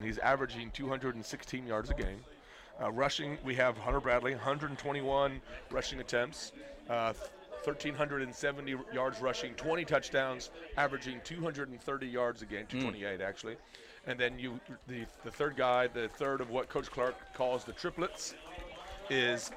He's averaging 216 yards a game. Rushing, we have Hunter Bradley, 121 rushing attempts, 1,370 yards rushing, 20 touchdowns, averaging 230 yards a game, 228 actually. And then the third guy, the third of what Coach Clark calls the triplets, is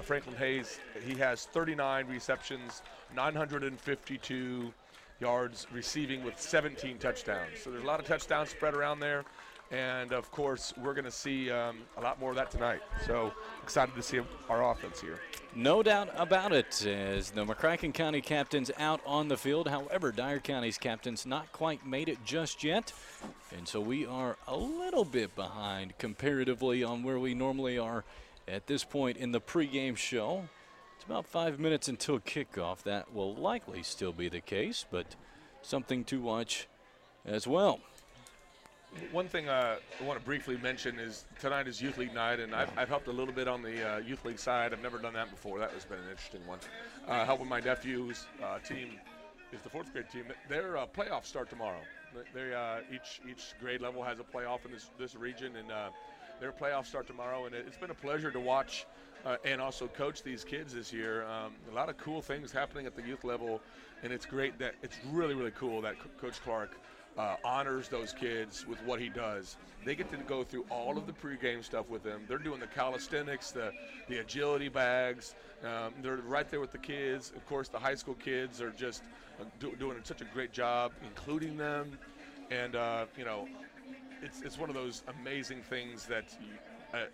Franklin Hayes. He has 39 receptions, 952 yards receiving with 17 touchdowns. So there's a lot of touchdowns spread around there. And, of course, we're going to see a lot more of that tonight. So excited to see our offense here. No doubt about it, as the McCracken County captains out on the field. However, Dyer County's captains not quite made it just yet. And so we are a little bit behind comparatively on where we normally are at this point in the pregame show. It's about 5 minutes until kickoff. That will likely still be the case, but something to watch as well. One thing I want to briefly mention is tonight is Youth League night, and I've helped a little bit on the Youth League side. I've never done that before. That has been an interesting one. Helping my nephew's team is the fourth grade team. Their playoffs start tomorrow. Each grade level has a playoff in this region, and their playoffs start tomorrow. And it's been a pleasure to watch and also coach these kids this year. A lot of cool things happening at the youth level, and it's great that it's really, really cool that Coach Clark honors those kids with what he does. They get to go through all of the pregame stuff with them. They're doing the calisthenics, the agility bags. They're right there with the kids. Of course, the high school kids are just doing such a great job, including them. And, it's one of those amazing things that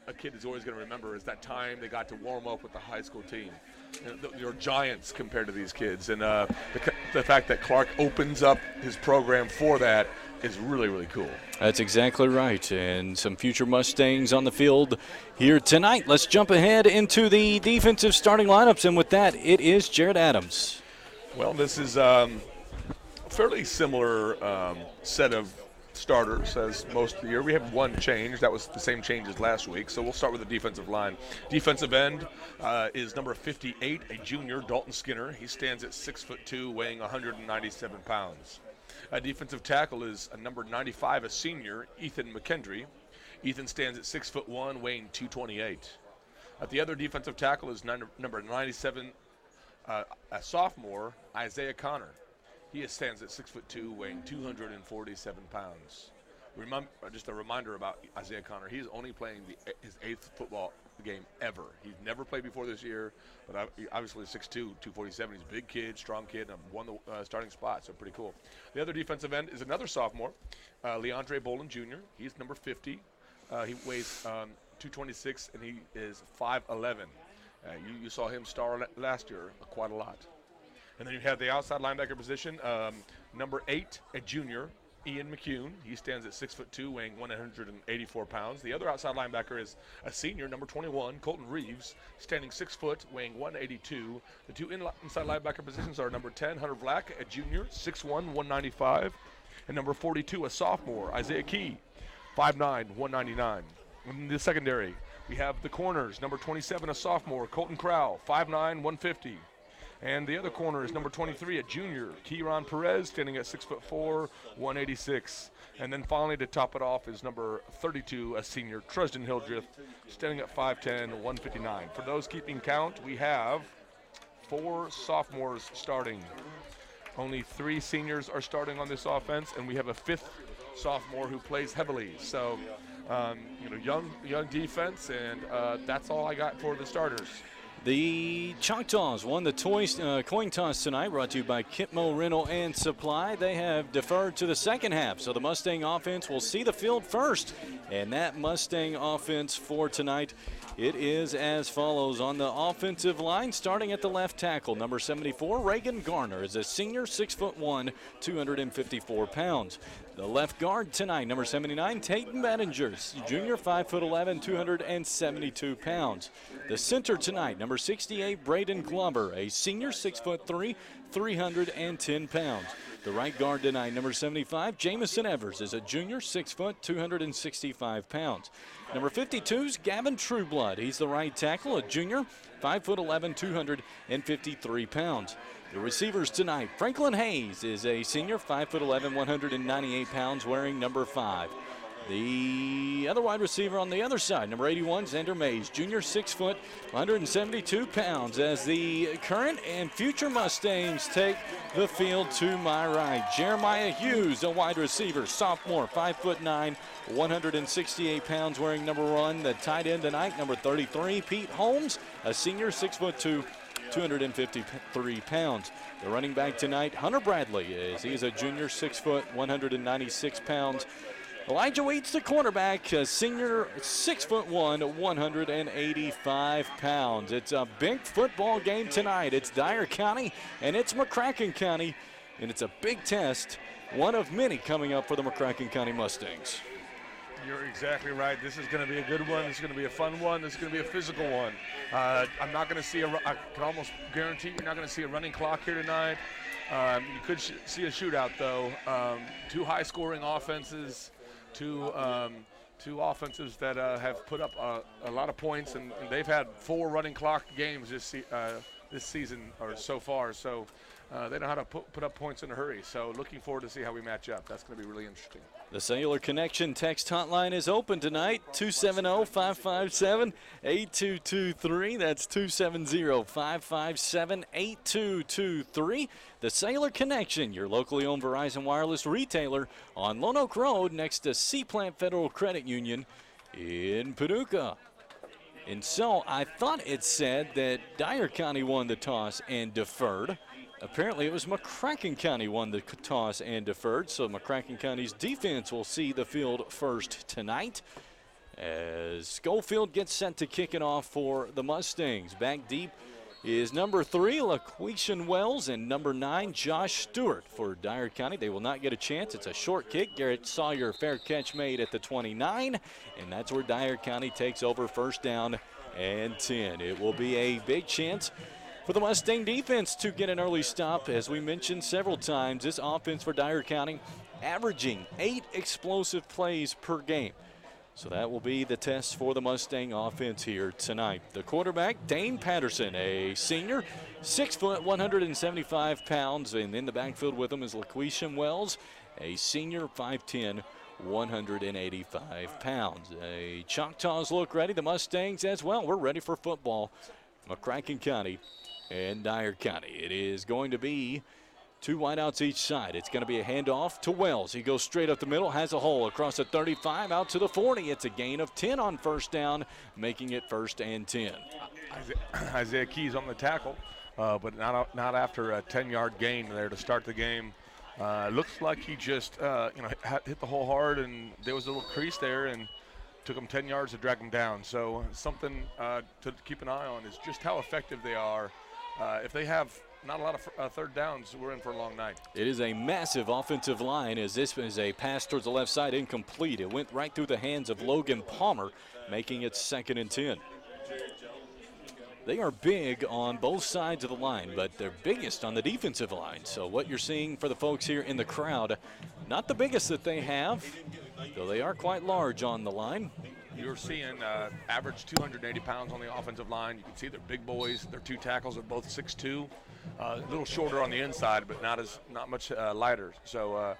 a kid is always going to remember is that time they got to warm up with the high school team. They're giants compared to these kids. And the fact that Clark opens up his program for that is really, really cool. That's exactly right. And some future Mustangs on the field here tonight. Let's jump ahead into the defensive starting lineups. And with that, it is Jared Adams. Well, this is a fairly similar set of starters as most of the year. We have one change. That was the same change as last week. So we'll start with the defensive line. Defensive end is number 58, a junior, Dalton Skinner. He stands at 6'2", weighing 197 pounds. Defensive tackle is number 95, a senior, Ethan McKendry. Ethan stands at 6'1", weighing 228. The other defensive tackle is number 97, a sophomore, Isaiah Connor. He stands at 6'2", weighing 247 pounds. Just a reminder about Isaiah Connor. He's only playing his 8th football game ever. He's never played before this year, but obviously 6'2", 247. He's a big kid, strong kid, and won the starting spot, so pretty cool. The other defensive end is another sophomore, Leandre Bolin Jr. He's number 50. He weighs 226, and he is 5'11". You saw him star last year quite a lot. And then you have the outside linebacker position, number 8, a junior, Ian McCune. He stands at 6'2", weighing 184 pounds. The other outside linebacker is a senior, number 21, Colton Reeves, standing 6 foot, weighing 182. The two inside linebacker positions are number 10, Hunter Black, a junior, 6'1", 195. And number 42, a sophomore, Isaiah Key, 5'9", 199. In the secondary, we have the corners, number 27, a sophomore, Colton Crowell, 5'9", 150. And the other corner is number 23, a junior, Kieran Perez, standing at 6'4", 186. And then finally, to top it off, is number 32, a senior, Tristan Hildreth, standing at 5'10", 159. For those keeping count, we have 4 sophomores starting. Only 3 seniors are starting on this offense, and we have a 5th sophomore who plays heavily. So, young defense, and that's all I got for the starters. The Choctaws won the coin toss tonight, brought to you by Kitmo Rental and Supply. They have deferred to the second half, so the Mustang offense will see the field first. And that Mustang offense for tonight, it is as follows. On the offensive line, starting at the left tackle, number 74, Reagan Garner, is a senior, 6'1", 254 pounds. The left guard tonight, number 79, Tayton Bettinger, junior, 5'11", 272 pounds. The center tonight, number 68, Braden Glover, a senior, 6'3", 310 pounds. The right guard tonight, number 75, Jamison Evers, is a junior, 6 foot, 265 pounds. Number 52 is Gavin Trueblood. He's the right tackle, a junior, 5'11", 253 pounds. The receivers tonight, Franklin Hayes is a senior, 5'11", 198 pounds, wearing number 5. The other wide receiver on the other side, number 81, Xander Mays, junior, 6 foot, 172 pounds, as the current and future Mustangs take the field to my right. Jeremiah Hughes, a wide receiver, sophomore, 5'9", 168 pounds, wearing number 1. The tight end tonight, number 33, Pete Holmes, a senior, 6'2", 253 pounds. The running back tonight, Hunter Bradley, as he is a junior, 6 foot, 196 pounds. Elijah Wheats, the cornerback, a senior, 6'1", 185 pounds. It's a big football game tonight. It's Dyer County and it's McCracken County, and it's a big test, one of many coming up for the McCracken County Mustangs. You're exactly right. This is going to be a good one. This is going to be a fun one. This is going to be a physical one. I'm not going to see I can almost guarantee you're not going to see a running clock here tonight. You could see a shootout, though. Two high-scoring offenses. Two offenses that have put up a lot of points, and they've had 4 running clock games this season or so far. So they know how to put up points in a hurry. So looking forward to see how we match up. That's going to be really interesting. The Cellular Connection text hotline is open tonight, 270-557-8223. That's 270-557-8223. The Cellular Connection, your locally owned Verizon Wireless retailer on Lone Oak Road next to Seaplant Federal Credit Union in Paducah. And so I thought it said that Dyer County won the toss and deferred. Apparently it was McCracken County won the toss and deferred, so McCracken County's defense will see the field first tonight as Schofield gets set to kick it off for the Mustangs. Back deep is number 3, LaQuishan Wells, and number 9, Josh Stewart for Dyer County. They will not get a chance. It's a short kick. Garrett Sawyer, fair catch made at the 29, and that's where Dyer County takes over, first down and 10. It will be a big chance for the Mustang defense to get an early stop. As we mentioned several times, this offense for Dyer County averaging 8 explosive plays per game. So that will be the test for the Mustang offense here tonight. The quarterback, Dane Patterson, a senior, 6 foot, 175 pounds. And in the backfield with him is LaQuishan Wells, a senior, 5'10", 185 pounds. A Choctaws look ready. The Mustangs as well. We're ready for football. McCracken County and Dyer County. It is going to be 2 wideouts each side. It's going to be a handoff to Wells. He goes straight up the middle, has a hole across the 35, out to the 40. It's a gain of 10 on first down, making it first and 10. Isaiah Keys on the tackle, but not after a 10-yard gain there to start the game. Looks like he just hit the hole hard, and there was a little crease there, and took him 10 yards to drag him down. So something to keep an eye on is just how effective they are. If they have not a lot of third downs, we're in for a long night. It is a massive offensive line, as this is a pass towards the left side, incomplete. It went right through the hands of Logan Palmer, making it 2nd and 10. They are big on both sides of the line, but they're biggest on the defensive line. So what you're seeing for the folks here in the crowd, not the biggest that they have, though they are quite large on the line. You're seeing average 280 pounds on the offensive line. You can see they're big boys. Their 2 tackles are both 6'2", a little shorter on the inside, but not much lighter. So a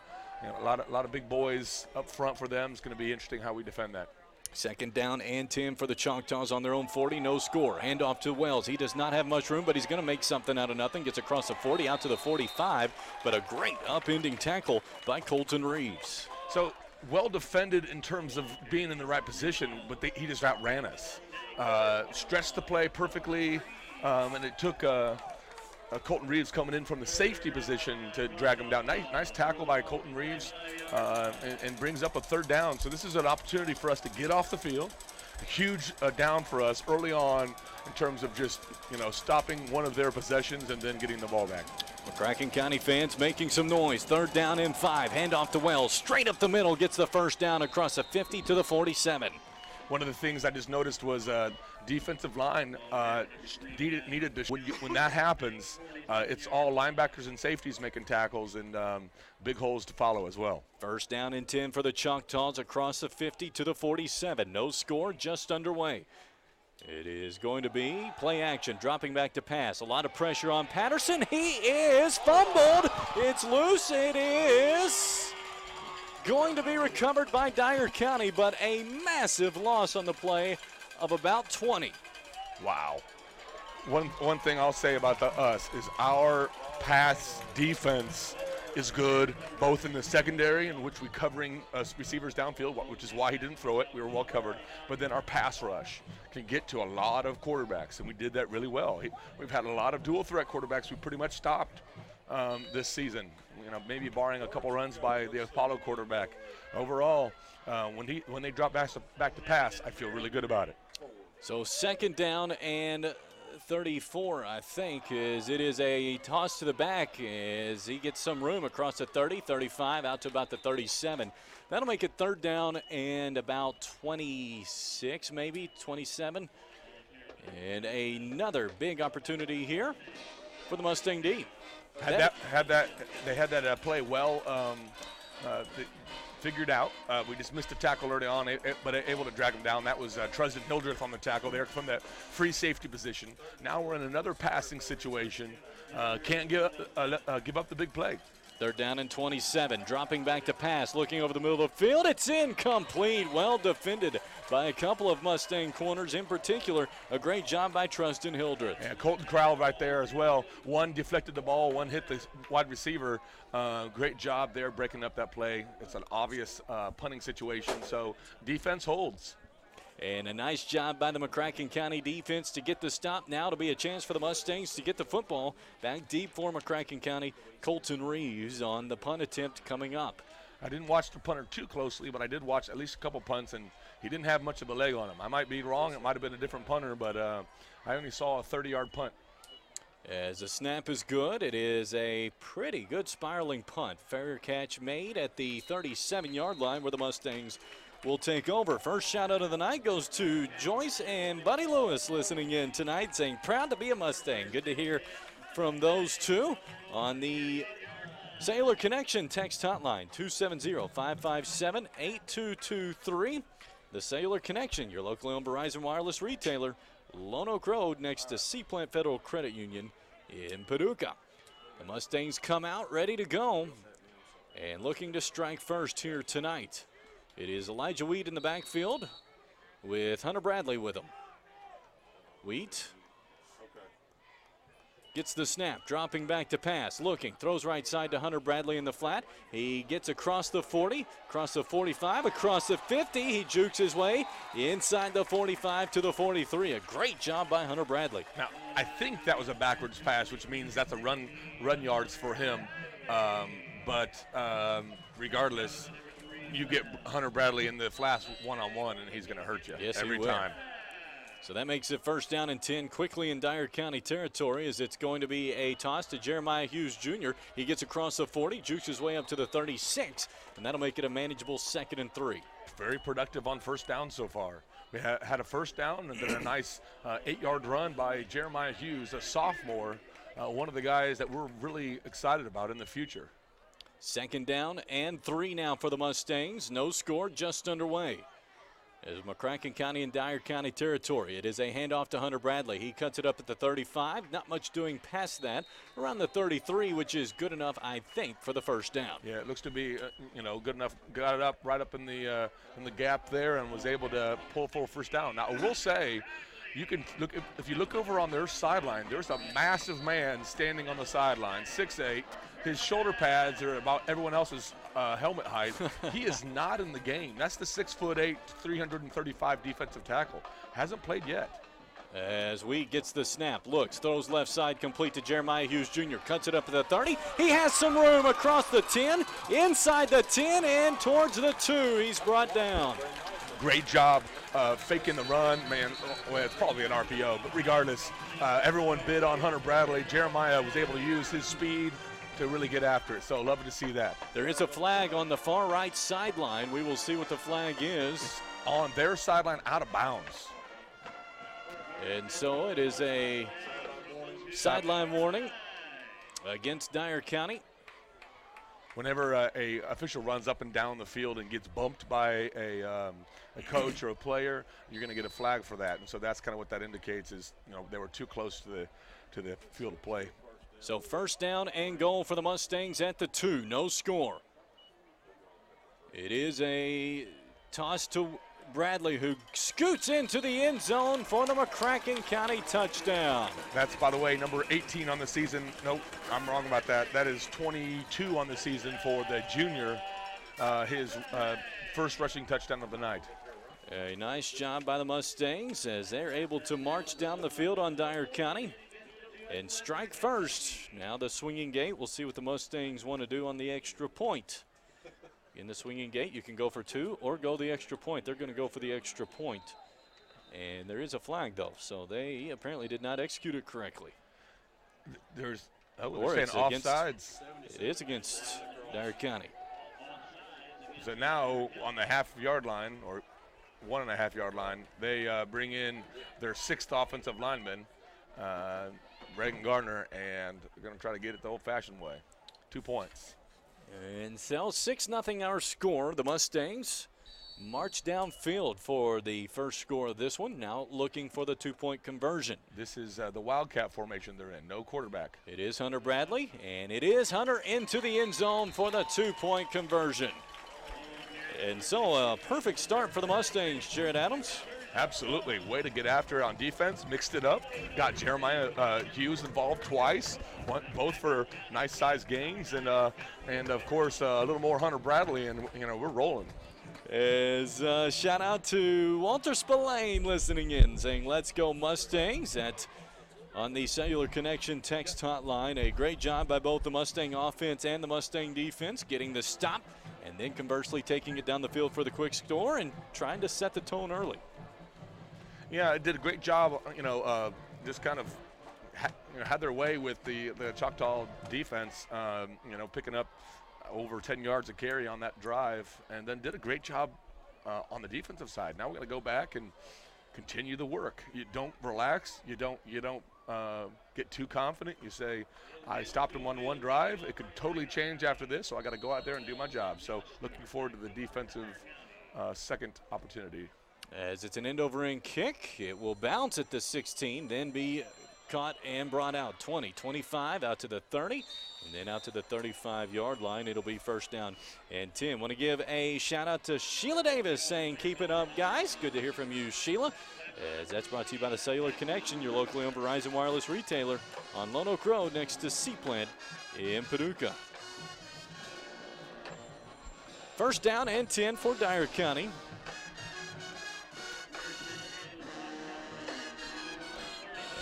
lot of big boys up front for them. It's going to be interesting how we defend that. 2nd down and 10 for the Choctaws on their own 40. No score. Handoff to Wells. He does not have much room, but he's going to make something out of nothing. Gets across the 40, out to the 45, but a great upending tackle by Colton Reeves. So well defended in terms of being in the right position, but he just outran us. Stretched the play perfectly, and it took Colton Reeves coming in from the safety position to drag him down. Nice tackle by Colton Reeves, and brings up a 3rd down. So this is an opportunity for us to get off the field. A huge down for us early on in terms of just stopping one of their possessions and then getting the ball back. McCracken County fans making some noise. 3rd down and 5. Handoff to Wells. Straight up the middle. Gets the first down across the 50 to the 47. One of the things I just noticed was defensive line needed to. When that happens, it's all linebackers and safeties making tackles, and big holes to follow as well. First down and 10 for the Choctaws across the 50 to the 47. No score, just underway. It is going to be play action, dropping back to pass. A lot of pressure on Patterson. He is fumbled. It's loose. It is going to be recovered by Dyer County, but a massive loss on the play of about 20. Wow. One thing I'll say about us is our pass defense is good, both in the secondary, in which we're covering receivers downfield, which is why he didn't throw it. We were well covered. But then our pass rush can get to a lot of quarterbacks, and we did that really well. We've had a lot of dual threat quarterbacks we pretty much stopped this season. Maybe barring a couple runs by the Apollo quarterback. Overall, when they drop back to pass, I feel really good about it. So second down and 34, I think, it is a toss to the back as he gets some room across the 30, 35, out to about the 37. That'll make it third down and about 26, maybe 27. And another big opportunity here for the Mustang D. They had that play well figured out. We just missed a tackle early on, but able to drag him down. That was Tristan Hildreth on the tackle there from that free safety position. Now we're in another passing situation. Can't give up the big play. They're down in 27, dropping back to pass, looking over the middle of the field. It's incomplete. Well defended by a couple of Mustang corners, in particular. A great job by Tristan Hildreth. Yeah, Colton Crowell right there as well. One deflected the ball, one hit the wide receiver. Great job there breaking up that play. It's an obvious punting situation, so defense holds. And a nice job by the McCracken County defense to get the stop. Now to be a chance for the Mustangs to get the football back deep for McCracken County. Colton Reeves on the punt attempt coming up. I didn't watch the punter too closely, but I did watch at least a couple punts, and he didn't have much of a leg on him. I might be wrong. It might have been a different punter, but I only saw a 30-yard punt. As the snap is good, it is a pretty good spiraling punt. Fair catch made at the 37-yard line where the Mustangs will take over. First shout out of the night goes to Joyce and Buddy Lewis listening in tonight, saying proud to be a Mustang. Good to hear from those two on the Sailor Connection text hotline, 270-557-8223. The Sailor Connection, your locally owned Verizon Wireless retailer, Lone Oak Road next to Seaplant Federal Credit Union in Paducah. The Mustangs come out ready to go and looking to strike first here tonight. It is Elijah Wheat in the backfield with Hunter Bradley with him. Wheat gets the snap, dropping back to pass, looking, throws right side to Hunter Bradley in the flat. He gets across the 40, across the 45, across the 50. He jukes his way inside the 45 to the 43. A great job by Hunter Bradley. Now, I think that was a backwards pass, which means that's a run yards for him. But regardless, you get Hunter Bradley in the flats one-on-one, and he's going to hurt you every time. So that makes it first down and 10 quickly in Dyer County territory as it's going to be a toss to Jeremiah Hughes Jr. He gets across the 40, jukes his way up to the 36, and that'll make it a manageable 2nd and 3. Very productive on first down so far. We had a first down and then a nice 8-yard run by Jeremiah Hughes, a sophomore, one of the guys that we're really excited about in the future. 2nd down and 3 now for the Mustangs. No score, just underway. As McCracken County and Dyer County territory, it is a handoff to Hunter Bradley. He cuts it up at the 35. Not much doing past that. Around the 33, which is good enough, I think, for the first down. Yeah, it looks to be, good enough. Got it up right up in the gap there and was able to pull for a first down. Now, I will say, you can look if you look over on their sideline. There's a massive man standing on the sideline, 6'8". His shoulder pads are about everyone else's helmet height. He is not in the game. That's the 6'8", 335 defensive tackle. Hasn't played yet. As Wheat gets the snap, looks, throws left side complete to Jeremiah Hughes Jr. Cuts it up to the 30. He has some room across the 10, inside the 10, and towards the 2. He's brought down. Great job faking the run, man. Well, it's probably an RPO, but regardless, everyone bid on Hunter Bradley. Jeremiah was able to use his speed to really get after it, so love to see that. There is a flag on the far right sideline. We will see what the flag is. It's on their sideline, out of bounds. And so it is a sideline warning against Dyer County. Whenever a official runs up and down the field and gets bumped by a coach or a player, you're going to get a flag for that. And so that's kind of what that indicates is, they were too close to the field of play. So first down and goal for the Mustangs at the 2. No score. It is a toss to Bradley, who scoots into the end zone for the McCracken County touchdown. That's, by the way, number 18 on the season. Nope, I'm wrong about that. That is 22 on the season for the junior, his first rushing touchdown of the night. A nice job by the Mustangs as they're able to march down the field on Dyer County and strike first. Now the swinging gate. We'll see what the Mustangs want to do on the extra point. In the swinging gate, you can go for 2 or go the extra point. They're going to go for the extra point. And there is a flag, though, so they apparently did not execute it correctly. They're saying offsides. It is against Dyer County. So now on the half-yard line, or 1.5-yard line, they bring in their 6th offensive lineman, Reagan Gardner, and they're going to try to get it the old-fashioned way. 2 points. And so 6-0 our score. The Mustangs march downfield for the first score of this one, now looking for the 2-point conversion. This is the Wildcat formation they're in, no quarterback. It is Hunter Bradley, and it is Hunter into the end zone for the 2-point conversion. And so a perfect start for the Mustangs, Jared Adams. Absolutely. Way to get after it on defense. Mixed it up. Got Jeremiah Hughes involved twice, both for nice size gains, and of course a little more Hunter Bradley, and we're rolling. As shout out to Walter Spillane listening in, saying let's go Mustangs on the Cellular Connection text hotline. A great job by both the Mustang offense and the Mustang defense getting the stop, and then conversely taking it down the field for the quick score and trying to set the tone early. Yeah, it did a great job, just kind of had their way with the Choctaw defense, picking up over 10 yards of carry on that drive, and then did a great job on the defensive side. Now we're going to go back and continue the work. You don't relax. You don't get too confident. You say, I stopped him on one drive. It could totally change after this, so I got to go out there and do my job. So looking forward to the defensive second opportunity. As it's an end-over-end kick, it will bounce at the 16, then be caught and brought out. 20, 25, out to the 30, and then out to the 35-yard line. It'll be first down and 10. Want to give a shout-out to Sheila Davis saying, keep it up, guys. Good to hear from you, Sheila. As that's brought to you by the Cellular Connection, your locally owned Verizon wireless retailer on Lone Oak Road next to Seaplant in Paducah. First down and 10 for Dyer County.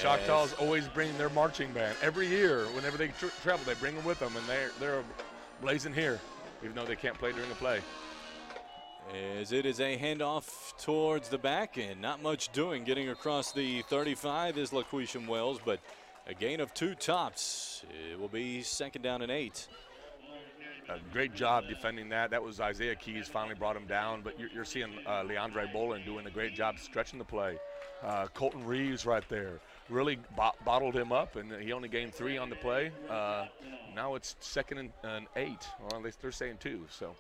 Choctaws always bring their marching band. Every year, whenever they travel, they bring them with them, and they're blazing here, even though they can't play during the play. As it is a handoff towards the back, and not much doing. Getting across the 35 is LaQuisham Wells, but a gain of 2 tops. It will be second down and 8. A great job defending that. That was Isaiah Keys finally brought him down, but you're seeing Leandre Bolin doing a great job stretching the play. Colton Reeves right there really bottled him up, and he only gained 3 on the play. Now it's second and 8, or at least they're saying 2. So,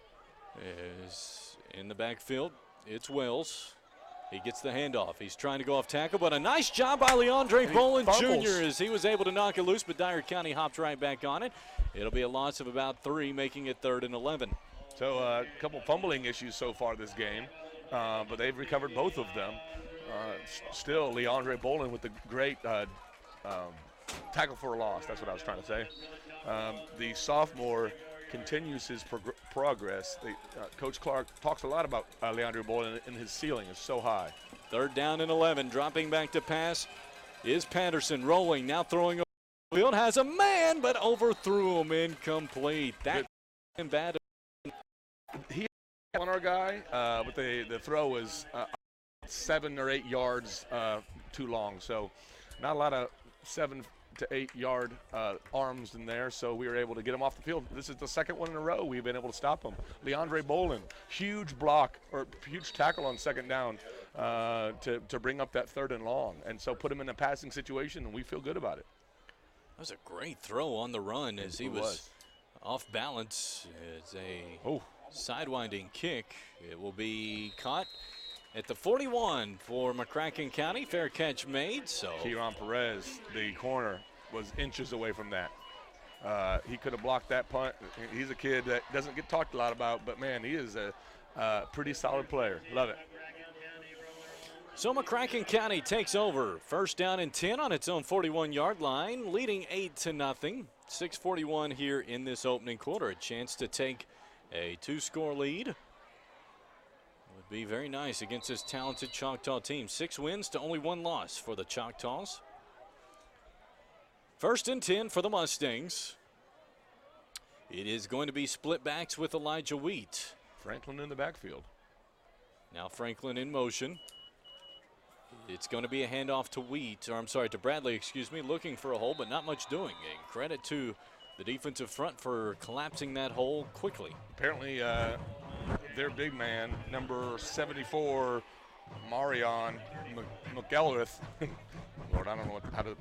is in the backfield, it's Wells. He gets the handoff. He's trying to go off tackle, but a nice job by Leandre Bolin Jr. as he was able to knock it loose, but Dyer County hopped right back on it. It'll be a loss of about 3, making it 3rd and 11. So a couple fumbling issues so far this game, but they've recovered both of them. Still, Leandre Bolin with the great tackle for a loss. That's what I was trying to say. The sophomore continues his progress. Coach Clark talks a lot about Leandre Bolin, and his ceiling is so high. 3rd down and 11. Dropping back to pass is Patterson, rolling, now throwing over the field. Has a man, but overthrew him, incomplete. That and bad. He on our guy, but the throw was 7 or 8 yards too long. So not a lot of 7 to 8 yard arms in there, so we were able to get him off the field. This is the second one in a row we've been able to stop him. Leandre Bolin, huge block or huge tackle on second down to bring up that 3rd and long, and so put him in a passing situation, and we feel good about it. That was a great throw on the run as he was off balance. It's a sidewinding kick. It will be caught at the 41 for McCracken County. Fair catch made. So Kieran Perez, the corner, was inches away from that. He could have blocked that punt. He's a kid that doesn't get talked a lot about, but, man, he is a pretty solid player. Love it. So McCracken County takes over. First down and 10 on its own 41-yard line, leading 8-0. 6:41 here in this opening quarter. A chance to take a 2-score lead. Would be very nice against this talented Choctaw team. 6 wins to only 1 loss for the Choctaws. First and 10 for the Mustangs. It is going to be split backs with Elijah Wheat. Franklin in the backfield. Now Franklin in motion. It's going to be a handoff to Bradley, looking for a hole, but not much doing. And credit to the defensive front for collapsing that hole quickly. Apparently, their big man, number 74, Marion McElrath. Lord, I don't know how to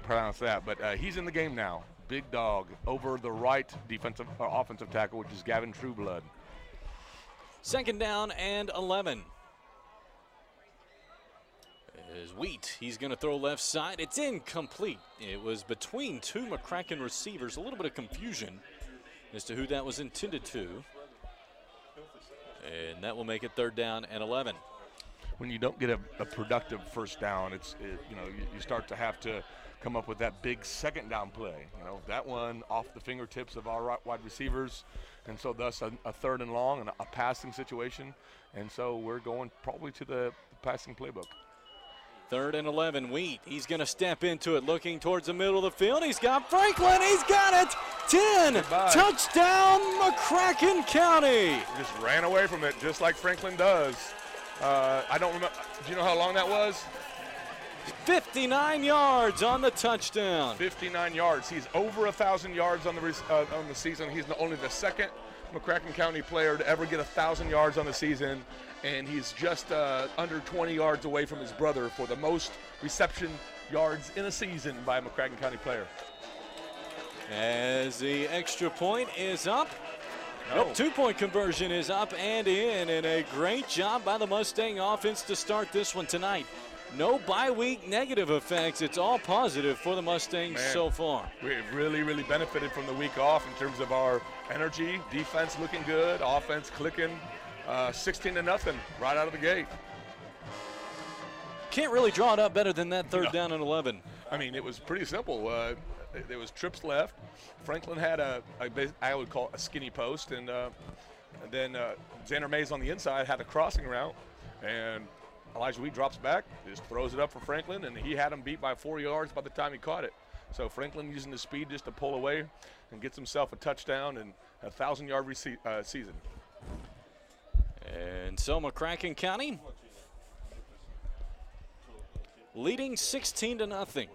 pronounce that, but he's in the game now. Big dog over the right offensive tackle, which is Gavin Trueblood. Second down and 11. Is Wheat. He's going to throw left side. It's incomplete. It was between 2 McCracken receivers. A little bit of confusion as to who that was intended to. And that will make it third down and 11. When you don't get a productive first down, you start to have to come up with that big second down play. That one off the fingertips of our wide receivers, and so thus a third and long and a passing situation. And so we're going probably to the passing playbook. Third and 11, Wheat. He's going to step into it, looking towards the middle of the field. He's got Franklin. He's got it. 10. Goodbye. Touchdown, McCracken County. Just ran away from it, just like Franklin does. I don't remember. Do you know how long that was? 59 yards on the touchdown. 59 yards. He's over 1,000 yards on the season. He's only the second McCracken County player to ever get 1,000 yards on the season, and he's just under 20 yards away from his brother for the most reception yards in a season by a McCracken County player. As the extra point is up. No. Nope, 2-point conversion is up and in, and a great job by the Mustang offense to start this one tonight. No bye-week negative effects. It's all positive for the Mustangs so far. We've really, really benefited from the week off in terms of our energy, defense looking good, offense clicking, 16-0 right out of the gate. Can't really draw it up better than that third down and 11. I mean, it was pretty simple. There was trips left. Franklin had I would call it a skinny post, and then Xander Mays on the inside had a crossing route, and Elijah Wheat drops back, just throws it up for Franklin, and he had him beat by 4 yards by the time he caught it. So Franklin using his speed just to pull away and gets himself a touchdown and a 1,000-yard season. And so McCracken County leading 16-0.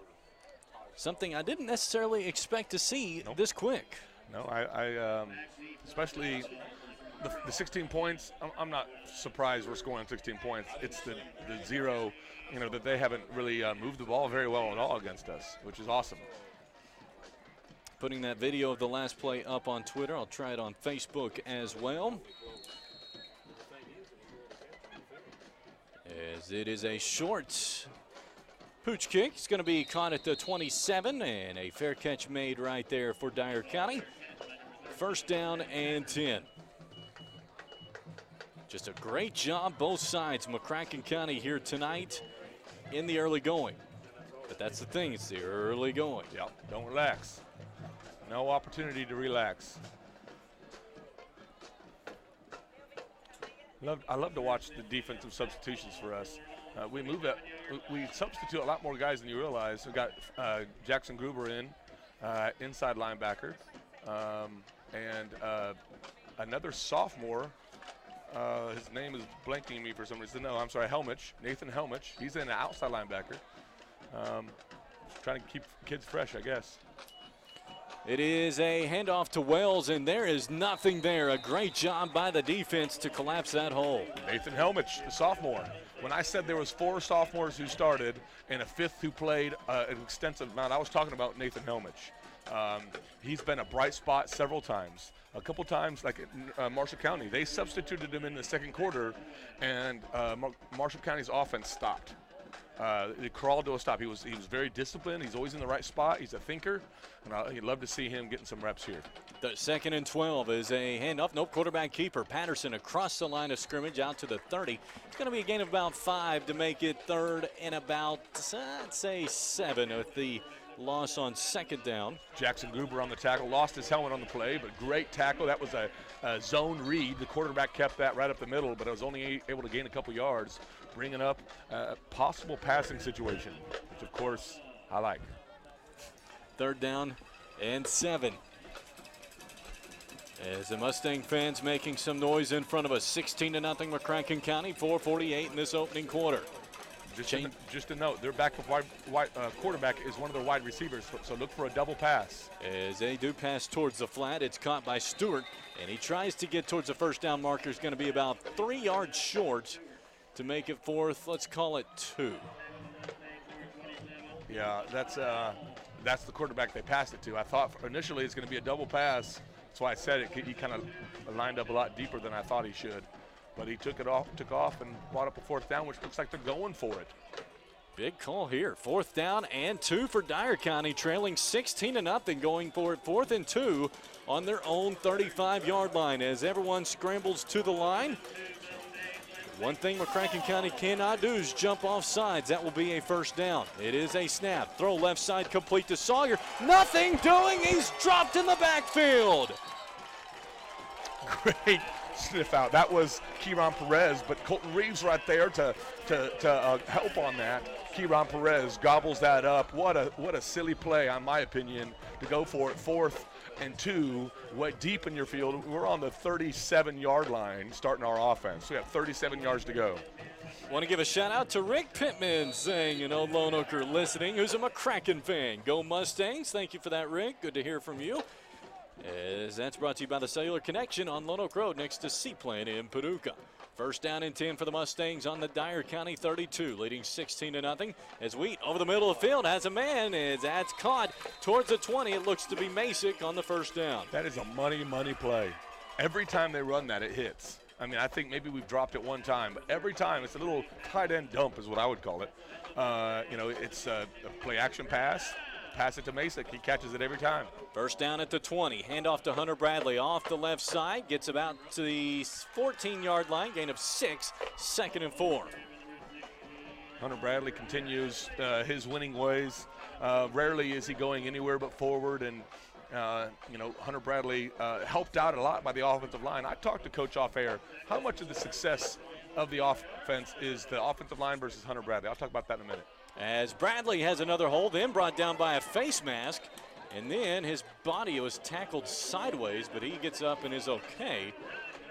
Something I didn't necessarily expect to see this quick. No, I especially the 16 points, I'm not surprised we're scoring 16 points. It's the zero, that they haven't really moved the ball very well at all against us, which is awesome. Putting that video of the last play up on Twitter. I'll try it on Facebook as well. As it is a short pooch kick. It's going to be caught at the 27, and a fair catch made right there for Dyer County. First down and 10. Just a great job both sides. McCracken County here tonight in the early going. But that's the thing, it's the early going. Yep, don't relax. No opportunity to relax. I love to watch the defensive substitutions for us. We substitute a lot more guys than you realize. We got Jackson Gruber in, inside linebacker, and another sophomore. His name is blanking me for some reason. No, I'm sorry, Nathan Helmich. He's in an outside linebacker. Trying to keep kids fresh, I guess. It is a handoff to Wells, and there is nothing there. A great job by the defense to collapse that hole. Nathan Helmich, the sophomore. When I said there was 4 sophomores who started and a 5th who played an extensive amount, I was talking about Nathan Helmich. He's been a bright spot several times. A couple times, like Marshall County, they substituted him in the second quarter, and Marshall County's offense stopped. He crawled to a stop. He was very disciplined. He's always in the right spot. He's a thinker, and you'd love to see him getting some reps here. The 2nd and 12 is a handoff. Nope, quarterback keeper. Patterson across the line of scrimmage out to the 30. It's going to be a gain of about 5 to make it 3rd and about, I'd say, 7 with the loss on 2nd down. Jackson Gruber on the tackle. Lost his helmet on the play, but great tackle. That was a zone read. The quarterback kept that right up the middle, but I was only able to gain a couple yards, bringing up a possible passing situation, which, of course, I like. 3rd down and 7. As the Mustang fans making some noise in front of us. 16-0 McCracken County, 4:48 in this opening quarter. Just a note, their backup quarterback is one of their wide receivers, so look for a double pass. As they do pass towards the flat, it's caught by Stewart, and he tries to get towards the first down marker. Is going to be about 3 yards short to make it 4th. Let's call it 2. Yeah, that's the quarterback they passed it to. I thought initially it's going to be a double pass. That's why I said it. He kind of lined up a lot deeper than I thought he should. But he took off and brought up a 4th down, which looks like they're going for it. Big call here. 4th down and 2 for Dyer County, trailing 16-0, going for it 4th and 2 on their own 35-yard line as everyone scrambles to the line. One thing McCracken County cannot do is jump off sides. That will be a 1st down. It is a snap. Throw left side complete to Sawyer. Nothing doing. He's dropped in the backfield. Great sniff out. That was Kieron Perez, but Colton Reeves right there to help on that. Kieron Perez gobbles that up. What a silly play, in my opinion, to go for it. 4th and 2, way deep in your field. We're on the 37-yard line starting our offense. We have 37 yards to go. Want to give a shout out to Rick Pittman saying in Old Lone Oaker listening, who's a McCracken fan. Go Mustangs. Thank you for that, Rick. Good to hear from you. As that's brought to you by the Cellular Connection on Lone Oak Road next to Seaplant in Paducah. 1st down and 10 for the Mustangs on the Dyer County 32, leading 16-0. As Wheat over the middle of the field has a man, as that's caught towards the 20. It looks to be Masick on the 1st down. That is a money play. Every time they run that, it hits. I mean, I think maybe we've dropped it one time, but every time it's a little tight end dump is what I would call it. It's a play action pass. Pass it to Masick. He catches it every time. 1st down at the 20. Handoff to Hunter Bradley off the left side. Gets about to the 14-yard line. Gain of 6. 2nd and 4. Hunter Bradley continues his winning ways. Rarely is he going anywhere but forward. And, Hunter Bradley helped out a lot by the offensive line. I talked to Coach off air. How much of the success of the offense is the offensive line versus Hunter Bradley? I'll talk about that in a minute. As Bradley has another hold, then brought down by a face mask, and then his body was tackled sideways, but he gets up and is okay.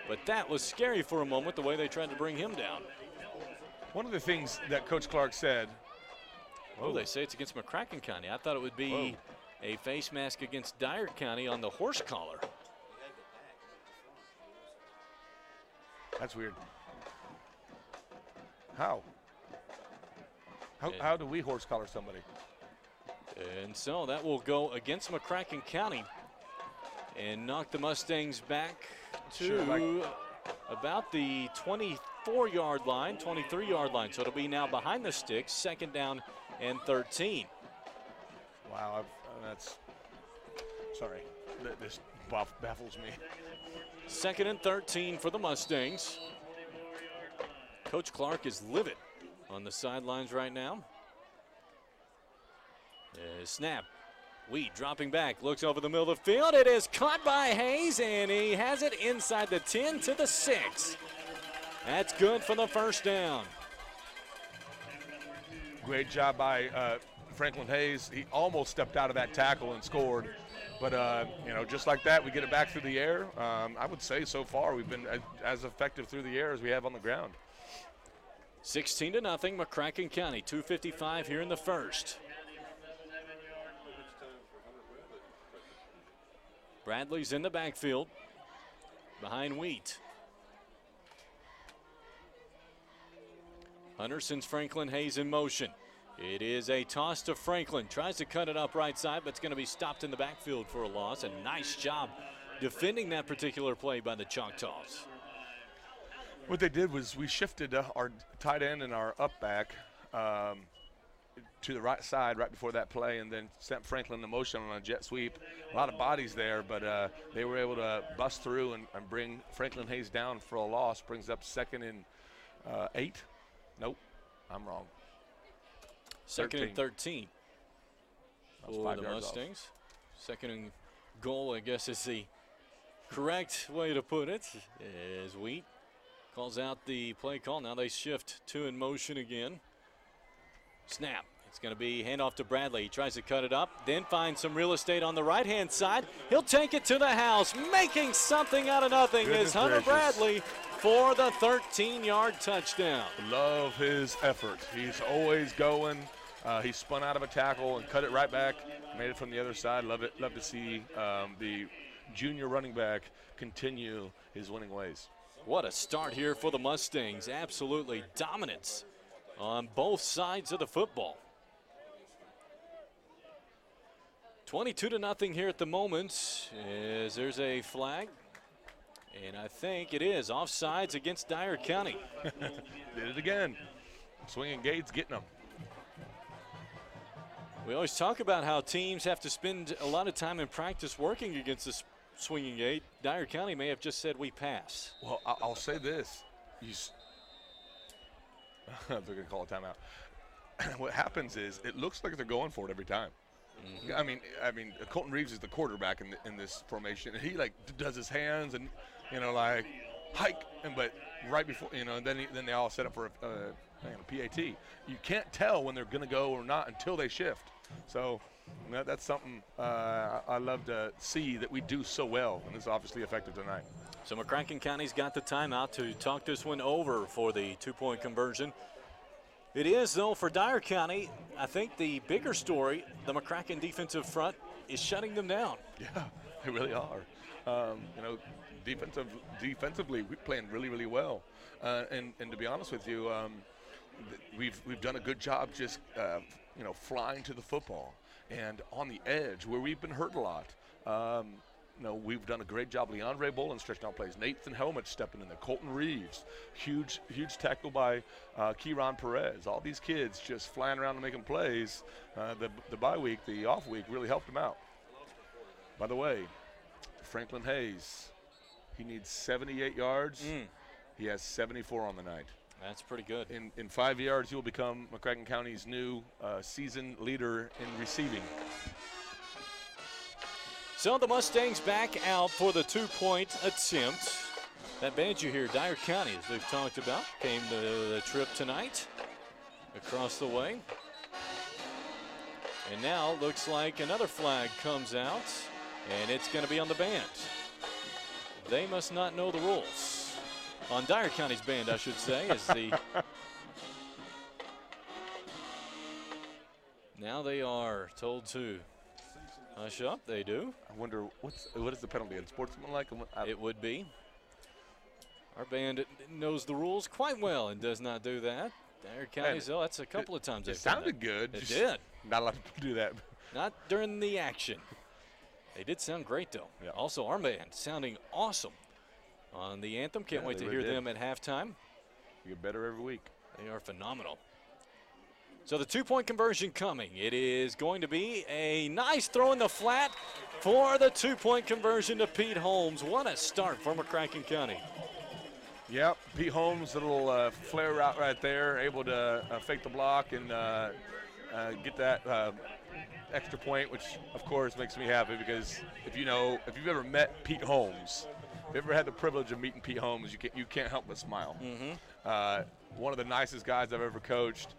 But that was scary for a moment, the way they tried to bring him down. One of the things that Coach Clark said. They say it's against McCracken County. I thought it would be a face mask against Dyer County on the horse collar. That's weird. How? How do we horse collar somebody? And so that will go against McCracken County and knock the Mustangs back to about the 24-yard line, 23-yard line. So it'll be now behind the sticks, 2nd down and 13. Wow, sorry. This baffles me. 2nd and 13 for the Mustangs. Coach Clark is livid on the sidelines right now. Snap. Wheat dropping back, looks over the middle of the field. It is caught by Hayes, and he has it inside the 10 to the 6. That's good for the 1st down. Great job by Franklin Hayes. He almost stepped out of that tackle and scored. But, just like that, we get it back through the air. I would say so far we've been as effective through the air as we have on the ground. 16-0, McCracken County. 2:55 here in the 1st. Bradley's in the backfield behind Wheat. Hunter sends Franklin Hayes in motion. It is a toss to Franklin. Tries to cut it up right side, but it's going to be stopped in the backfield for a loss. A nice job defending that particular play by the Choctaws. What they did was we shifted our tight end and our up back to the right side right before that play, and then sent Franklin in motion on a jet sweep. A lot of bodies there, but they were able to bust through and bring Franklin Hayes down for a loss. Brings up 2nd and 8. Nope, I'm wrong. 2nd and 13 for the Mustangs. Off. 2nd and goal, I guess, is the correct way to put it, as Wheat calls out the play call. Now they shift 2 in motion again. Snap. It's going to be handoff to Bradley. He tries to cut it up, then finds some real estate on the right-hand side. He'll take it to the house, making something out of nothing. Is Hunter Bradley for the 13-yard touchdown. Love his effort. He's always going. He spun out of a tackle and cut it right back. Made it from the other side. Love it. Love to see the junior running back continue his winning ways. What a start here for the Mustangs. Absolutely dominance on both sides of the football. 22-0 here at the moment, as there's a flag. And I think it is offsides against Dyer County. Did it again. Swinging Gates getting them. We always talk about how teams have to spend a lot of time in practice working against this swinging gate. Dyer County may have just said we pass. Well, I'll say this. They're going to call a timeout. What happens is it looks like they're going for it every time. Mm-hmm. I mean, Colton Reeves is the quarterback in this formation, and he does his hands and hike, but right before and then they all set up for a PAT. You can't tell when they're going to go or not until they shift. So that's something I love to see that we do so well, and it's obviously effective tonight. So McCracken County's got the timeout to talk this one over for the 2-point conversion. It is, though, for Dyer County. I think the bigger story, the McCracken defensive front is shutting them down. Yeah, they really are. Defensively, we're playing really, really well. And to be honest with you, we've done a good job just flying to the football and on the edge where we've been hurt a lot. We've done a great job. Leandre Bolin stretching out plays. Nathan Helmut stepping in there. Colton Reeves, huge tackle by Kieran Perez. All these kids just flying around and making plays. The bye week, the off week, really helped them out. By the way, Franklin Hayes, he needs 78 yards. He has 74 on the night. That's pretty good. In 5 yards, he will become McCracken County's new season leader in receiving. So the Mustangs back out for the 2-point attempt. That band you hear, Dyer County, as they've talked about, came to the trip tonight across the way. And now looks like another flag comes out, and it's going to be on the band. They must not know the rules. On Dyer County's band, I should say, is the... Now they are told to hush up. They do. I wonder what is the penalty? Unsportsmanlike? It would be. Our band knows the rules quite well and does not do that. Dyer County's, that's a couple of times. It sounded good. It did. Not a lot of people do that. Not during the action. They did sound great, though. Yeah. Also, our band sounding awesome on the anthem. Can't wait to hear them at halftime. You get better every week. They are phenomenal. So the 2-point conversion coming. It is going to be a nice throw in the flat for the 2-point conversion to Pete Holmes. What a start for McCracken County. Yep, Pete Holmes, little flare route right there, able to fake the block and get that extra point, which of course makes me happy because if you've ever met Pete Holmes, if you've ever had the privilege of meeting Pete Holmes, you can't help but smile. Mm-hmm. One of the nicest guys I've ever coached.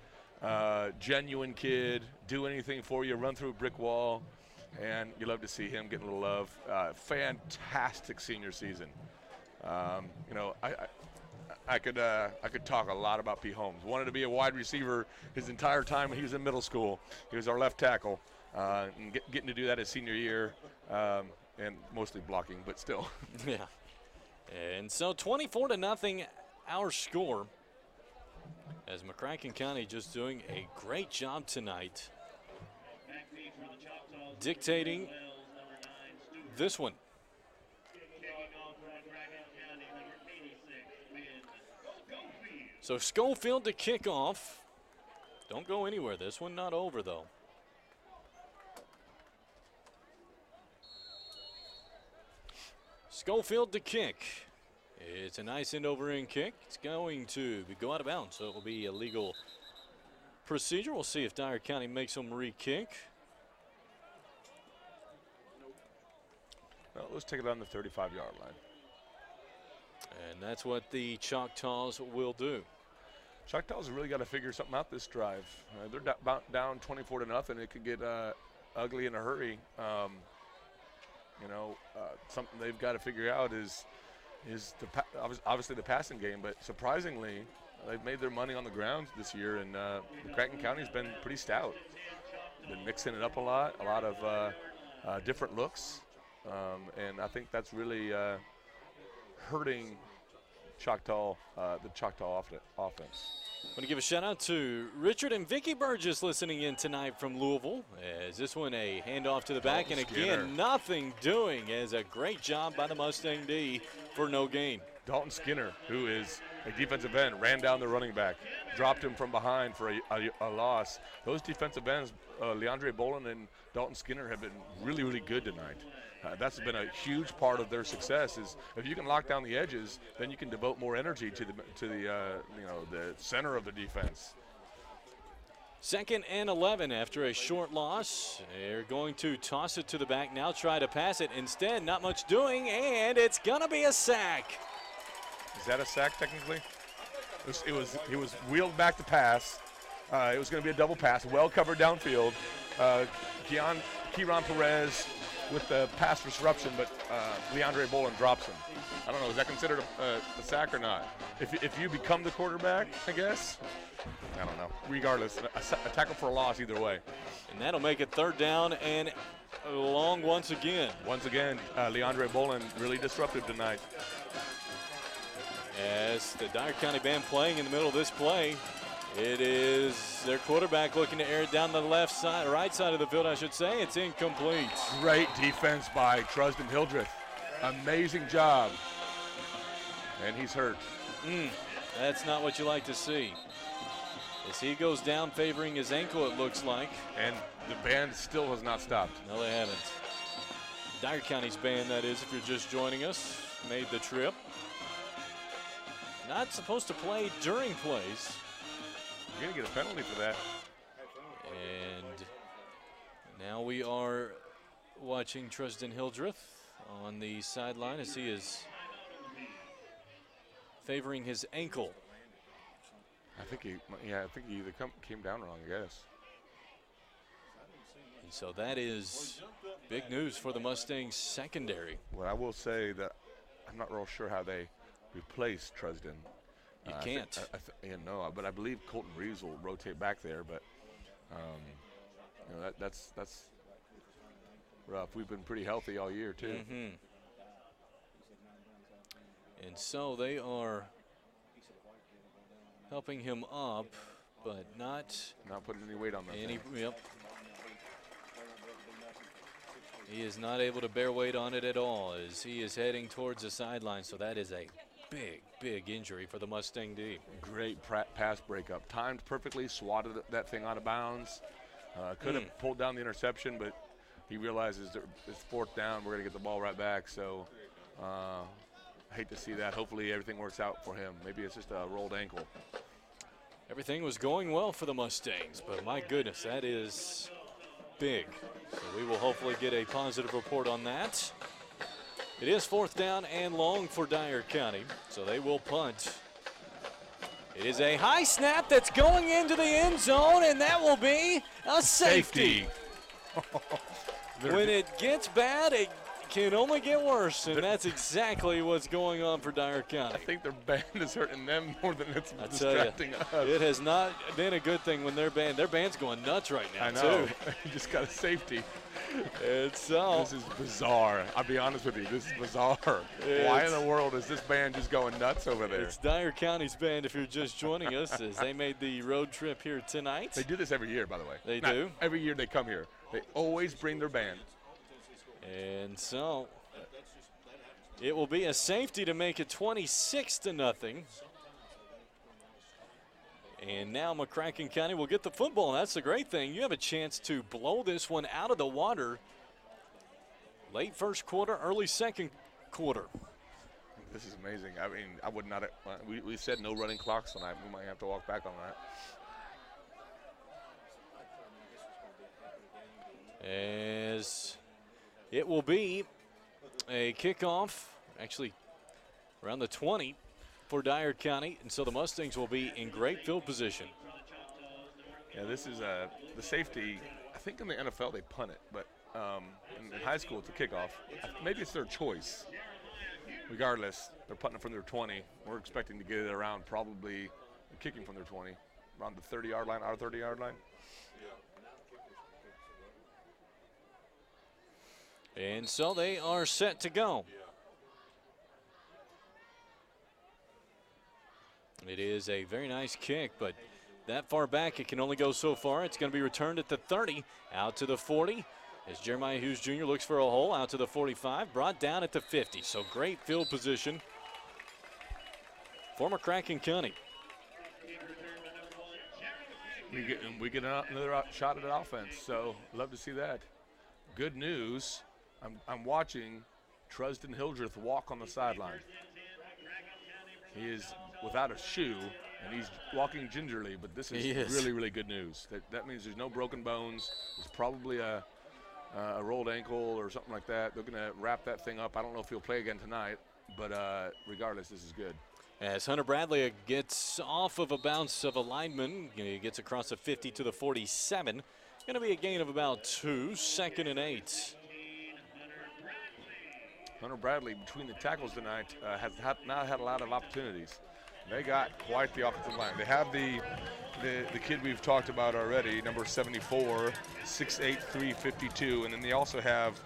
Genuine kid, do anything for you, run through a brick wall, and you love to see him getting a little love. Fantastic senior season. I could talk a lot about Pete Holmes. Wanted to be a wide receiver his entire time when he was in middle school. He was our left tackle, and getting to do that his senior year, and mostly blocking, but still. Yeah. And so 24-0, our score. As McCracken County just doing a great job tonight dictating this one. So Schofield to kick off. Don't go anywhere. This one not over, though. Schofield to kick. It's a nice end-over-end kick. It's going to go out of bounds, so it will be a legal procedure. We'll see if Dyer County makes them re-kick. Well, let's take it on the 35-yard line. And that's what the Choctaws will do. Choctaws have really got to figure something out this drive. They're down 24-0. It could get ugly in a hurry. Something they've got to figure out is obviously the passing game. But surprisingly, they've made their money on the ground this year, and McCracken County's been pretty stout. Been mixing it up a lot of different looks, and I think that's really hurting the Choctaw offense. I want to give a shout out to Richard and Vicky Burgess listening in tonight from Louisville. As this one a handoff to the back, and again nothing doing. As a great job by the Mustang D for no gain. Dalton Skinner, who is a defensive end, ran down the running back, dropped him from behind for a loss. Those defensive ends, Leandre Bolin and Dalton Skinner, have been really, really good tonight. That's been a huge part of their success. Is if you can lock down the edges, then you can devote more energy to the center of the defense. 2nd and 11 after a short loss. They're going to toss it to the back now, try to pass it. Instead, not much doing, and it's going to be a sack. Is that a sack technically? It was wheeled back to pass. It was going to be a double pass, well covered downfield. Kieran Perez with the pass disruption, but Leandre Bolin drops him. I don't know, is that considered a sack or not? If you become the quarterback, I guess. I don't know. Regardless, a tackle for a loss either way. And that'll make it 3rd down and long once again. Once again, Leandre Bolin really disruptive tonight. As the Dyer County band playing in the middle of this play, it is their quarterback looking to air it down the right side of the field, I should say. It's incomplete. Great defense by Trusden Hildreth. Amazing job. And he's hurt. That's not what you like to see. As he goes down favoring his ankle, it looks like. And the band still has not stopped. No, they haven't. Dyer County's band, that is, if you're just joining us, made the trip. Not supposed to play during plays. You're going to get a penalty for that. And now we are watching Trusden Hildreth on the sideline as he is favoring his ankle. I think he either came down wrong, I guess. And so that is big news for the Mustangs secondary. Well, I will say that I'm not real sure how they replace Trusden. You can't. But I believe Colton Reeves will rotate back there. But that's rough. We've been pretty healthy all year too. Mm-hmm. And so they are helping him up, but not putting any weight on that. Yep. He is not able to bear weight on it at all as he is heading towards the sideline. So that is a big injury for the Mustang D. Great pass breakup. Timed perfectly, swatted that thing out of bounds. Could have pulled down the interception, but he realizes that it's 4th down. We're going to get the ball right back. So I hate to see that. Hopefully everything works out for him. Maybe it's just a rolled ankle. Everything was going well for the Mustangs, but my goodness, that is big. So we will hopefully get a positive report on that. It is 4th down and long for Dyer County, so they will punt. It is a high snap that's going into the end zone, and that will be a safety. When it gets bad, it can only get worse, and that's exactly what's going on for Dyer County. I think their band is hurting them more than it's distracting us. It has not been a good thing when their band's going nuts right now, I know. too. You just got a safety. It's so. This is bizarre. I'll be honest with you. This is bizarre. Why in the world is this band just going nuts over there? It's Dyer County's band if you're just joining us as they made the road trip here tonight. They do this every year, by the way. They do. Every year they come here. They always bring their band. And so it will be a safety to make it 26-0. And now McCracken County will get the football. And that's the great thing. You have a chance to blow this one out of the water late first quarter, early second quarter. This is amazing. I mean, I would not. We said no running clocks tonight. We might have to walk back on that. As it will be a kickoff, actually around the 20 for Dyer County, and so the Mustangs will be in great field position. Yeah, this is the safety. I think in the NFL they punt it, but in high school it's a kickoff. Maybe it's their choice. Regardless, they're punting it from their 20. We're expecting to get it around probably kicking from their 20, around the 30-yard line, our 30-yard line. And so they are set to go. It is a very nice kick, but that far back it can only go so far. It's going to be returned at the 30, out to the 40. As Jeremiah Hughes Jr. looks for a hole, out to the 45, brought down at the 50. So great field position for McCracken County. We get another shot at offense, so love to see that. Good news, I'm watching Trusden Hildreth walk on the sideline. He is without a shoe, and he's walking gingerly, but this is really, really good news. That means there's no broken bones. It's probably a rolled ankle or something like that. They're going to wrap that thing up. I don't know if he'll play again tonight, but regardless, this is good. As Hunter Bradley gets off of a bounce of a lineman, he gets across the 50 to the 47. Going to be a gain of about 2, 2nd and 8. Hunter Bradley, between the tackles tonight, has not had a lot of opportunities. They got quite the offensive line. They have the kid we've talked about already, number 74, 6'8", 352, and then they also have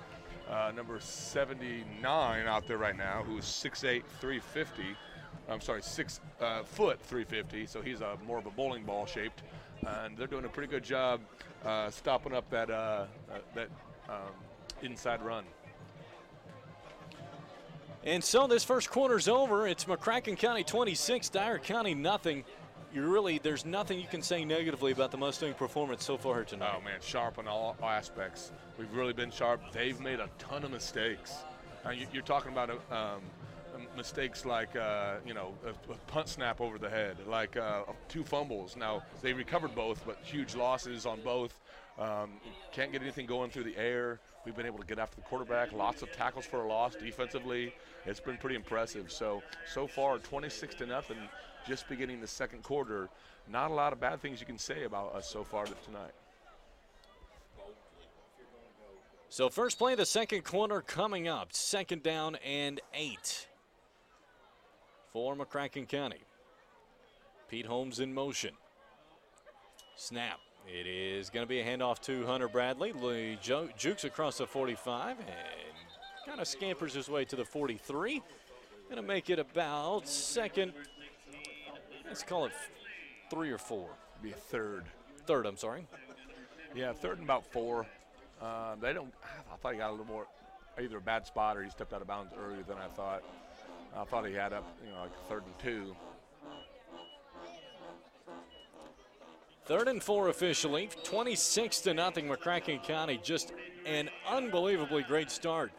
number 79 out there right now, who is 6'8", 350. I'm sorry, 6 foot 350. So he's more of a bowling ball shaped, and they're doing a pretty good job stopping up that inside run. And so this first quarter's over. It's McCracken County 26, Dyer County nothing. There's nothing you can say negatively about the Mustang performance so far tonight. Oh man, sharp on all aspects. We've really been sharp. They've made a ton of mistakes. You're talking about mistakes like a punt snap over the head, like 2 fumbles. Now they recovered both, but huge losses on both. Can't get anything going through the air. We've been able to get after the quarterback. Lots of tackles for a loss defensively. It's been pretty impressive. So far, 26-0, just beginning the second quarter. Not a lot of bad things you can say about us so far tonight. So first play of the second quarter coming up. 2nd down and 8 for McCracken County. Pete Holmes in motion. Snap. It is going to be a handoff to Hunter Bradley. Lee jukes across the 45 and kind of scampers his way to the 43. Going to make it about 2nd. Let's call it 3 or 4. Be a 3rd. 3rd, I'm sorry. Yeah, 3rd and about 4. I thought he got a little more, either a bad spot or he stepped out of bounds earlier than I thought. I thought he had up, like 3rd and 2. 3rd and 4 officially. 26-0 McCracken County. Just an unbelievably great start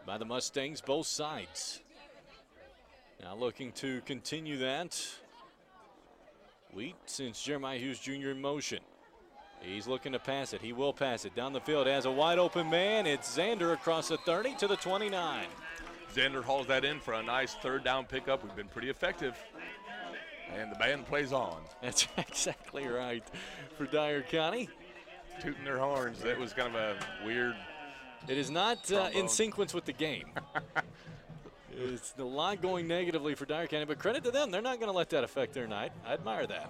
by the Mustangs, both sides. Now looking to continue that. Wheat, since Jeremiah Hughes Jr. in motion. He's looking to pass it. He will pass it down the field. Has a wide open man. It's Xander across the 30 to the 29. Xander hauls that in for a nice 3rd down pickup. We've been pretty effective. And the band plays on. That's exactly right for Dyer County. Tooting their horns. That was kind of a weird. It is not in sequence with the game. It's a lot going negatively for Dyer County, but credit to them. They're not going to let that affect their night. I admire that.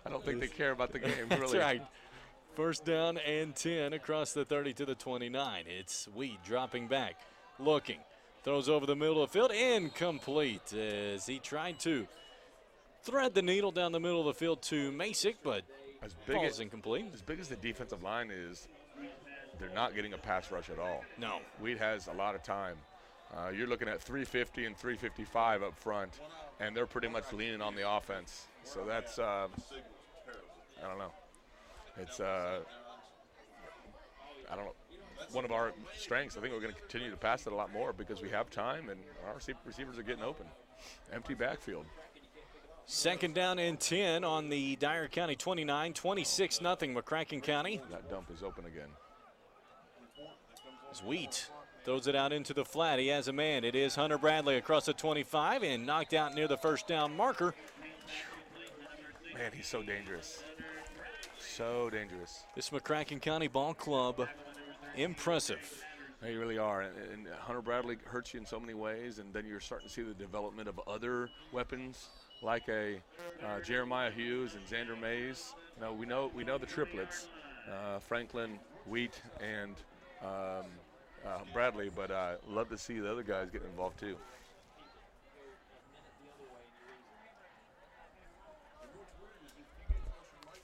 I don't think they care about the game, That's really. right. 1st down and 10 across the 30 to the 29. It's Weed dropping back, looking. Throws over the middle of the field, incomplete as he tried to thread the needle down the middle of the field to Masick, but ball's incomplete. As big as the defensive line is, they're not getting a pass rush at all. No. Weed has a lot of time. You're looking at 350 and 355 up front. and they're pretty much leaning on the offense. So that's I don't know. It's I don't know. One of our strengths. I think we're going to continue to pass it a lot more because we have time and our receivers are getting open. Empty backfield. Second down and 10 on the Dyer County 29, 26-0 McCracken County. That dump is open again. As Wheat throws it out into the flat. He has a man. It is Hunter Bradley across the 25 and knocked out near the first down marker. Man, he's so dangerous. So dangerous. This McCracken County ball club, impressive. They really are. And Hunter Bradley hurts you in so many ways, and then you're starting to see the development of other weapons like a Jeremiah Hughes and Xander Mays. We know the triplets, Franklin, Wheat, and Bradley, but love to see the other guys get involved too.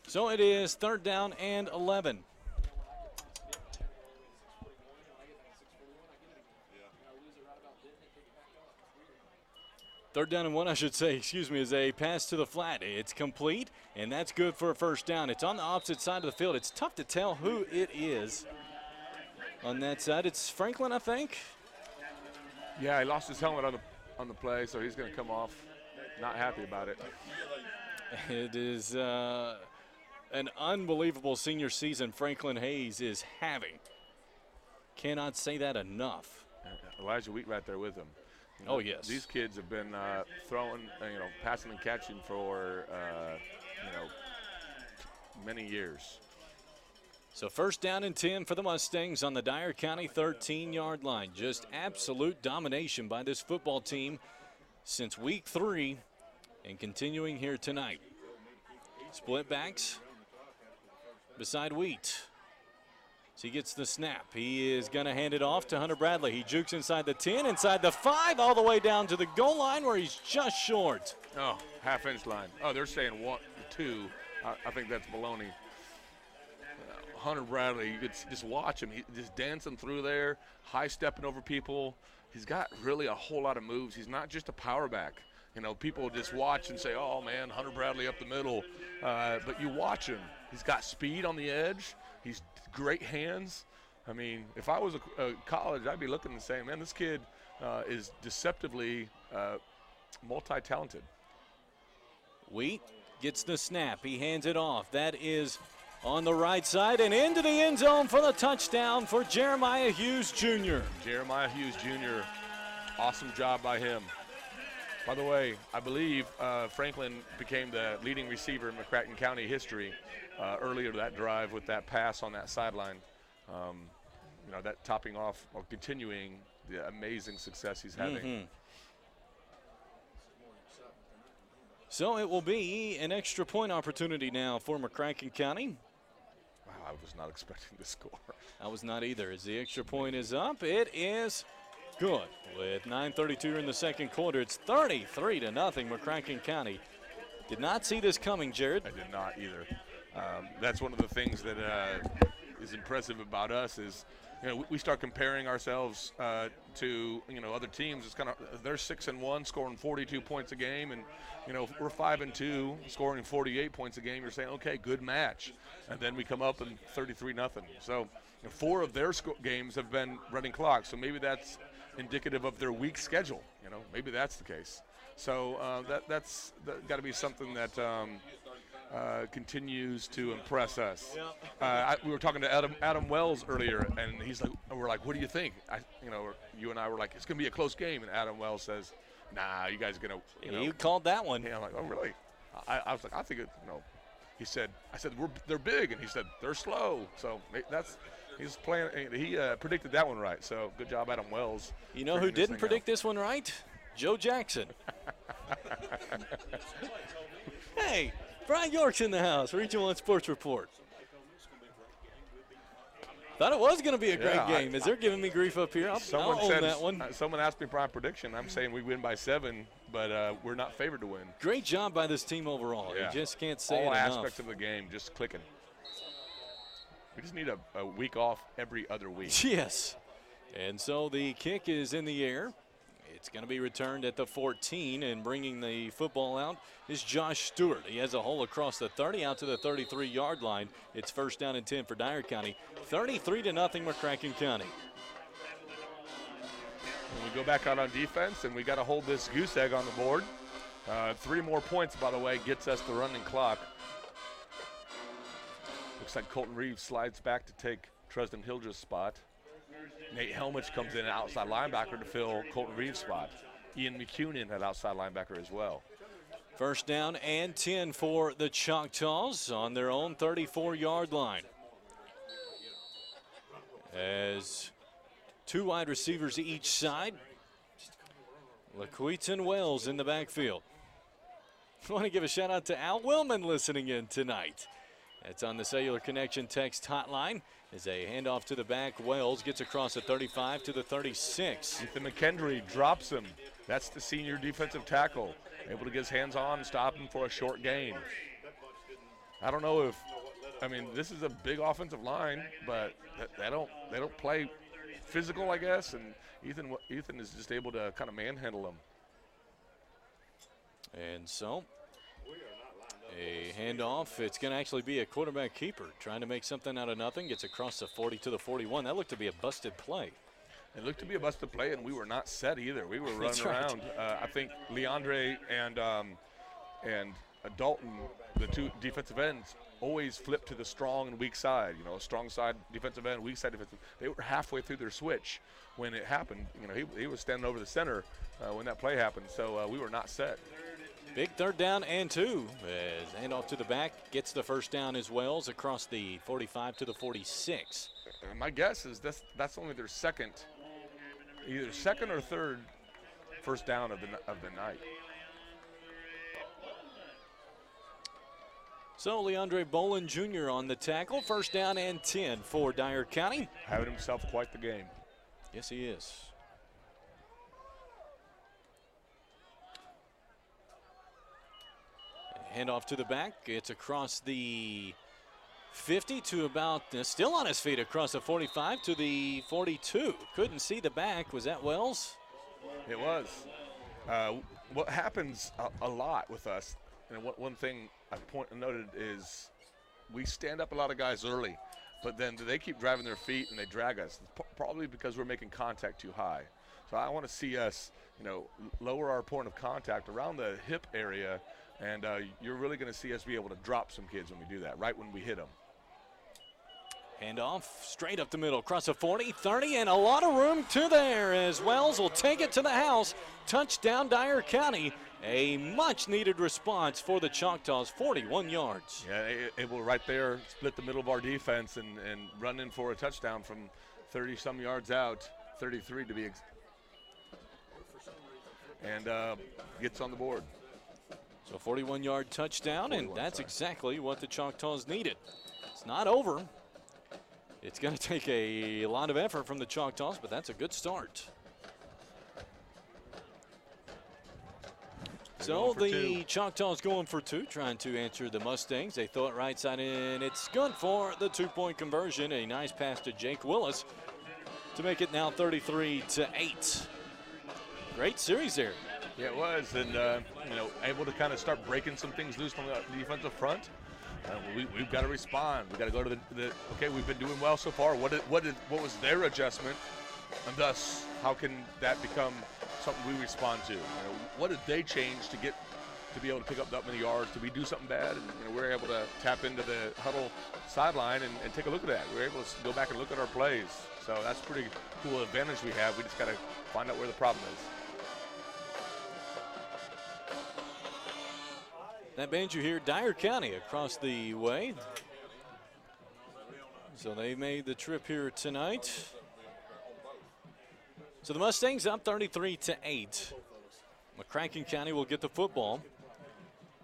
So it is third down and 11. Third down and 1, I should say, is a pass to the flat. It's complete, and that's good for a first down. It's on the opposite side of the field. It's tough to tell who it is on that side. It's Franklin, I think. Yeah, he lost his helmet on the play, so he's going to come off not happy about it. It is an unbelievable senior season Franklin Hayes is having. Cannot say that enough. Elijah Wheat right there with him. Oh, yes. These kids have been throwing, passing and catching for, many years. So first down and 10 for the Mustangs on the Dyer County 13-yard line. Just absolute domination by this football team since week 3 and continuing here tonight. Split backs beside Wheat. So he gets the snap. He is going to hand it off to Hunter Bradley. He jukes inside the 10, inside the 5, all the way down to the goal line where he's just short. Oh, half-inch line. Oh, they're saying 1, 2. I think that's baloney. Hunter Bradley, you could just watch him. He's just dancing through there, high-stepping over people. He's got really a whole lot of moves. He's not just a power back. People just watch and say, oh, man, Hunter Bradley up the middle. But you watch him. He's got speed on the edge. He's great hands. I mean, if I was a college, I'd be looking and saying, man, this kid is deceptively multi-talented. Wheat gets the snap. He hands it off. That is on the right side and into the end zone for the touchdown for Jeremiah Hughes Jr. Jeremiah Hughes Jr., awesome job by him. By the way, I believe Franklin became the leading receiver in McCracken County history earlier that drive with that pass on that sideline. That topping off or continuing the amazing success he's having. Mm-hmm. So it will be an extra point opportunity now for McCracken County. Wow, I was not expecting the score. I was not either. As the extra point is up, it is good. With 9:32 in the second quarter, it's 33-0 McCracken County. Did not see this coming, Jared. I did not either. That's one of the things that is impressive about us is, we start comparing ourselves to, other teams. It's kind of, they're 6-1, scoring 42 points a game, and, we're 5-2, scoring 48 points a game. You're saying, okay, good match. And then we come up and 33-0. So 4 of their games have been running clocks. So maybe that's indicative of their weak schedule. Maybe that's the case. So that's got to be something that continues to impress us. We were talking to Adam Wells earlier, and we're like, what do you think? You and I were like, it's going to be a close game, and Adam Wells says, nah, you guys are going to. You called that one. Yeah, I'm like, oh really? I was like, I think it. He said, I said they're big, and he said they're slow. So he's playing. He predicted that one right. So good job, Adam Wells. You know who didn't predict this one right? Joe Jackson. Hey, Brian York's in the house. Region 1 Sports Report. Thought it was going to be a great game. As they're giving me grief up here, I'll own that one. Someone asked me for my prediction. I'm saying we win by 7, but we're not favored to win. Great job by this team overall. Yeah. You just can't say all it enough. All aspects of the game just clicking. We just need a week off every other week. Yes. And so the kick is in the air. It's going to be returned at the 14, and bringing the football out is Josh Stewart. He has a hole across the 30 out to the 33-yard line. It's first down and 10 for Dyer County. 33-0 McCracken County. And we go back out on defense, and we got to hold this goose egg on the board. 3 more points, by the way, gets us the running clock. Looks like Colton Reeves slides back to take Tresden Hildreth's spot. Nate Helmich comes in outside linebacker to fill Colton Reeves' spot. Ian McCunin at outside linebacker as well. First down and 10 for the Choctaws on their own 34-yard line. As 2 wide receivers each side. LaQuitan Wells in the backfield. I want to give a shout out to Al Willman listening in tonight. That's on the Cellular Connection text hotline. As a handoff to the back, Wells gets across the 35 to the 36. Ethan McKendry drops him. That's the senior defensive tackle. Able to get his hands on and stop him for a short gain. I don't know if, this is a big offensive line, but they don't play physical, I guess, and Ethan is just able to kind of manhandle him. And so, a handoff. It's going to actually be a quarterback keeper trying to make something out of nothing. Gets across the 40 to the 41. That looked to be a busted play. It looked to be a busted play, and we were not set either. We were running around. I think Leandre and Dalton, the 2 defensive ends, always flip to the strong and weak side. Strong side defensive end, weak side defensive. They were halfway through their switch when it happened. He was standing over the center when that play happened, so we were not set. Big third down and 2 as handoff to the back gets the first down as Wells across the 45 to the 46. My guess is that's only their either second or third first down of the night. So Leandre Bolin Jr. on the tackle. First down and 10 for Dyer County. Having himself quite the game. Yes, he is. Handoff to the back. It's across the 50 to about, still on his feet, across the 45 to the 42. Couldn't see the back. Was that Wells? It was. What happens a lot with us, and one thing I noted is we stand up a lot of guys early, but then they keep driving their feet and they drag us. Probably because we're making contact too high. So I want to see us, lower our point of contact around the hip area, and you're really going to see us be able to drop some kids when we do that, right when we hit them. Handoff straight up the middle, across the 40, 30, and a lot of room to there as Wells will take it to the house. Touchdown Dyer County. A much-needed response for the Choctaws, 41 yards. Yeah, able right there, split the middle of our defense and run in for a touchdown from 30-some yards out, 33 to be and gets on the board. So 41-yard touchdown, and that's exactly what the Choctaws needed. It's not over. It's going to take a lot of effort from the Choctaws, but that's a good start. So the Choctaws going for 2, trying to answer the Mustangs. They throw it right side in. It's good for the 2-point conversion. A nice pass to Jake Willis to make it now 33-8. Great series there. Yeah, it was, and able to kind of start breaking some things loose on the defensive front. We've got to respond. We've got to go to okay, we've been doing well so far. What was their adjustment, and thus how can that become something we respond to? What did they change to be able to pick up that many yards? Did we do something bad? And we're able to tap into the huddle sideline and take a look at that. We're able to go back and look at our plays. So that's a pretty cool advantage we have. We just got to find out where the problem is. That band you hear, Dyer County across the way. So they made the trip here tonight. So the Mustangs up 33-8. McCracken County will get the football.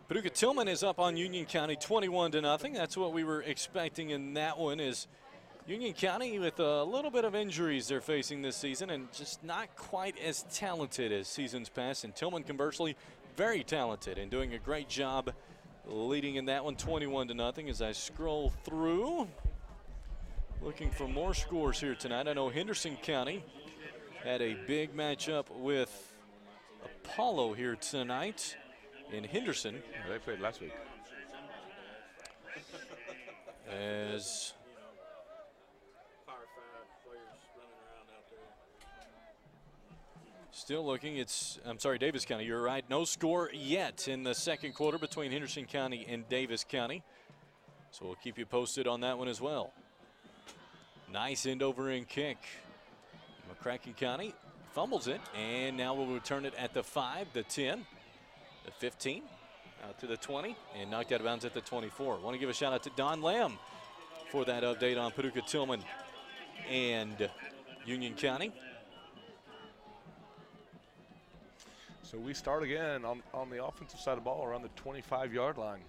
Paducah Tillman is up on Union County 21-0. That's what we were expecting in that one. Is Union County with a little bit of injuries they're facing this season and just not quite as talented as seasons past. And Tillman, conversely, very talented and doing a great job leading in that one 21-0. As I scroll through, looking for more scores here tonight. I know Henderson County had a big matchup with Apollo here tonight in Henderson. Yeah, they played last week. As still looking, I'm sorry, Davis County, you're right. No score yet in the second quarter between Henderson County and Davis County. So we'll keep you posted on that one as well. Nice end over end kick. McCracken County fumbles it, and now we'll return it at the 5, the 10, the 15, out to the 20, and knocked out of bounds at the 24. Want to give a shout out to Don Lamb for that update on Paducah Tillman and Union County. So we start again on the offensive side of the ball around the 25-yard line.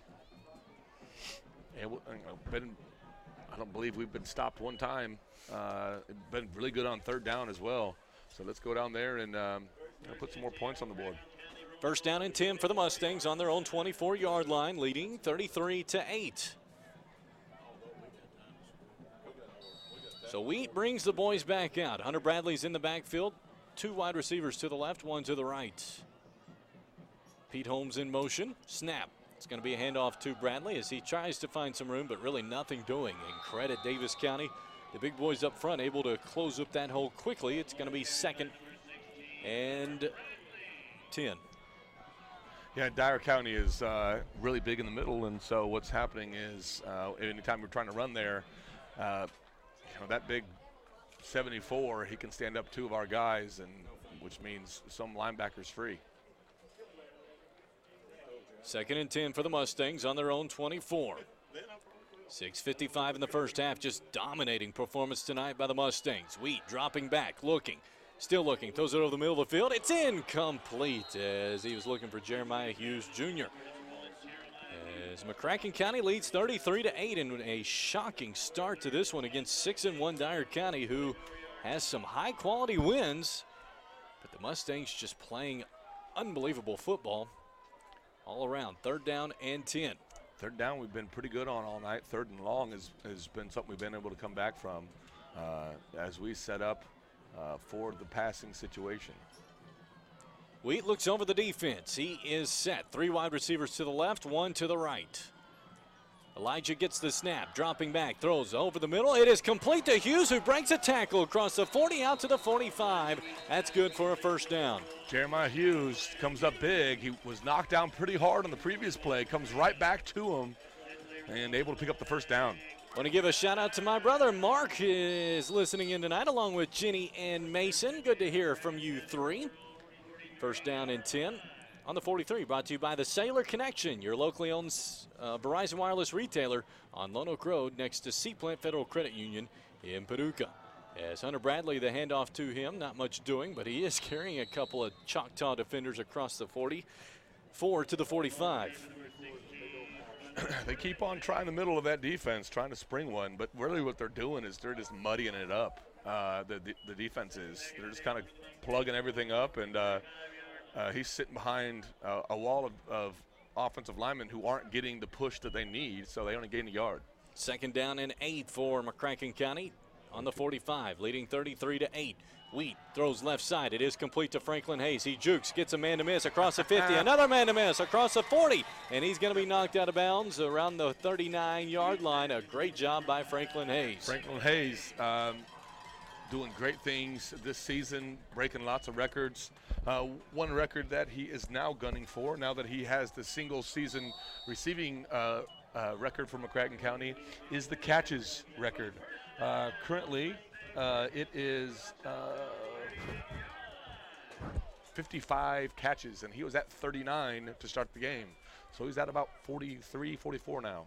And I don't believe we've been stopped one time. Been really good on third down as well. So let's go down there and put some more points on the board. First down and 10 for the Mustangs on their own 24-yard line, leading 33-8. So Wheat brings the boys back out. Hunter Bradley's in the backfield. 2 wide receivers to the left, 1 to the right. Pete Holmes in motion. Snap. It's going to be a handoff to Bradley as he tries to find some room, but really nothing doing. And credit Davis County. The big boys up front able to close up that hole quickly. It's going to be 2nd and 10. Yeah, Dyer County is really big in the middle, and so what's happening is anytime we're trying to run there, that big 74, he can stand up 2 of our guys, and which means some linebackers free. 2nd and 10 for the Mustangs on their own 24. 6:55 in the first half, just dominating performance tonight by the Mustangs. Wheat dropping back, looking, still looking, throws it over the middle of the field. It's incomplete as he was looking for Jeremiah Hughes Jr. As McCracken County leads 33-8 in a shocking start to this one against 6-1 Dyer County, who has some high-quality wins, but the Mustangs just playing unbelievable football all around. 3rd down and 10. 3rd down we've been pretty good on all night. 3rd and long has been something we've been able to come back from as we set up for the passing situation. Wheat looks over the defense. He is set. 3 wide receivers to the left, 1 to the right. Elijah gets the snap, dropping back, throws over the middle. It is complete to Hughes, who breaks a tackle across the 40 out to the 45. That's good for a 1st down. Jeremiah Hughes comes up big. He was knocked down pretty hard on the previous play, comes right back to him, and able to pick up the 1st down. Want to give a shout out to my brother Mark is listening in tonight along with Jenny and Mason. Good to hear from you 3. 1st down and 10 on the 43, brought to you by the Sailor Connection, your locally owned Verizon Wireless retailer on Lone Oak Road next to Seaplant Federal Credit Union in Paducah. As Hunter Bradley, the handoff to him, not much doing, but he is carrying a couple of Choctaw defenders across the 44 to the 45. They keep on trying the middle of that defense, trying to spring one, but really what they're doing is they're just muddying it up. The defense is. They're just kind of plugging everything up, and he's sitting behind a wall of offensive linemen who aren't getting the push that they need, so they only gain a yard. 2nd down and 8 for McCracken County on the 45, leading 33-8. Wheat throws left side. It is complete to Franklin Hayes. He jukes, gets a man to miss across the 50. Another man to miss across the 40. And he's going to be knocked out of bounds around the 39-yard line. A great job by Franklin Hayes. Franklin Hayes doing great things this season, breaking lots of records. One record that he is now gunning for, now that he has the single-season receiving record for McCracken County, is the catches record. Currently, it is 55 catches, and he was at 39 to start the game. So he's at about 43, 44 now.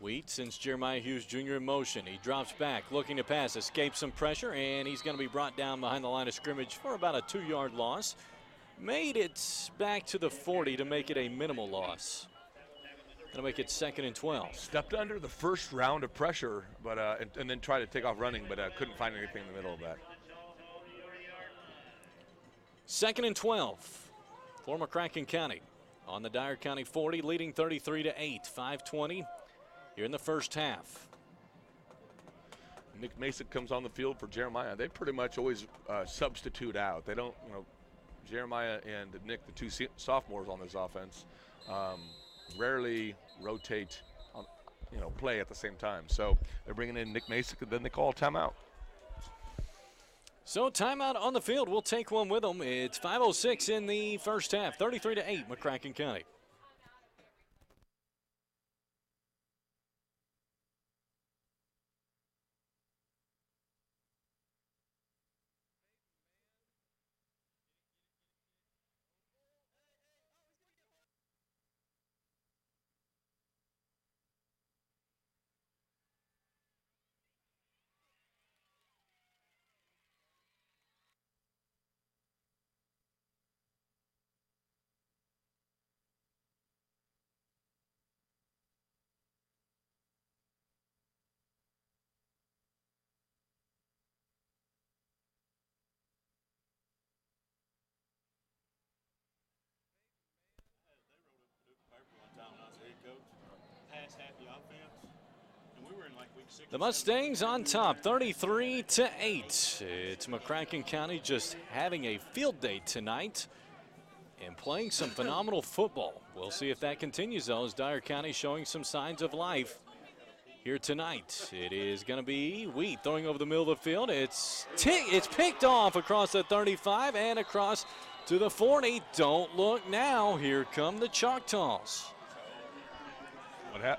Wheat sends Jeremiah Hughes Jr. in motion. He drops back, looking to pass, escapes some pressure, and he's going to be brought down behind the line of scrimmage for about a 2-yard loss. Made it back to the 40 to make it a minimal loss. Going to make it 2nd and 12. Stepped under the first round of pressure, but and then tried to take off running, but couldn't find anything in the middle of that. 2nd and 12 for McCracken County on the Dyer County 40, leading 33-8. 5:20 here in the first half. Nick Mason comes on the field for Jeremiah. They pretty much always substitute out. They don't, Jeremiah and Nick, the two sophomores on this offense, rarely rotate on, play at the same time. So they're bringing in Nick Mason, and then they call a timeout. So timeout on the field. We'll take one with them. It's 5:06 in the first half, 33-8, McCracken County. The Mustangs on top, 33-8. It's McCracken County just having a field day tonight and playing some phenomenal football. We'll see if that continues, though, as Dyer County showing some signs of life here tonight. It is going to be Wheat throwing over the middle of the field. It's picked off across the 35 and across to the 40. Don't look now. Here come the Choctaws.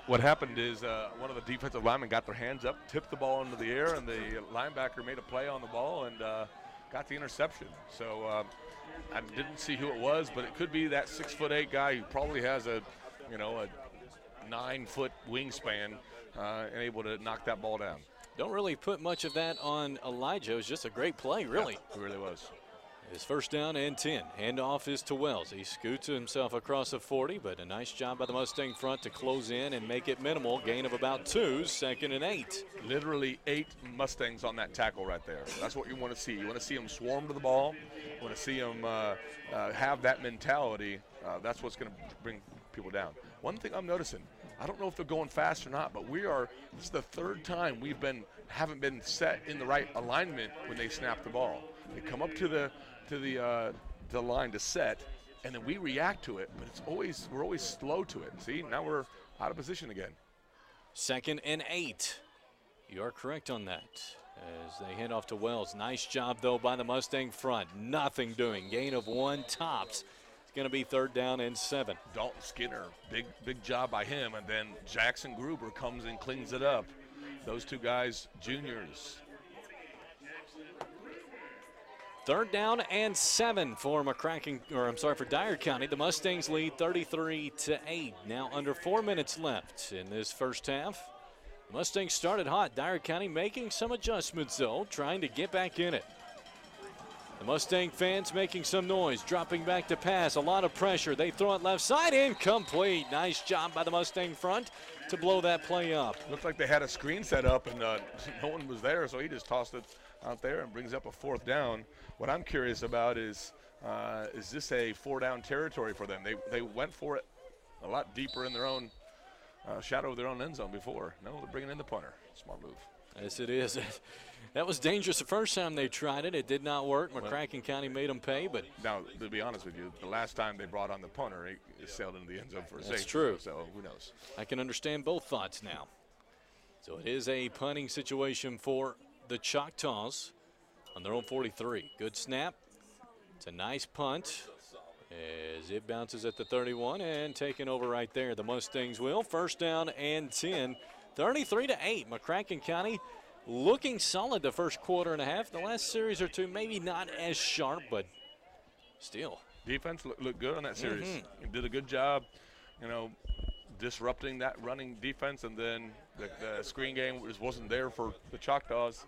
What happened is one of the defensive linemen got their hands up, tipped the ball into the air, and the linebacker made a play on the ball and got the interception. So I didn't see who it was, but it could be that 6'8" guy who probably has a 9-foot wingspan and able to knock that ball down. Don't really put much of that on Elijah. It was just a great play, really. Yeah, it really was. His first down and 10. Handoff is to Wells. He scoots himself across the 40, but a nice job by the Mustang front to close in and make it minimal. Gain of about 2, 2nd and 8. Literally 8 Mustangs on that tackle right there. That's what you want to see. You want to see them swarm to the ball. You want to see them have that mentality. That's what's going to bring people down. One thing I'm noticing, I don't know if they're going fast or not, but this is the 3rd time haven't been set in the right alignment when they snap the ball. They come up to the line to set, and then we react to it, but we're always slow to it. See, now we're out of position again. 2nd and 8. You are correct on that. As they hand off to Wells. Nice job, though, by the Mustang front. Nothing doing. Gain of 1 tops. It's going to be 3rd down and 7. Dalton Skinner, big job by him, and then Jackson Gruber comes and cleans it up. Those two guys, juniors. 3rd down and 7 for for Dyer County. The Mustangs lead 33-8. Now under 4 minutes left in this first half. The Mustangs started hot. Dyer County making some adjustments, though, trying to get back in it. The Mustang fans making some noise, dropping back to pass. A lot of pressure. They throw it left side, incomplete. Nice job by the Mustang front to blow that play up. Looked like they had a screen set up and no one was there, so he just tossed it out there and brings up a 4th down. What I'm curious about is this a 4-down territory for them? They went for it a lot deeper in their own shadow of their own end zone before. No, they're bringing in the punter. Smart move. Yes, it is. That was dangerous the first time they tried it. It did not work. McCracken County made them pay. But now, to be honest with you, the last time they brought on the punter, he sailed into the end zone for a safety. That's true. So who knows? I can understand both thoughts now. So it is a punting situation for the Choctaws on their own 43. Good snap. It's a nice punt as it bounces at the 31 and taken over right there. The Mustangs will. 1st down and 10. 33-8. McCracken County looking solid the first quarter and a half. The last series or two maybe not as sharp, but still. Defense looked good on that series. Mm-hmm. Did a good job, disrupting that running defense, and then the screen game wasn't there for the Choctaws.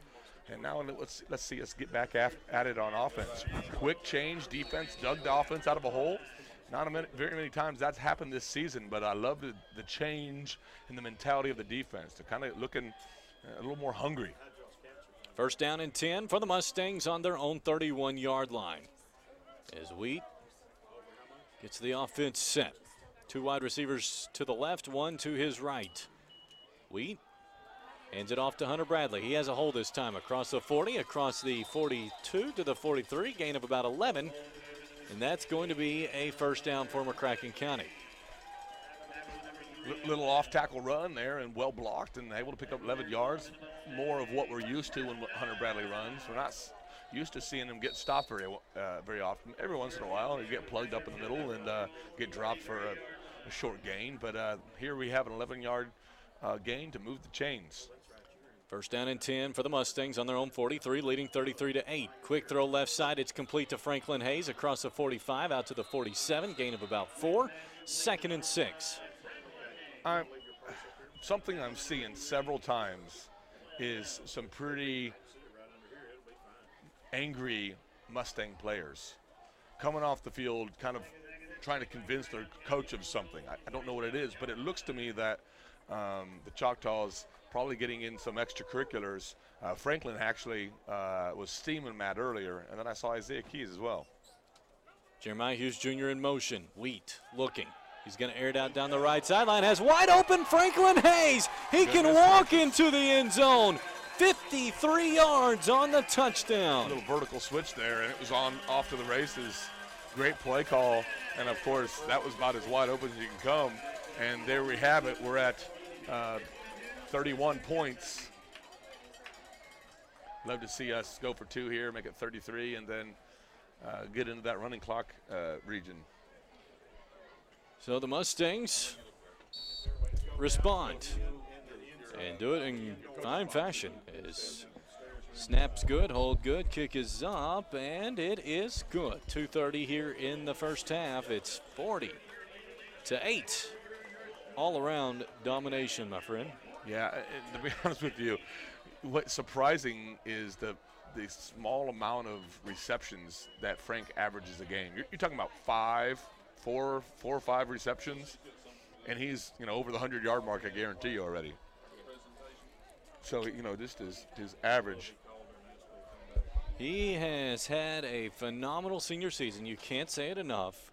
And now let's see us get back at it on offense. Quick change, defense dug the offense out of a hole. Not very many times that's happened this season, but I love the change in the mentality of the defense. They're kind of looking a little more hungry. 1st down and 10 for the Mustangs on their own 31-yard line. As Wheat gets the offense set. 2 wide receivers to the left, 1 to his right. Wheat hands it off to Hunter Bradley. He has a hole this time across the 40, across the 42 to the 43, gain of about 11. and that's going to be a first down for McCracken County. Little off-tackle run there and well blocked and able to pick up 11 yards, more of what we're used to when Hunter Bradley runs. We're not used to seeing him get stopped very often. Every once in a while, he get plugged up in the middle and get dropped for a short gain. But here we have an 11-yard gain to move the chains. First down and 10 for the Mustangs on their own 43, leading 33-8. Quick throw left side. It's complete to Franklin Hayes across the 45 out to the 47. Gain of about 4. 2nd and 6. Something I'm seeing several times is some pretty angry Mustang players coming off the field, kind of trying to convince their coach of something. I don't know what it is, but it looks to me that the Choctaws probably getting in some extracurriculars. Franklin actually was steaming Matt earlier, and then I saw Isaiah Keys as well. Jeremiah Hughes Jr. in motion. Wheat looking. He's going to air it out down the right sideline. Has wide open Franklin Hayes. He can walk into the end zone. 53 yards on the touchdown. A little vertical switch there, and it was off to the races. Great play call, and of course that was about as wide open as you can come. And there we have it. We're at 31 points. Love to see us go for 2 here, make it 33, and then get into that running clock region. So the Mustangs respond and do it in fine fashion. As snap's good, hold good, kick is up, and it is good. 2:30 here in the first half. It's 40-8. All around domination, my friend. Yeah, to be honest with you, what's surprising is the small amount of receptions that Frank averages a game. You're talking about 4 or 5 receptions, and he's over the 100-yard mark, I guarantee you already. So just his average. He has had a phenomenal senior season. You can't say it enough.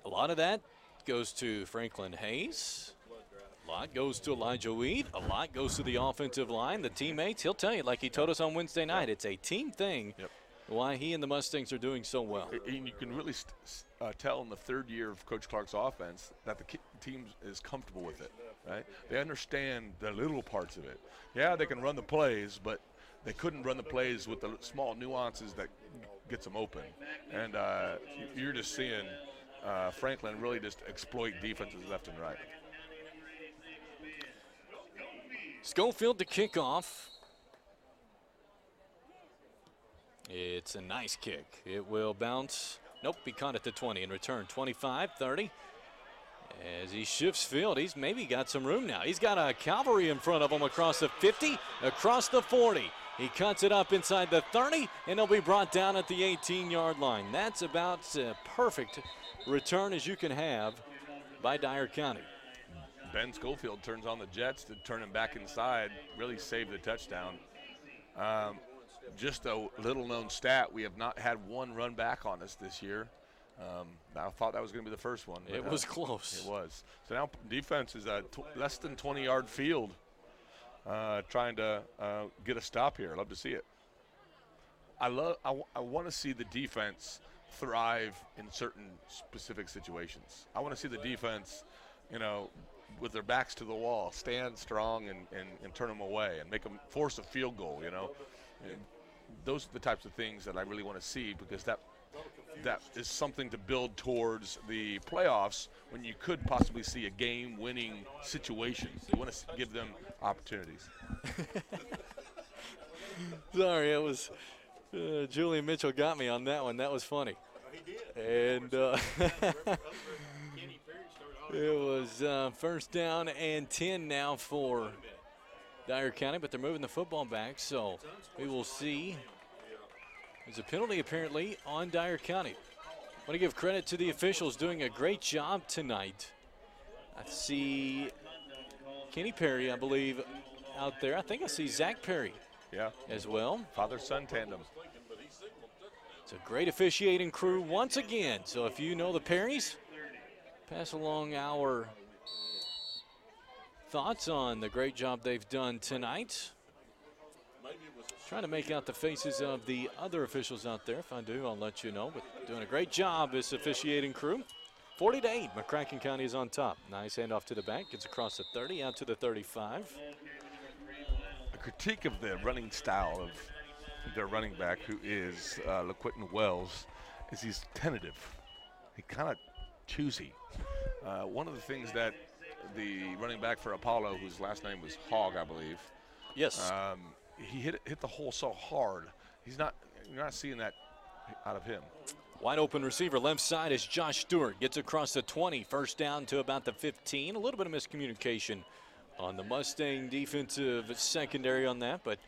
A lot of that goes to Franklin Hayes. A lot goes to Elijah Weed. A lot goes to the offensive line, the teammates. He'll tell you, like he told us on Wednesday night, it's a team thing. Yep. Why he and the Mustangs are doing so well. And you can really tell in the 3rd year of Coach Clark's offense that the team is comfortable with it, right? They understand the little parts of it. Yeah, they can run the plays, but they couldn't run the plays with the small nuances that gets them open. And you're just seeing Franklin really just exploit defenses left and right. Schofield to kick off. It's a nice kick. It will bounce. Nope, he caught it to 20 and return 25, 30. As he shifts field, he's maybe got some room now. He's got a cavalry in front of him across the 50, across the 40. He cuts it up inside the 30, and he'll be brought down at the 18-yard line. That's about a perfect return as you can have by Dyer County. Ben Schofield turns on the jets to turn him back inside, really save the touchdown. Just a little-known stat, we have not had one run back on us this year. I thought that was going to be the first one. It was close. It was. So now defense is a less than 20-yard field trying to get a stop here. Love to see it. I want to see the defense thrive in certain specific situations. I want to see the defense, with their backs to the wall, stand strong and turn them away and make them force a field goal, And those are the types of things that I really want to see, because that is something to build towards the playoffs when you could possibly see a game-winning situation. You want to give them opportunities. Sorry, it was Julian Mitchell got me on that one. That was funny. And it was first down and 10 now for Dyer County, but they're moving the football back, so we will see. There's a penalty apparently on Dyer County. I want to give credit to the officials doing a great job tonight. I see Kenny Perry, I believe, out there. I think I see Zach Perry as well. Father-son tandem. It's a great officiating crew once again. So if you know the Perrys, pass along our thoughts on the great job they've done tonight. Trying to make out the faces of the other officials out there. If I do, I'll let you know. But doing a great job, this officiating crew. 40-8, McCracken County is on top. Nice handoff to the back. Gets across the 30, out to the 35. A critique of the running style of their running back, who is LaQuinton Wells, is he's tentative. He's kind of choosy. One of the things that the running back for Apollo, whose last name was Hogg, I believe. Yes. He hit the hole so hard. You're not seeing that out of him. Wide open receiver left side is Josh Stewart. Gets across the 20, first down to about the 15. A little bit of miscommunication on the Mustang defensive secondary on that, but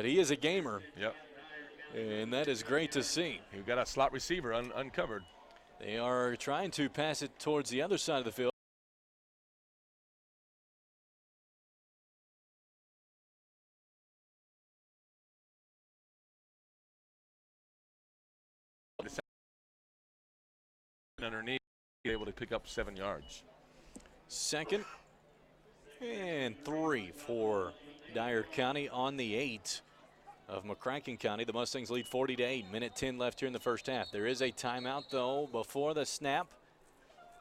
he is a gamer. Yep. And that is great to see. You've got a slot receiver uncovered. They are trying to pass it towards the other side of the field. Underneath, able to pick up 7 yards. 2nd and 3 for Dyer County on the 8 of McCracken County. The Mustangs lead 40-8. Minute 10 left here in the first half. There is a timeout though before the snap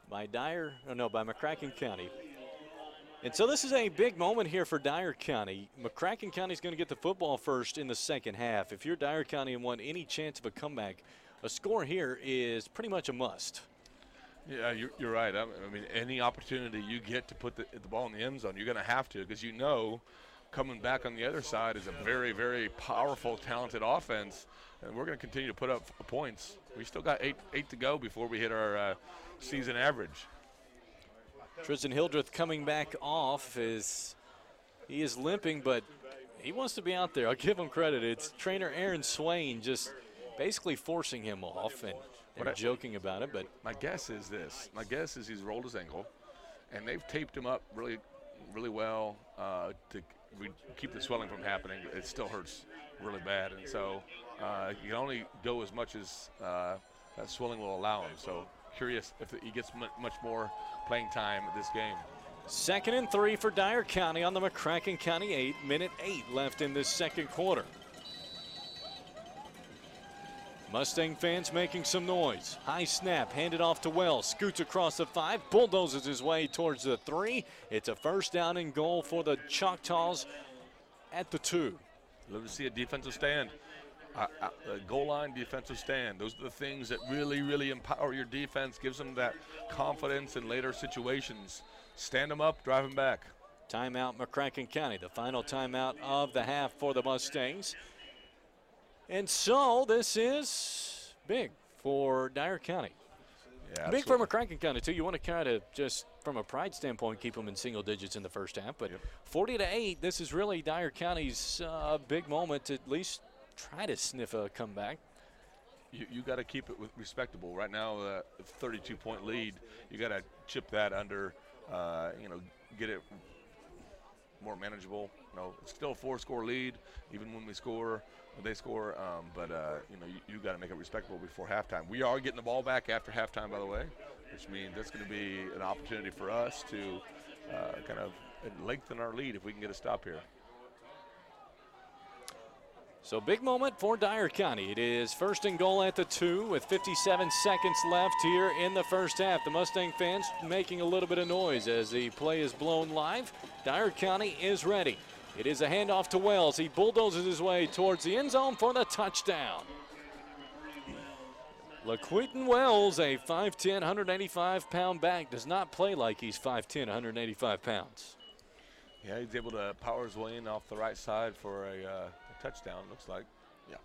by McCracken County. And so this is a big moment here for Dyer County. McCracken County is going to get the football first in the second half. If you're Dyer County and want any chance of a comeback, a score here is pretty much a must. Yeah, you're right. I mean, any opportunity you get to put the ball in the end zone, you're going to have to, because coming back on the other side is a very, very powerful, talented offense, and we're going to continue to put up points. We still got eight to go before we hit our season average. Tristan Hildreth coming back off he is limping, but he wants to be out there. I'll give him credit. It's trainer Aaron Swain just basically forcing him off and joking about it. But my guess is he's rolled his ankle, and they've taped him up really, really well to keep the swelling from happening. It still hurts really bad, and so you can only go as much as that swelling will allow him. So curious if he gets much more playing time this game. 2nd and 3 for Dyer County on the McCracken County 8. Minute 8 left in this second quarter. Mustang fans making some noise. High snap, handed off to Wells. Scoots across the 5, bulldozes his way towards the 3. It's a first down and goal for the Choctaws at the 2. Love to see a defensive stand. A goal line defensive stand. Those are the things that really, really empower your defense, gives them that confidence in later situations. Stand them up, drive them back. Timeout McCracken County, the final timeout of the half for the Mustangs. And so this is big for Dyer County. Yeah, big for McCracken County, too. You want to kind of just from a pride standpoint keep them in single digits in the first half. But 40-8, this is really Dyer County's big moment to at least try to sniff a comeback. You got to keep it respectable. Right now, a 32-point lead, you got to chip that under, get it more manageable. It's still a 4-score lead, even when they score, but you got to make it respectable before halftime. We are getting the ball back after halftime, by the way, which means that's going to be an opportunity for us to kind of lengthen our lead if we can get a stop here. So big moment for Dyer County. It is 1st and goal at the 2 with 57 seconds left here in the first half. The Mustang fans making a little bit of noise as the play is blown live. Dyer County is ready. It is a handoff to Wells. He bulldozes his way towards the end zone for the touchdown. LaQuinton Wells, a 5'10", 185-pound back, does not play like he's 5'10", 185 pounds. Yeah, he's able to power his way in off the right side for a touchdown, looks like. Yeah.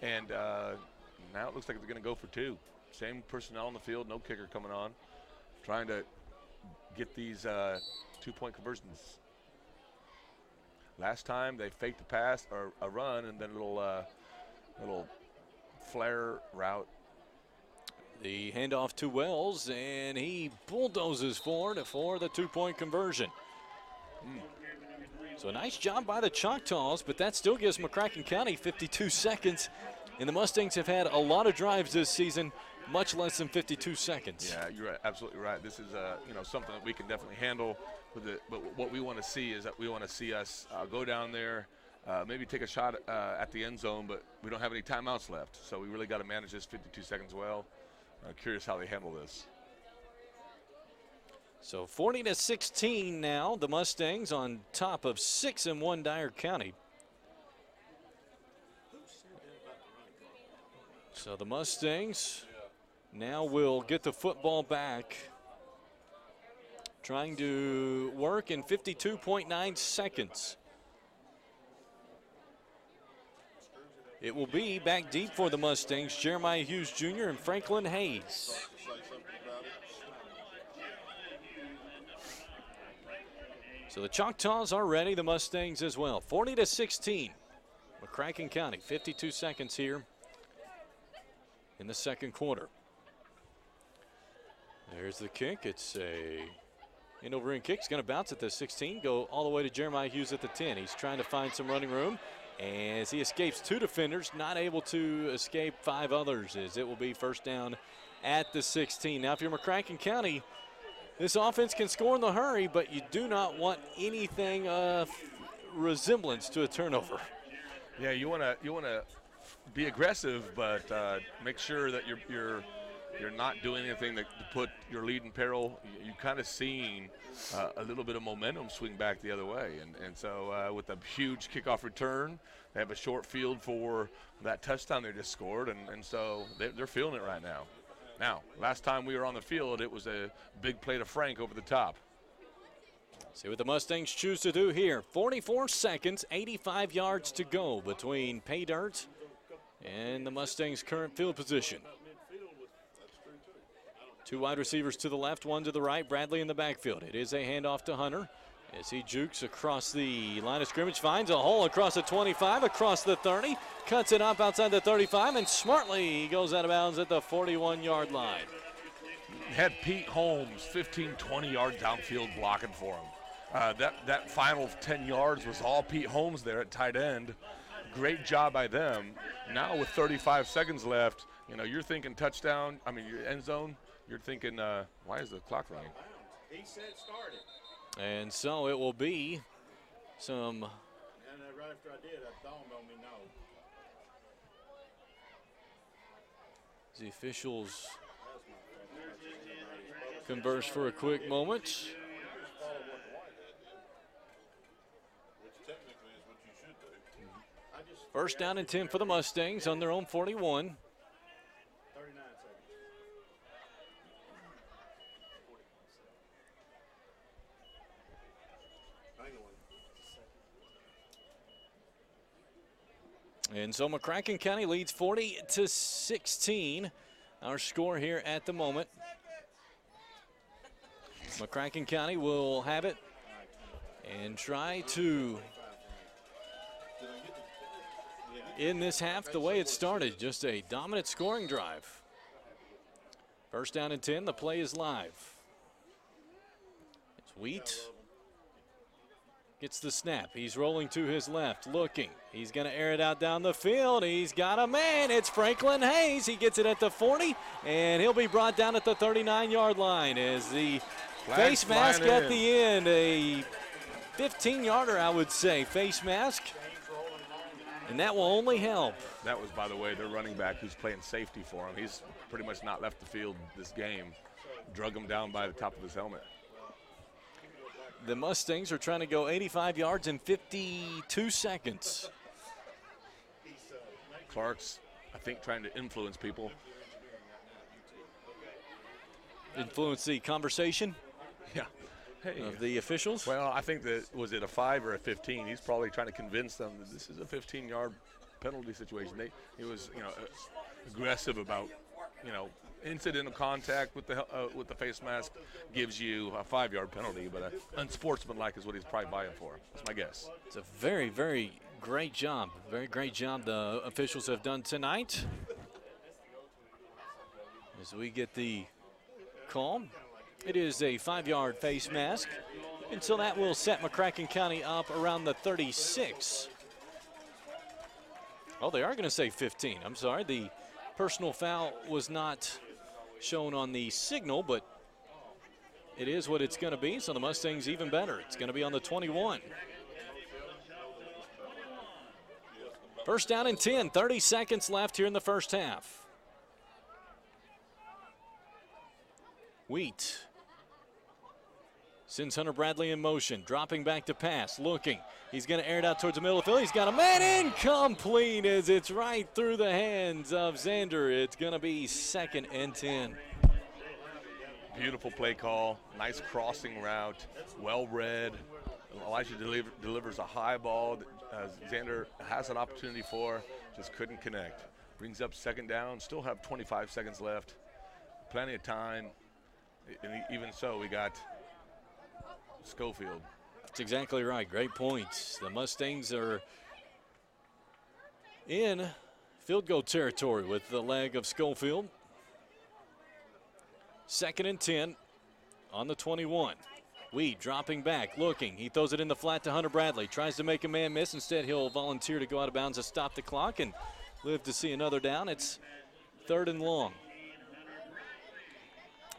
And now it looks like they're going to go for 2. Same personnel on the field, no kicker coming on. Trying to get these 2-point conversions. Last time they faked a pass or a run and then a little flare route. The handoff to Wells, and he bulldozes forward for the 2-point conversion. So a nice job by the Choctaws, but that still gives McCracken County 52 seconds. And the Mustangs have had a lot of drives this season. much less than 52 seconds. Yeah, you're right, absolutely right. This is something that we can definitely handle with it. But what we want to see is that we want to see us go down there, maybe take a shot at the end zone, but we don't have any timeouts left. So we really got to manage this 52 seconds well. Curious how they handle this. So 40-16 now. The Mustangs on top of 6-1 Dyer County. So the Mustangs now will get the football back, trying to work in 52.9 seconds. It will be back deep for the Mustangs, Jeremiah Hughes Jr. and Franklin Hayes. So the Choctaws are ready, the Mustangs as well. 40-16, McCracken County, 52 seconds here in the second quarter. There's the kick. It's a end-over-end kick. It's going to bounce at the 16, go all the way to Jeremiah Hughes at the 10. He's trying to find some running room as he escapes 2 defenders, not able to escape 5 others, as it will be first down at the 16. Now, if you're McCracken County, this offense can score in the hurry, but you do not want anything of resemblance to a turnover. Yeah, you want to be aggressive, but make sure that you're not doing anything to put your lead in peril. You kind of seeing a little bit of momentum swing back the other way, and so with a huge kickoff return, they have a short field for that touchdown they just scored, and so they're feeling it right now. Now, last time we were on the field, it was a big play to Frank over the top. See what the Mustangs choose to do here. 44 seconds, 85 yards to go between pay dirt and the Mustangs' current field position. 2 wide receivers to the left, 1 to the right. Bradley in the backfield. It is a handoff to Hunter as he jukes across the line of scrimmage, finds a hole across the 25, across the 30, cuts it up outside the 35, and smartly he goes out of bounds at the 41-yard line. Had Pete Holmes 15, 20 yards downfield blocking for him. That final 10 yards was all Pete Holmes there at tight end. Great job by them. Now with 35 seconds left, you're thinking touchdown, your end zone. You're thinking, why is the clock running? He said started. And so it will be some. And right after I did, it dawned on me, no. The officials converse for a quick moment. First down and 10 for the Mustangs on their own 41. 39 seconds. And so McCracken County leads 40-16. Our score here at the moment. McCracken County will have it and try to end this half the way it started. Just a dominant scoring drive. First down and 10. The play is live. It's Wheat. Gets the snap. He's rolling to his left, looking. He's going to air it out down the field. He's got a man. It's Franklin Hayes. He gets it at the 40, and he'll be brought down at the 39-yard line as the face mask at the end. A 15-yarder, I would say, face mask. And that will only help. That was, by the way, their running back who's playing safety for him. He's pretty much not left the field this game. Drug him down by the top of his helmet. The Mustangs are trying to go 85 yards in 52 seconds. Clark's, I think, trying to influence people. Influence the conversation? Yeah. Hey. Of the officials? Well, I think that, was it a 5 or a 15? He's probably trying to convince them that this is a 15-yard penalty situation. He was, aggressive about, incidental contact with the face mask gives you a 5-yard penalty, but unsportsmanlike is what he's probably buying for. That's my guess. It's a very, very great job. Very great job the officials have done tonight. As we get the call, it is a 5-yard face mask, and so that will set McCracken County up around the 36. Oh, they are going to say 15. I'm sorry. The personal foul was not shown on the signal, but it is what it's going to be, so the Mustangs even better. It's going to be on the 21. First down and 10, 30 seconds left here in the first half. Wheat sends Hunter Bradley in motion, dropping back to pass, looking. He's going to air it out towards the middle of the field. He's got a man incomplete as it's right through the hands of Xander. It's going to be 2nd and 10. Beautiful play call, nice crossing route, well read. Elijah delivers a high ball that Xander has an opportunity for, just couldn't connect. Brings up 2nd down, still have 25 seconds left, plenty of time. And even so, we got Schofield. That's exactly right. Great points. The Mustangs are in field goal territory with the leg of Schofield. 2nd and 10 on the 21. Weed dropping back, looking. He throws it in the flat to Hunter Bradley. Tries to make a man miss. Instead, he'll volunteer to go out of bounds to stop the clock and live to see another down. It's 3rd and long.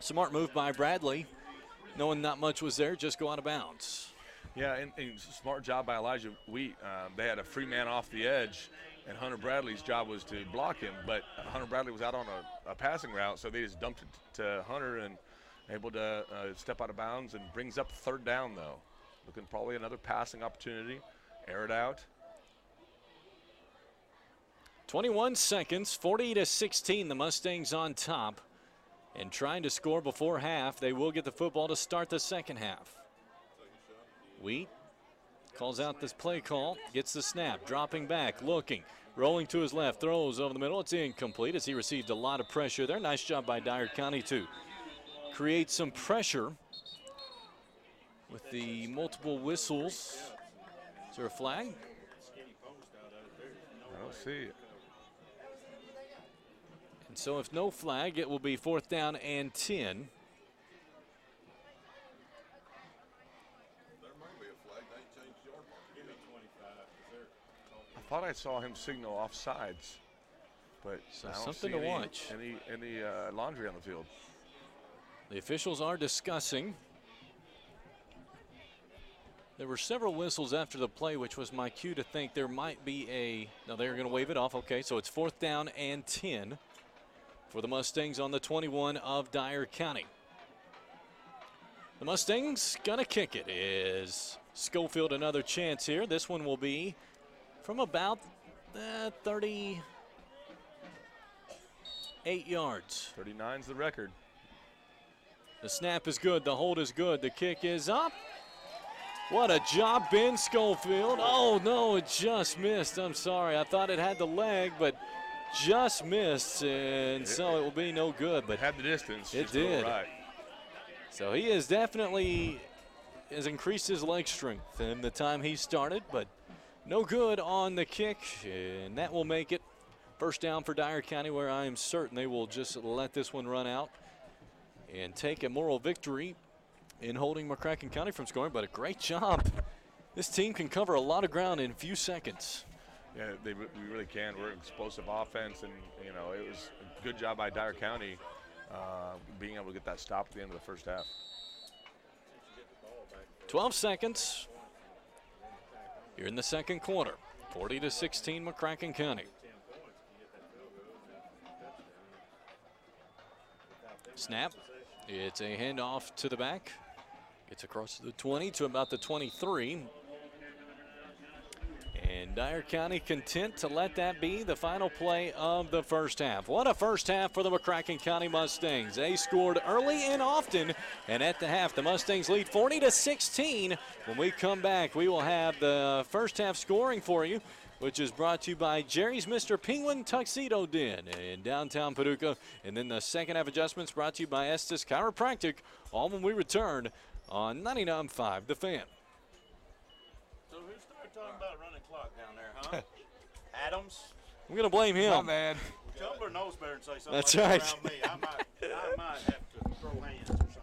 Smart move by Bradley. Knowing not much was there, just go out of bounds. Yeah, and smart job by Elijah Wheat. They had a free man off the edge, and Hunter Bradley's job was to block him, but Hunter Bradley was out on a passing route, so they just dumped it to Hunter and able to step out of bounds, and brings up 3rd down, though. Looking probably another passing opportunity. Air it out. 21 seconds, 40-16, the Mustangs on top. And trying to score before half. They will get the football to start the second half. Wheat calls out this play call, gets the snap, dropping back, looking, rolling to his left, throws over the middle. It's incomplete as he received a lot of pressure there. Nice job by Dyer County to create some pressure with the multiple whistles. Is there a flag? I don't see it. And so if no flag, it will be 4th down and 10. There might be a flag. They ain't changed yard mark. Give me 25. I thought I saw him signal offsides, but So I don't something see to watch. Any laundry on the field. The officials are discussing. There were several whistles after the play, which was my cue to think there might be a. No, they're going to wave it off. Okay, so it's 4th down and 10 for the Mustangs on the 21 of Dyer County. The Mustangs gonna kick it. Is Schofield another chance here? This one will be from about 38 yards. 39's the record. The snap is good. The hold is good. The kick is up. What a job, Ben Schofield. Oh, no, it just missed. I'm sorry. I thought it had the leg, but just missed, and so it will be no good. But It had the distance. It just a little did. Right. So he has definitely has increased his leg strength in the time he started, but no good on the kick, and that will make it 1st down for Dyer County, where I am certain they will just let this one run out and take a moral victory in holding McCracken County from scoring. But a great job. This team can cover a lot of ground in a few seconds. Yeah, we really can. We're an explosive offense, and it was a good job by Dyer County being able to get that stop at the end of the first half. 12 seconds here in the second quarter. 40-16, McCracken County. Snap. It's a handoff to the back. Gets across the 20 to about the 23. And Dyer County content to let that be the final play of the first half. What a first half for the McCracken County Mustangs. They scored early and often, and at the half, the Mustangs lead 40-16. When we come back, we will have the first half scoring for you, which is brought to you by Jerry's Mr. Penguin Tuxedo Den in downtown Paducah. And then the second half adjustments brought to you by Estes Chiropractic, all when we return on 99.5 The Fan. So who started talking about running clock down there, huh? Adams? I'm going to blame him. My man. Tumbler knows better than say something That's like right. that around me. I might have to throw hands or something.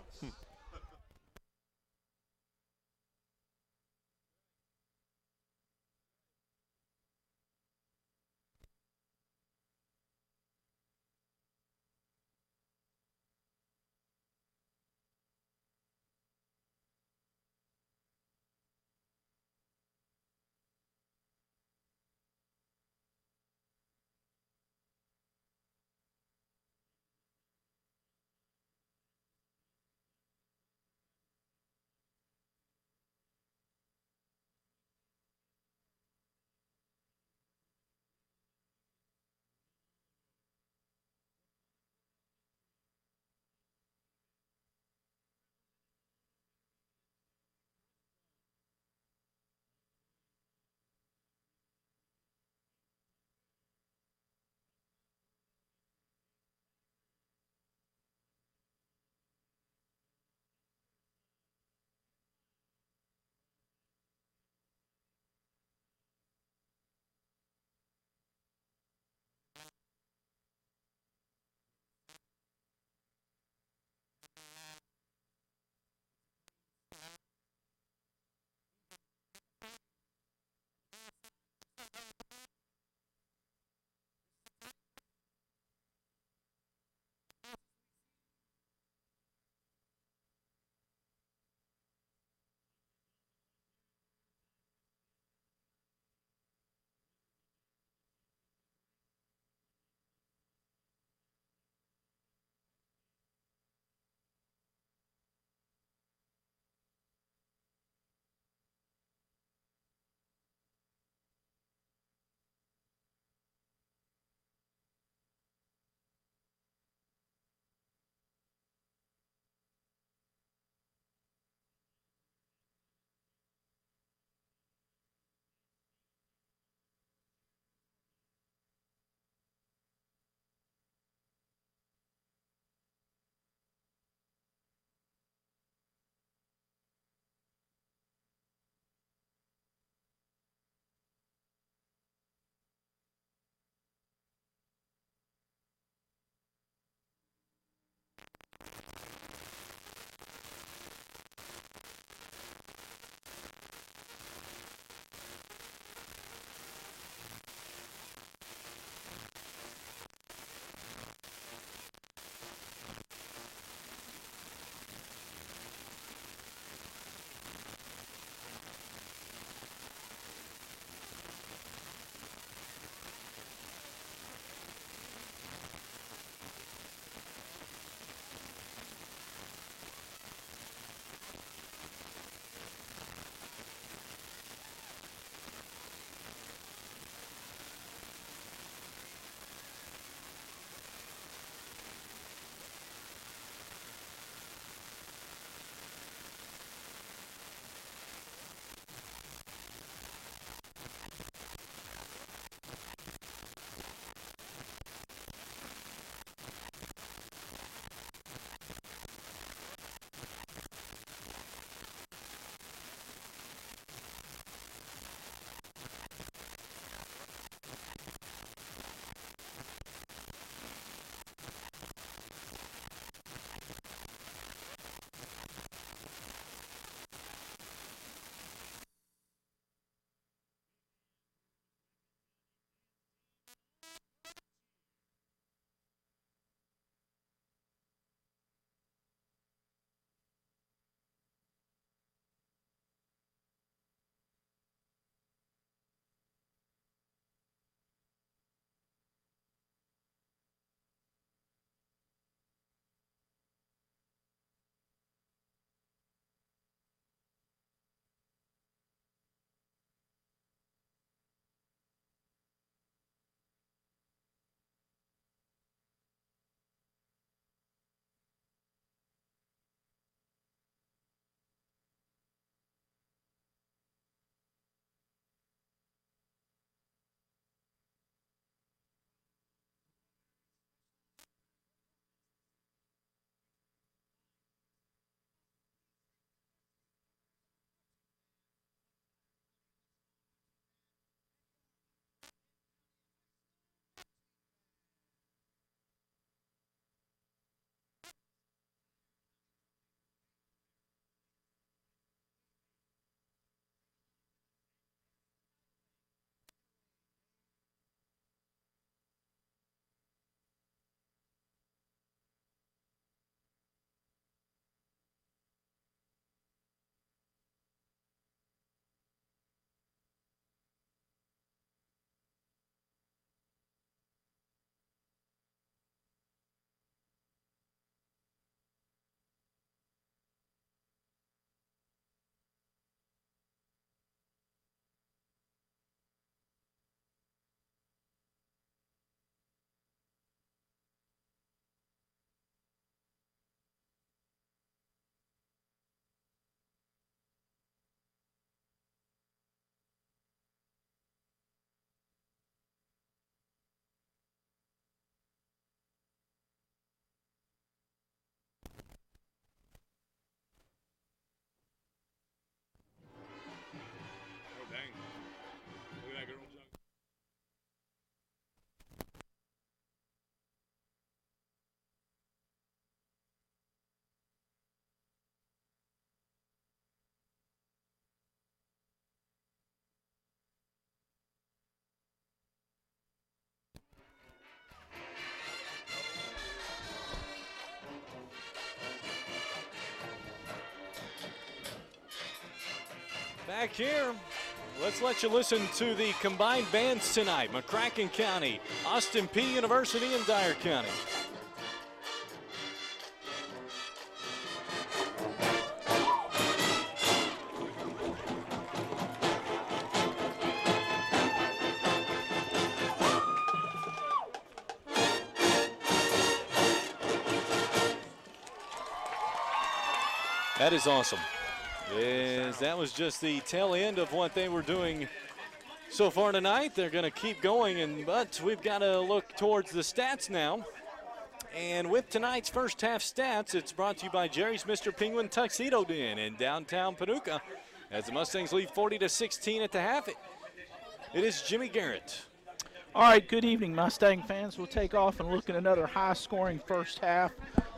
Back here, let's let you listen to the combined bands tonight. McCracken County, Austin Peay University, and Dyer County. That is awesome. That was just the tail end of what they were doing so far tonight. They're going to keep going, but we've got to look towards the stats now. And with tonight's first half stats, it's brought to you by Jerry's Mr. Penguin Tuxedo Den in downtown Paducah. As the Mustangs lead 40-16 at the half, it is Jimmy Garrett. All right, good evening, Mustang fans. We'll take off and look at another high-scoring first half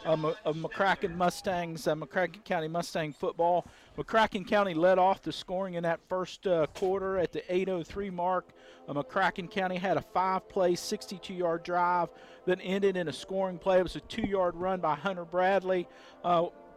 of McCracken Mustangs, McCracken County Mustang football. McCracken County led off the scoring in that first quarter at the 8:03 mark. McCracken County had a 5-play, 62-yard drive that ended in a scoring play. It was a 2-yard run by Hunter Bradley.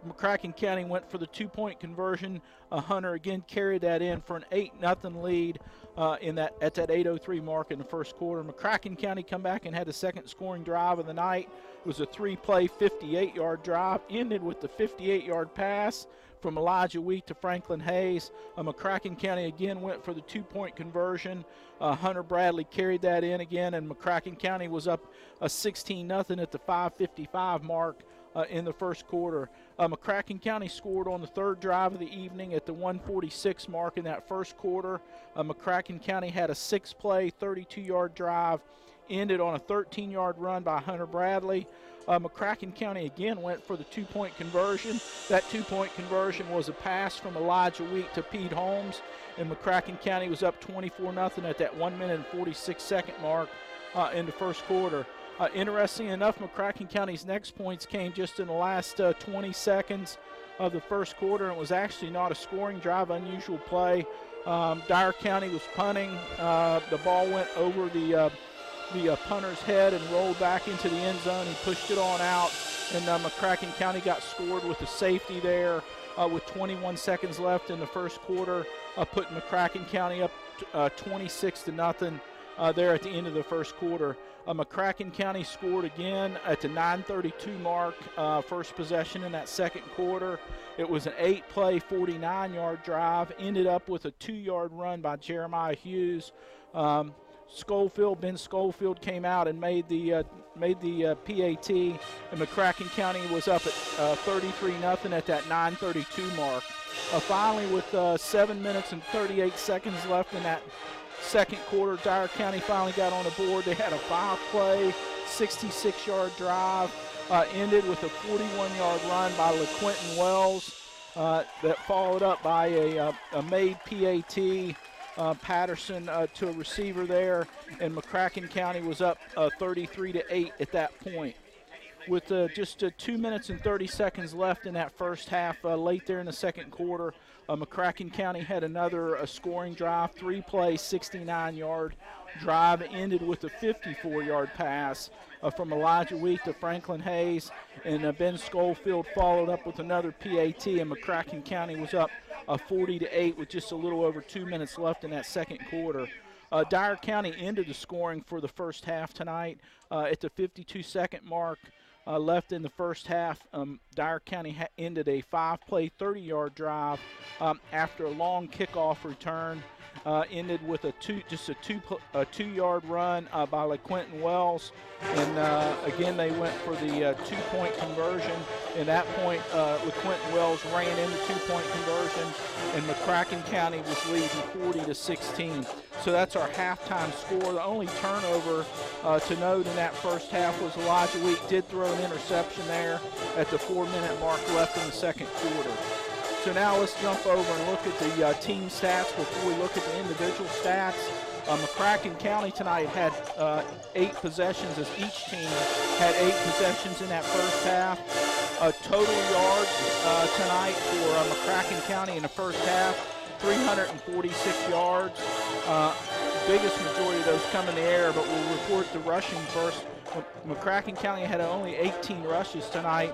McCracken County went for the 2-point conversion. Hunter again carried that in for an 8-0 lead at that 8:03 mark in the first quarter. McCracken County come back and had the second scoring drive of the night. It was a 3-play, 58-yard drive, ended with the 58-yard pass from Elijah Wheat to Franklin Hayes. McCracken County again went for the 2-point conversion. Hunter Bradley carried that in again, and McCracken County was up 16-0 at the 5:55 mark in the first quarter. McCracken County scored on the third drive of the evening at the 1:46 mark in that first quarter. McCracken County had a 6-play, 32-yard drive, ended on a 13-yard run by Hunter Bradley. McCracken County again went for the 2-point conversion. That 2-point conversion was a pass from Elijah Wheat to Pete Holmes, and McCracken County was up 24-0 at that 1 minute and 46-second mark in the first quarter. Interesting enough, McCracken County's next points came just in the last 20 seconds of the first quarter, and it was actually not a scoring drive, unusual play. Dyer County was punting. The ball went over the punter's head and rolled back into the end zone. He pushed it on out, and McCracken County got scored with a safety there with 21 seconds left in the first quarter, putting McCracken County up 26-0 there at the end of the first quarter. McCracken County scored again at the 9:32 mark, first possession in that second quarter. It was an 8-play, 49-yard drive, ended up with a 2-yard run by Jeremiah Hughes. Ben Schofield came out and made the PAT, and McCracken County was up at 33-0 at that 9:32 mark. Finally, with 7 minutes and 38 seconds left in that second quarter, Dyer County finally got on the board. They had a 5-play, 66-yard drive, ended with a 41-yard run by LaQuentin Wells that followed up by a made PAT. Patterson to a receiver there, and McCracken County was up 33-8 at that point. With just 2 minutes and 30 seconds left in that first half, late there in the second quarter, McCracken County had another scoring drive, 3-play, 69-yard drive, ended with a 54-yard pass from Elijah Wheat to Franklin Hayes, and Ben Schofield followed up with another PAT, and McCracken County was up 40-8 with just a little over 2 minutes left in that second quarter. Dyer County ended the scoring for the first half tonight at the 52-second mark. Left in the first half, Dyer County ended a 5-play, 30-yard drive after a long kickoff return. Ended with a 2-yard run by LaQuentin Wells, and again they went for the 2-point conversion. At that point, LaQuentin Wells ran in the 2-point conversion, and McCracken County was leading 40-16. So that's our halftime score. The only turnover to note in that first half was Elijah Wheat did throw an interception there at the 4-minute mark left in the second quarter. So now let's jump over and look at the team stats before we look at the individual stats. McCracken County tonight had 8 possessions, as each team had 8 possessions in that first half. Total yards tonight for McCracken County in the first half, 346 yards. Biggest majority of those come in the air, but we'll report the rushing first. McCracken County had only 18 rushes tonight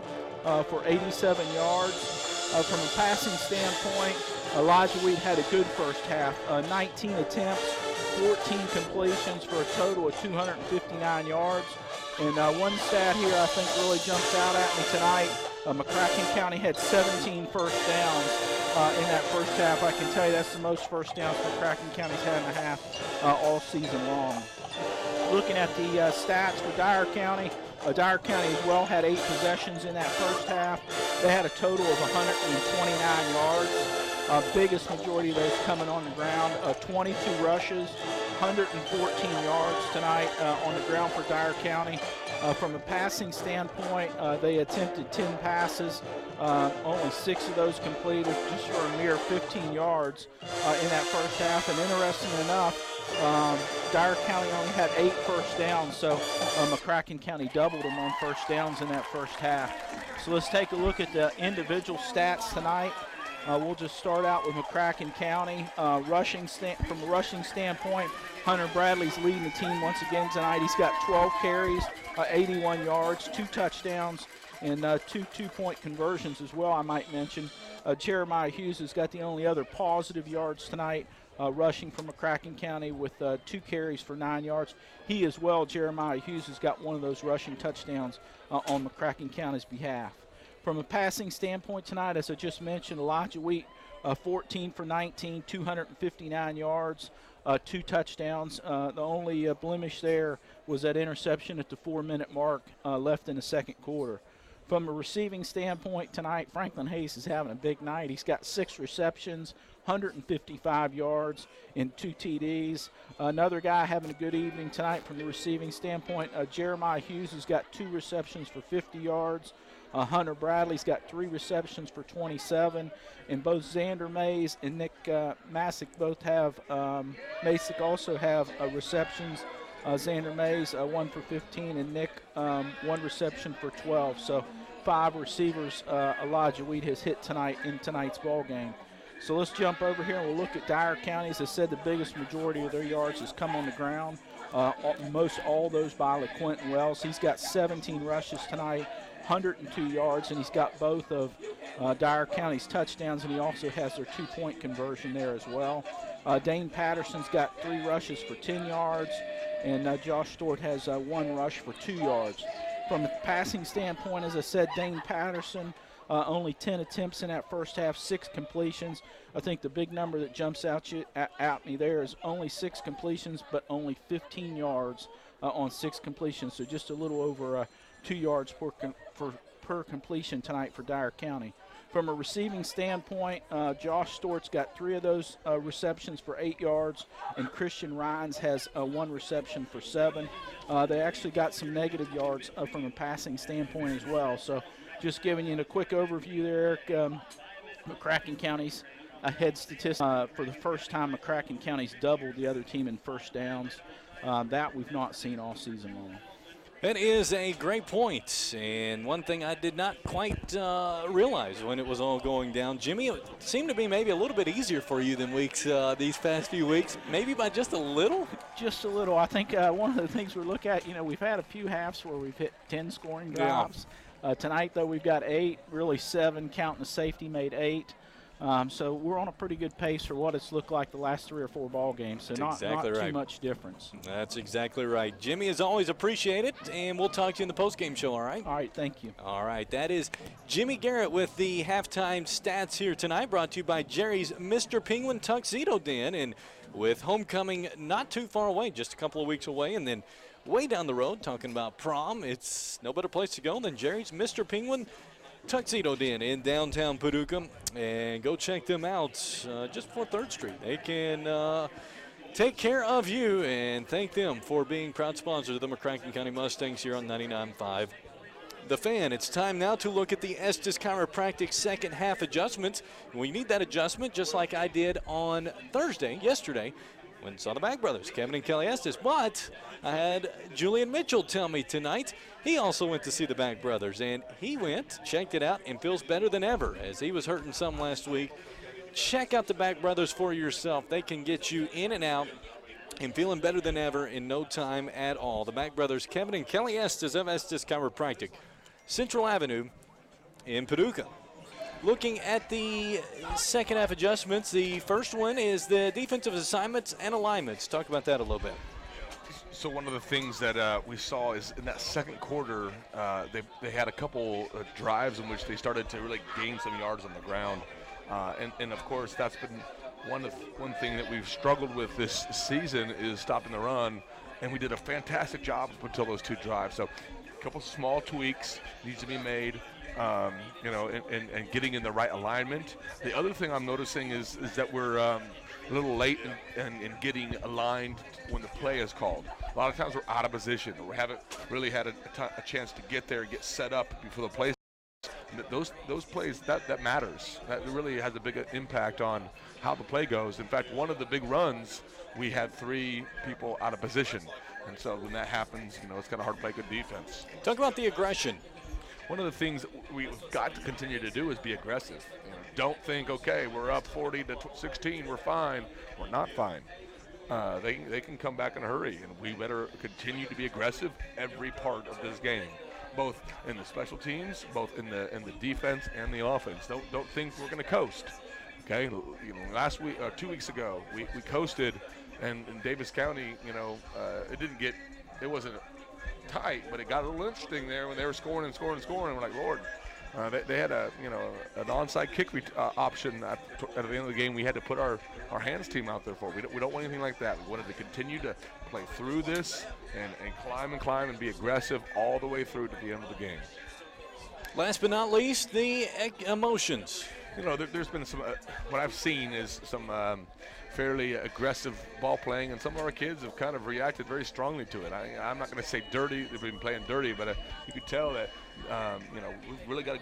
for 87 yards. From a passing standpoint, Elijah Weed had a good first half. 19 attempts, 14 completions for a total of 259 yards. And one stat here I think really jumps out at me tonight. McCracken County had 17 first downs in that first half. I can tell you that's the most first downs McCracken County's had in a half all season long. Looking at the stats for Dyer County, Dyer County as well had 8 possessions in that first half. They had a total of 129 yards. Biggest majority of those coming on the ground. 22 rushes, 114 yards tonight on the ground for Dyer County. From a passing standpoint, they attempted 10 passes. Only 6 of those completed, just for a mere 15 yards in that first half. And interesting enough, Dyer County only had 8 first downs, so McCracken County doubled them on first downs in that first half. So let's take a look at the individual stats tonight. We'll just start out with McCracken County. From a rushing standpoint, Hunter Bradley's leading the team once again tonight. He's got 12 carries, 81 yards, 2 touchdowns, and 2 two-point conversions as well, I might mention. Jeremiah Hughes has got the only other positive yards tonight, rushing from McCracken County with 2 carries for 9 yards. He as well, Jeremiah Hughes, has got one of those rushing touchdowns on McCracken County's behalf. From a passing standpoint tonight, as I just mentioned, Elijah Wheat, 14 for 19, 259 yards, 2 touchdowns. The only blemish there was that interception at the 4-minute mark left in the second quarter. From a receiving standpoint tonight, Franklin Hayes is having a big night. He's got 6 receptions, 155 yards, and 2 TDs. Another guy having a good evening tonight from the receiving standpoint, Jeremiah Hughes has got 2 receptions for 50 yards. Hunter Bradley's got 3 receptions for 27, and both Xander Mays and Nick Masick both have, Masick also have receptions. Xander Mays, 1 for 15, and Nick, 1 reception for 12. So 5 receivers Elijah Weed has hit tonight in tonight's ball game. So let's jump over here and we'll look at Dyer County. As I said, the biggest majority of their yards has come on the ground. Most all those by LaQuentin Wells. He's got 17 rushes tonight, 102 yards, and he's got both of Dyer County's touchdowns, and he also has their 2-point conversion there as well. Dane Patterson's got 3 rushes for 10 yards, and Josh Stewart has 1 rush for 2 yards. From a passing standpoint, as I said, Dane Patterson, only 10 attempts in that first half, 6 completions. I think the big number that jumps out at me there is only 6 completions, but only 15 yards on 6 completions, so just a little over 2 yards per completion tonight for Dyer County. From a receiving standpoint, Josh Stewart's got 3 of those receptions for 8 yards, and Christian Rhines has 1 reception for 7. They actually got some negative yards from a passing standpoint as well. So just giving you a quick overview there, Eric. McCracken County's head statistics. For the first time, McCracken County's doubled the other team in first downs. That we've not seen all season long. That is a great point, and one thing I did not quite realize when it was all going down, Jimmy, it seemed to be maybe a little bit easier for you than these past few weeks, maybe by just a little? Just a little. I think one of the things we look at, we've had a few halves where we've hit 10 scoring drives. Yeah. Tonight, though, we've got 8, really 7, counting the safety made 8. So we're on a pretty good pace for what it's looked like the last 3 or 4 ball games. So not too much difference. That's exactly right. Jimmy, as always, appreciate it, and we'll talk to you in the postgame show, all right? All right, thank you. All right, that is Jimmy Garrett with the halftime stats here tonight, brought to you by Jerry's Mr. Penguin Tuxedo Den, and with homecoming not too far away, just a couple of weeks away, and then way down the road, talking about prom, it's no better place to go than Jerry's Mr. Penguin Tuxedo Den in downtown Paducah, and go check them out just before 3rd Street. They can take care of you, and thank them for being proud sponsors of the McCracken County Mustangs here on 99.5 The Fan. It's time now to look at the Estes Chiropractic second half adjustments. We need that adjustment just like I did on yesterday, when I saw the Bag Brothers, Kevin and Kelly Estes. But I had Julian Mitchell tell me tonight he also went to see the Bag Brothers, and he went, checked it out, and feels better than ever, as he was hurting some last week. Check out the Bag Brothers for yourself. They can get you in and out and feeling better than ever in no time at all. The Bag Brothers, Kevin and Kelly Estes of Estes Chiropractic, Central Avenue in Paducah. Looking at the second half adjustments, the first one is the defensive assignments and alignments. Talk about that a little bit. So one of the things that we saw is in that second quarter, they had a couple drives in which they started to really gain some yards on the ground. And of course, that's been one thing that we've struggled with this season is stopping the run. And we did a fantastic job up until those two drives. So a couple small tweaks needs to be made. And getting in the right alignment. The other thing I'm noticing is that we're a little late in getting aligned when the play is called. A lot of times we're out of position, or we haven't really had a chance to get there, get set up before the play. Those plays, that matters. That really has a big impact on how the play goes. In fact, one of the big runs, we had 3 people out of position. And so when that happens, it's kind of hard to play good defense. Talk about the aggression. One of the things we've got to continue to do is be aggressive. Don't think, okay, we're up 40-16, we're fine. We're not fine. They can come back in a hurry, and we better continue to be aggressive every part of this game, both in the special teams, both in the defense and the offense. Don't think we're going to coast. Okay, last week, 2 weeks ago, we coasted, and in Davis County, it wasn't tight, but it got a little interesting there when they were scoring and scoring and scoring. We're like, Lord, they had an onside kick option at the end of the game. We had to put our hands team out there for. We don't want anything like that. We wanted to continue to play through this and climb and be aggressive all the way through to the end of the game. Last but not least, the emotions. There's been some. What I've seen is some fairly aggressive ball playing, and some of our kids have kind of reacted very strongly to it. I'm not going to say dirty. They've been playing dirty, but you could tell that we've really got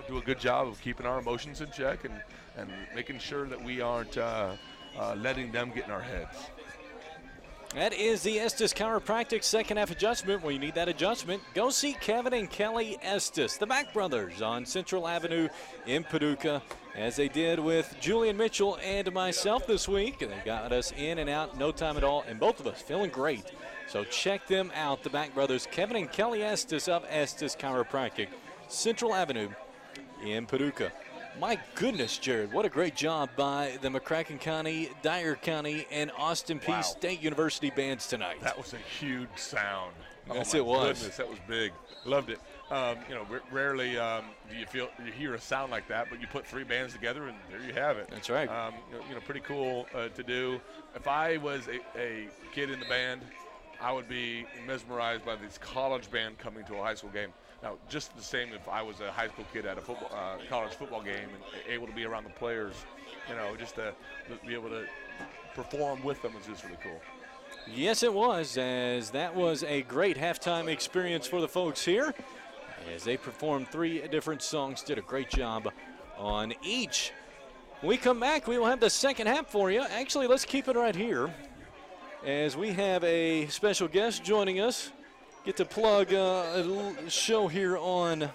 do a good job of keeping our emotions in check and making sure that we aren't letting them get in our heads. That is the Estes Chiropractic second half adjustment. When you need that adjustment, go see Kevin and Kelly Estes, the Mack brothers, on Central Avenue in Paducah, as they did with Julian Mitchell and myself this week. They got us in and out, no time at all, and both of us feeling great. So check them out, the Mack brothers, Kevin and Kelly Estes of Estes Chiropractic, Central Avenue in Paducah. My goodness, Jared, what a great job by the McCracken County, Dyer County, and Austin Peay State University bands tonight. That was a huge sound. Yes, it was. Goodness, that was big. Loved it. Rarely do you hear a sound like that, but you put 3 bands together, and there you have it. That's right. Pretty cool to do. If I was a kid in the band, I would be mesmerized by this college band coming to a high school game. Now, just the same if I was a high school kid at a college football game and able to be around the players, just to be able to perform with them is just really cool. Yes, it was, as that was a great halftime experience for the folks here, as they performed 3 different songs, did a great job on each. When we come back, we will have the second half for you. Actually, let's keep it right here, as we have a special guest joining us. Get to plug a show here on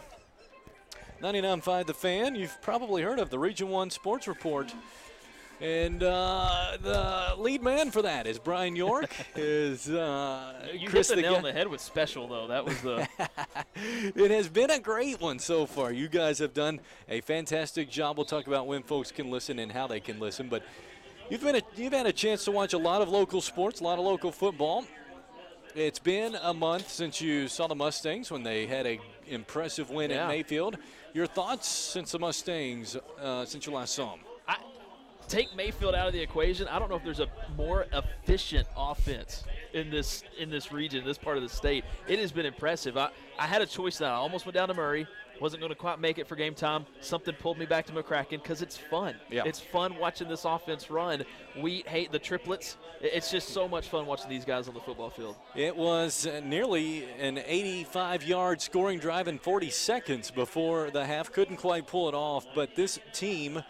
99.5 The Fan. You've probably heard of the Region 1 Sports Report. And the lead man for that is Brian York. You Chris hit the nail on the head with special, though. That was the. It has been a great one so far. You guys have done a fantastic job. We'll talk about when folks can listen and how they can listen. But you've had a chance to watch a lot of local sports, a lot of local football. It's been a month since you saw the Mustangs when they had an impressive win at Mayfield. Your thoughts since the Mustangs, since you last saw them? Take Mayfield out of the equation. I don't know if there's a more efficient offense in this region, this part of the state. It has been impressive. I had a choice now. I almost went down to Murray. Wasn't going to quite make it for game time. Something pulled me back to McCracken because it's fun. Yeah. It's fun watching this offense run. We hate the triplets. It's just so much fun watching these guys on the football field. It was nearly an 85-yard scoring drive in 40 seconds before the half. Couldn't quite pull it off, but this team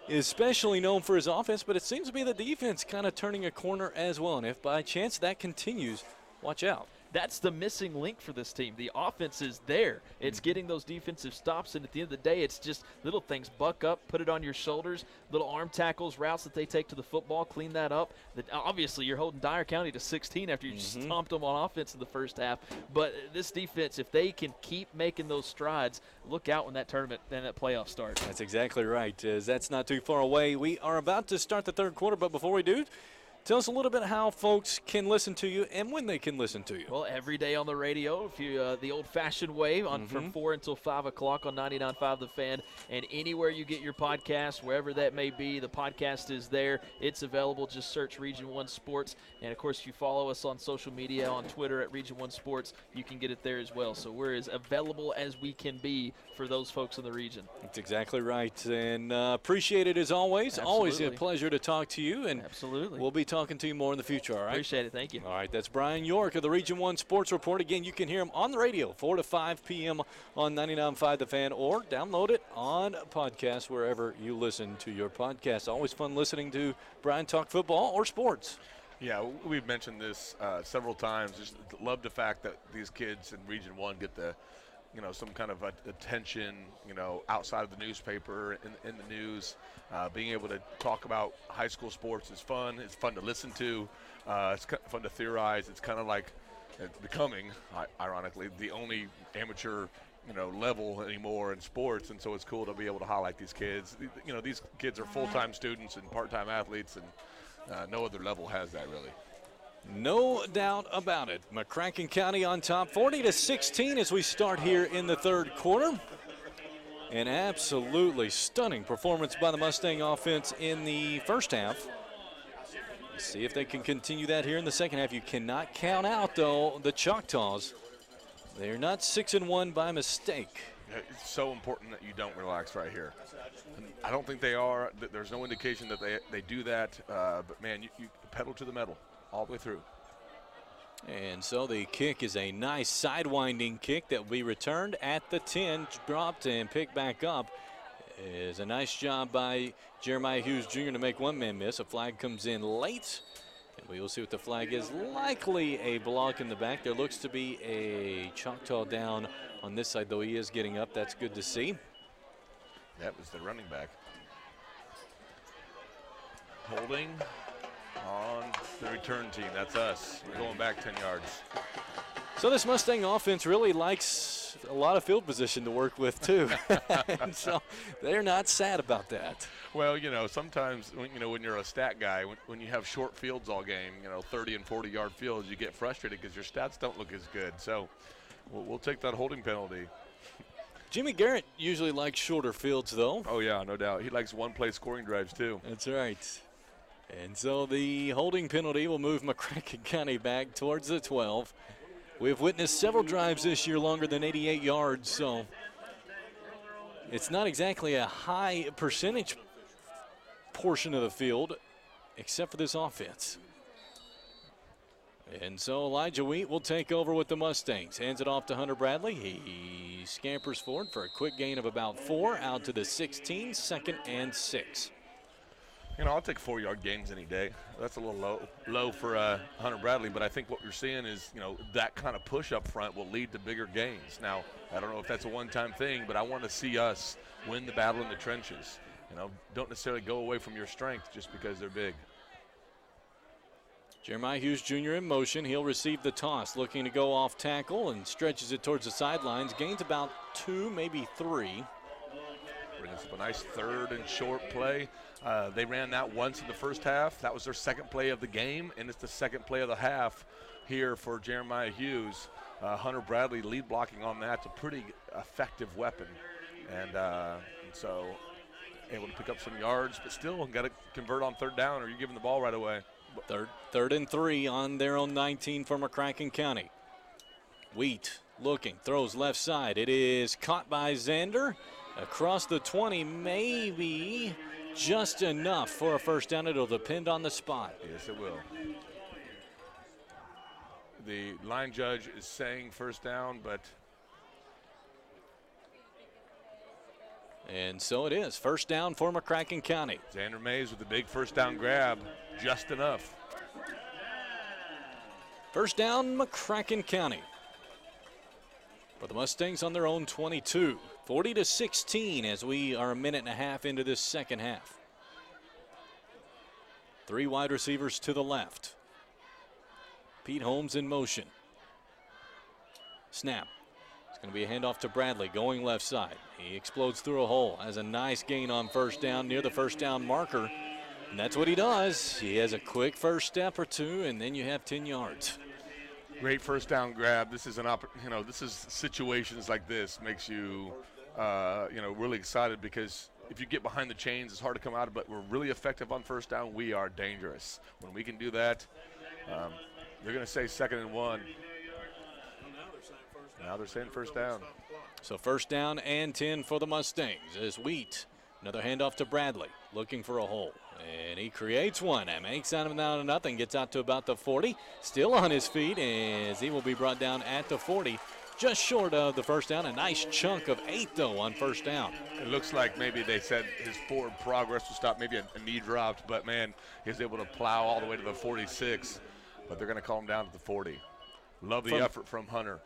is especially known for his offense, but it seems to be the defense kind of turning a corner as well. And if by chance that continues, watch out. that's the missing link for this team. The offense is there. It's getting those defensive stops, and at the end of the day, it's just little things. Buck up, put it on your shoulders, little arm tackles, routes that they take to the football, clean that up. Obviously, you're holding Dyer County to 16 after you stomped them on offense in the first half. But this defense, if they can keep making those strides, look out when that tournament and that playoff starts. That's exactly right. That's not too far away. We are about to start the third quarter, but before we do, tell us a little bit how folks can listen to you and when they can listen to you. Well, every day on the radio, if you the old-fashioned way, from 4 until 5 o'clock on 99.5 The Fan, and anywhere you get your podcast, wherever that may be, the podcast is there. It's available. Just search Region 1 Sports. And, of course, if you follow us on social media, on Twitter at Region 1 Sports, you can get it there as well. So we're as available as we can be for those folks in the region. That's exactly right. And appreciate it as always. Absolutely. Always a pleasure to talk to you. And absolutely. We'll be talking to you more in the future, all right? Appreciate it. Thank you. All right, that's Brian York of the Region 1 Sports Report. Again, you can hear him on the radio 4 to 5 p.m. on 99.5 The Fan, or download it on podcast wherever you listen to your podcast. Always fun listening to Brian talk football or sports. Yeah, we've mentioned this several times. Just love the fact that these kids in Region 1 get the, some kind of attention, outside of the newspaper, in the news. Being able to talk about high school sports is fun. It's fun to listen to. It's fun to theorize. It's kind of like becoming, ironically, the only amateur, level anymore in sports. And so it's cool to be able to highlight these kids. These kids are full-time students and part-time athletes, and no other level has that, really. No doubt about it. McCracken County on top, 40-16 as we start here in the third quarter. An absolutely stunning performance by the Mustang offense in the first half. Let's see if they can continue that here in the second half. You cannot count out, though, the Choctaws. They're not 6-1 by mistake. It's so important that you don't relax right here. I don't think they are. There's no indication that they do that. But, man, you pedal to the metal all the way through. And so the kick is a nice sidewinding kick that will be returned at the 10, dropped and picked back up. Is a nice job by Jeremiah Hughes Jr. to make one man miss. A flag comes in late, and we will see what the flag is. Likely a block in the back. There looks to be a Choctaw down on this side, though he is getting up. That's good to see. That was the running back. Holding on the return team. That's us. We're going back 10 yards. So this Mustang offense really likes a lot of field position to work with, too. And so they're not sad about that. Well, sometimes, when you're a stat guy, when you have short fields all game, 30 and 40-yard fields, you get frustrated because your stats don't look as good. So we'll take that holding penalty. Jimmy Garrett usually likes shorter fields, though. Oh, yeah, no doubt. He likes one-play scoring drives, too. That's right. And so the holding penalty will move McCracken County back towards the 12. We've witnessed several drives this year longer than 88 yards, so it's not exactly a high percentage portion of the field, except for this offense. And so Elijah Wheat will take over with the Mustangs. Hands it off to Hunter Bradley. He scampers forward for a quick gain of about 4 out to the 16, 2nd and 6. I'll take 4-yard gains any day. That's a little low for Hunter Bradley, but I think what you're seeing is, that kind of push up front will lead to bigger gains. Now, I don't know if that's a one-time thing, but I want to see us win the battle in the trenches. Don't necessarily go away from your strength just because they're big. Jeremiah Hughes Jr. in motion. He'll receive the toss, looking to go off tackle and stretches it towards the sidelines. Gains about 2, maybe 3. Brings up a nice third and short play. They ran that once in the first half. That was their second play of the game, and it's the second play of the half here for Jeremiah Hughes. Hunter Bradley lead blocking on that. It's a pretty effective weapon. And so able to pick up some yards, but still got to convert on third down or you're giving the ball right away. Third and 3 on their own 19 for McCracken County. Wheat looking, throws left side. It is caught by Zander. Across the 20, maybe just enough for a first down. It'll depend on the spot. Yes, it will. The line judge is saying first down, but. And so it is. First down for McCracken County. Xander Mays with the big first down grab, just enough. First down, McCracken County. For the Mustangs on their own 22. 40-16 as we are a minute and a half into this second half. 3 wide receivers to the left. Pete Holmes in motion. Snap. It's going to be a handoff to Bradley going left side. He explodes through a hole. Has a nice gain on first down near the first down marker. And that's what he does. He has a quick first step or two, and then you have 10 yards. Great first down grab. This is this is situations like this makes you, really excited, because if you get behind the chains, it's hard to come out of, but we're really effective on first down. We are dangerous. When we can do that, they're going to say 2nd and 1. Now they're saying first down. So first down and 10 for the Mustangs as Wheat. Another handoff to Bradley, looking for a hole. And he creates one and makes out of now to nothing. Gets out to about the 40. Still on his feet as he will be brought down at the 40. Just short of the first down. A nice chunk of 8, though, on first down. It looks like maybe they said his forward progress will stop. Maybe a knee dropped, but, man, he was able to plow all the way to the 46. But they're going to call him down to the 40. Love the effort from Hunter.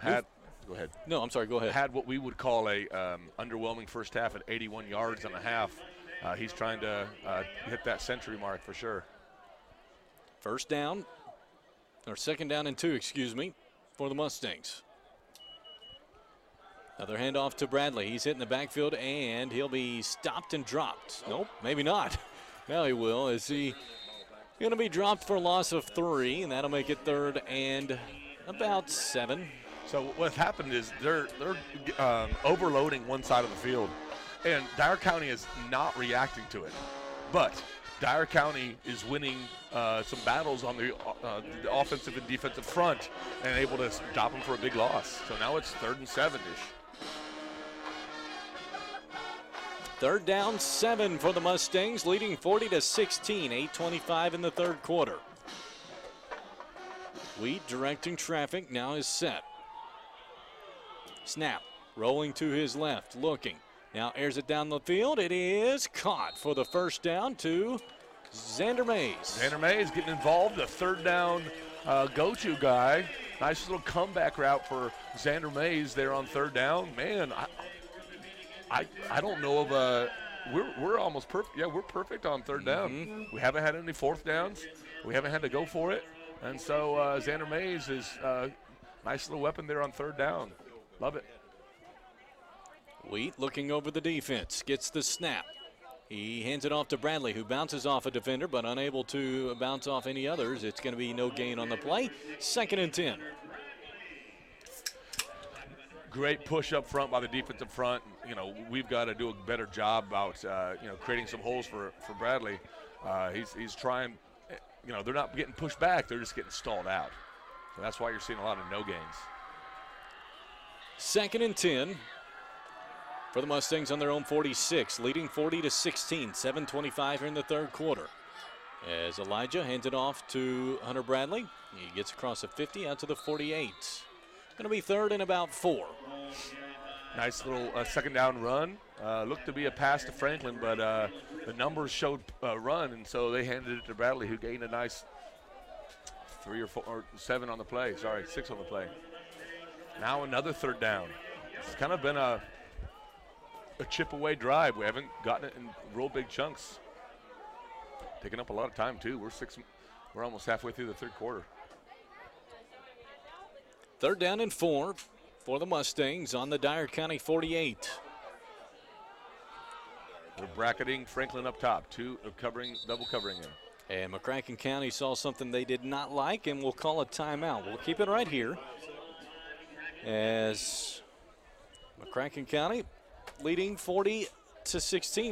Go ahead. No, I'm sorry. Go ahead. Had what we would call a underwhelming first half at 81 yards and a half. He's trying to hit that century mark for sure. First down, or second down and 2, excuse me, for the Mustangs. Another handoff to Bradley. He's hitting the backfield, and he'll be stopped and dropped. Nope, maybe not. Now he will. Is he going to be dropped for a loss of 3, and that'll make it 3rd and about 7. So what's happened is they're overloading one side of the field, and Dyer County is not reacting to it. But Dyer County is winning some battles on the offensive and defensive front and able to stop them for a big loss. So now it's 3rd and 7-ish. 3rd down, 7 for the Mustangs, leading 40-16, 8:25 in the 3rd quarter. Wheat directing traffic now is set. Snap, rolling to his left, looking. Now airs it down the field. It is caught for the first down to Xander Mays. Xander Mays getting involved, the 3rd down go-to guy. Nice little comeback route for Xander Mays there on 3rd down. Man, I don't know of we're almost perfect. Yeah, we're perfect on 3rd down. We haven't had any 4th downs. We haven't had to go for it. And so Xander Mays is a nice little weapon there on 3rd down. Love it. Wheat looking over the defense, gets the snap. He hands it off to Bradley, who bounces off a defender, but unable to bounce off any others. It's going to be no gain on the play. 2nd and 10. Great push up front by the defensive front. We've got to do a better job about, creating some holes for Bradley. He's trying, they're not getting pushed back. They're just getting stalled out. So that's why you're seeing a lot of no gains. 2nd and 10 for the Mustangs on their own 46, leading 40-16, 7:25 here in the 3rd quarter. As Elijah hands it off to Hunter Bradley. He gets across the 50 out to the 48. Going to be 3rd and about 4. Nice little 2nd down run. Looked to be a pass to Franklin, but the numbers showed run, and so they handed it to Bradley, who gained a nice 3 or 4 or 7 on the play. 6 on the play. Now another 3rd down. It's kind of been a chip away drive. We haven't gotten it in real big chunks. Taking up a lot of time too. We're almost halfway through the 3rd quarter. 3rd down and 4 for the Mustangs on the Dyer County 48. We're bracketing Franklin up top, double covering him. And McCracken County saw something they did not like and will call a timeout. We'll keep it right here as McCracken County leading 40-16.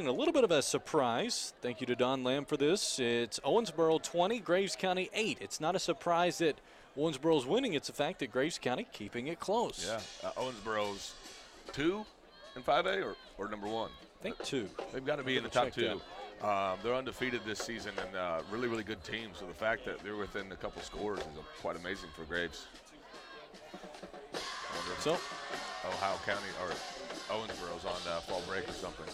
A little bit of a surprise. Thank you to Don Lamb for this. It's Owensboro 20, Graves County 8. It's not a surprise that Owensboro's winning. It's the fact that Graves County keeping it close. Yeah, Owensboro's 2 in 5A or number 1? I think 2. They've got to be in the top 2. They're undefeated this season and really, really good team. So the fact that they're within a couple scores is quite amazing for Graves. So Ohio County or Owensboro's on fall break or something.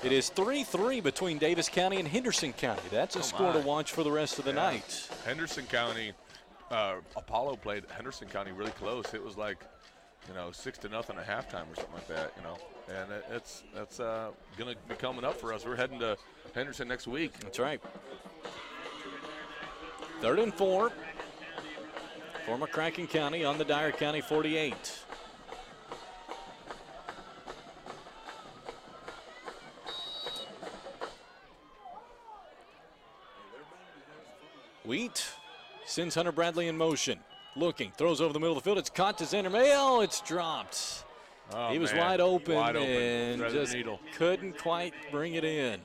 It is 3-3 between Davis County and Henderson County. That's a score to watch for the rest of the night. Henderson County, Apollo played Henderson County really close. It was like, 6-0 at halftime or something like that, And that's going to be coming up for us. We're heading to Henderson next week. That's right. 3rd and 4 for McCracken County on the Dyer County 48. Wheat sends Hunter Bradley in motion. Looking, throws over the middle of the field. It's caught to Xander May. Oh, it's dropped. Oh, he was man. wide open And just couldn't quite bring it in.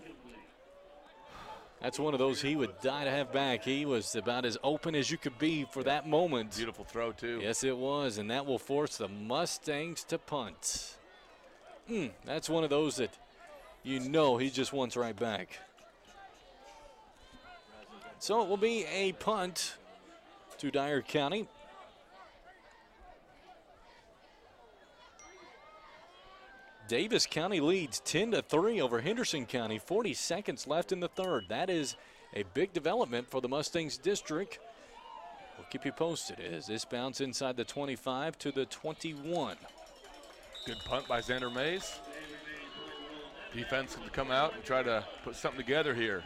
That's one of those he would die to have back. He was about as open as you could be for that moment. Beautiful throw, too. Yes, it was, and that will force the Mustangs to punt. That's one of those that he just wants right back. So it will be a punt to Dyer County. Davis County leads 10-3 over Henderson County. 40 seconds left in the third. That is a big development for the Mustangs district. We'll keep you posted as this bounce inside the 25 to the 21. Good punt by Xander Mays. Defense to come out and try to put something together here.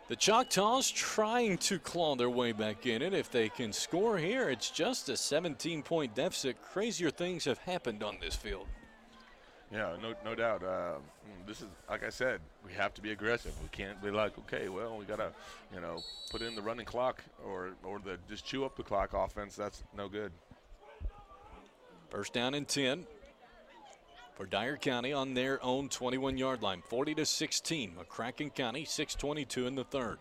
The Choctaws trying to claw their way back in it. If they can score here, it's just a 17-point deficit. Crazier things have happened on this field. Yeah, no doubt. This is, like I said, we have to be aggressive. We can't be like, okay, well, we got to, put in the running clock or just chew up the clock offense. That's no good. First down and 10 for Dyer County on their own 21-yard line. 40-16. McCracken County, 6:22 in the third.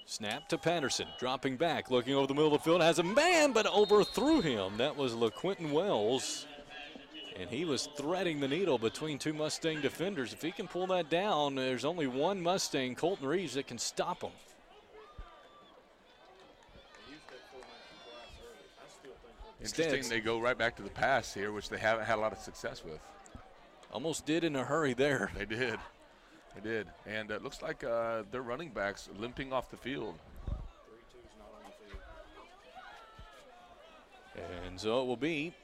Snap to Patterson, dropping back, looking over the middle of the field, has a man, but overthrew him. That was LaQuinton Wells, and he was threading the needle between two Mustang defenders. If he can pull that down, there's only one Mustang, Colton Reeves, that can stop him. Interesting, they go right back to the pass here, which they haven't had a lot of success with. Almost did in a hurry there. They did. They did. And it looks like their running backs limping off the field. And so it will be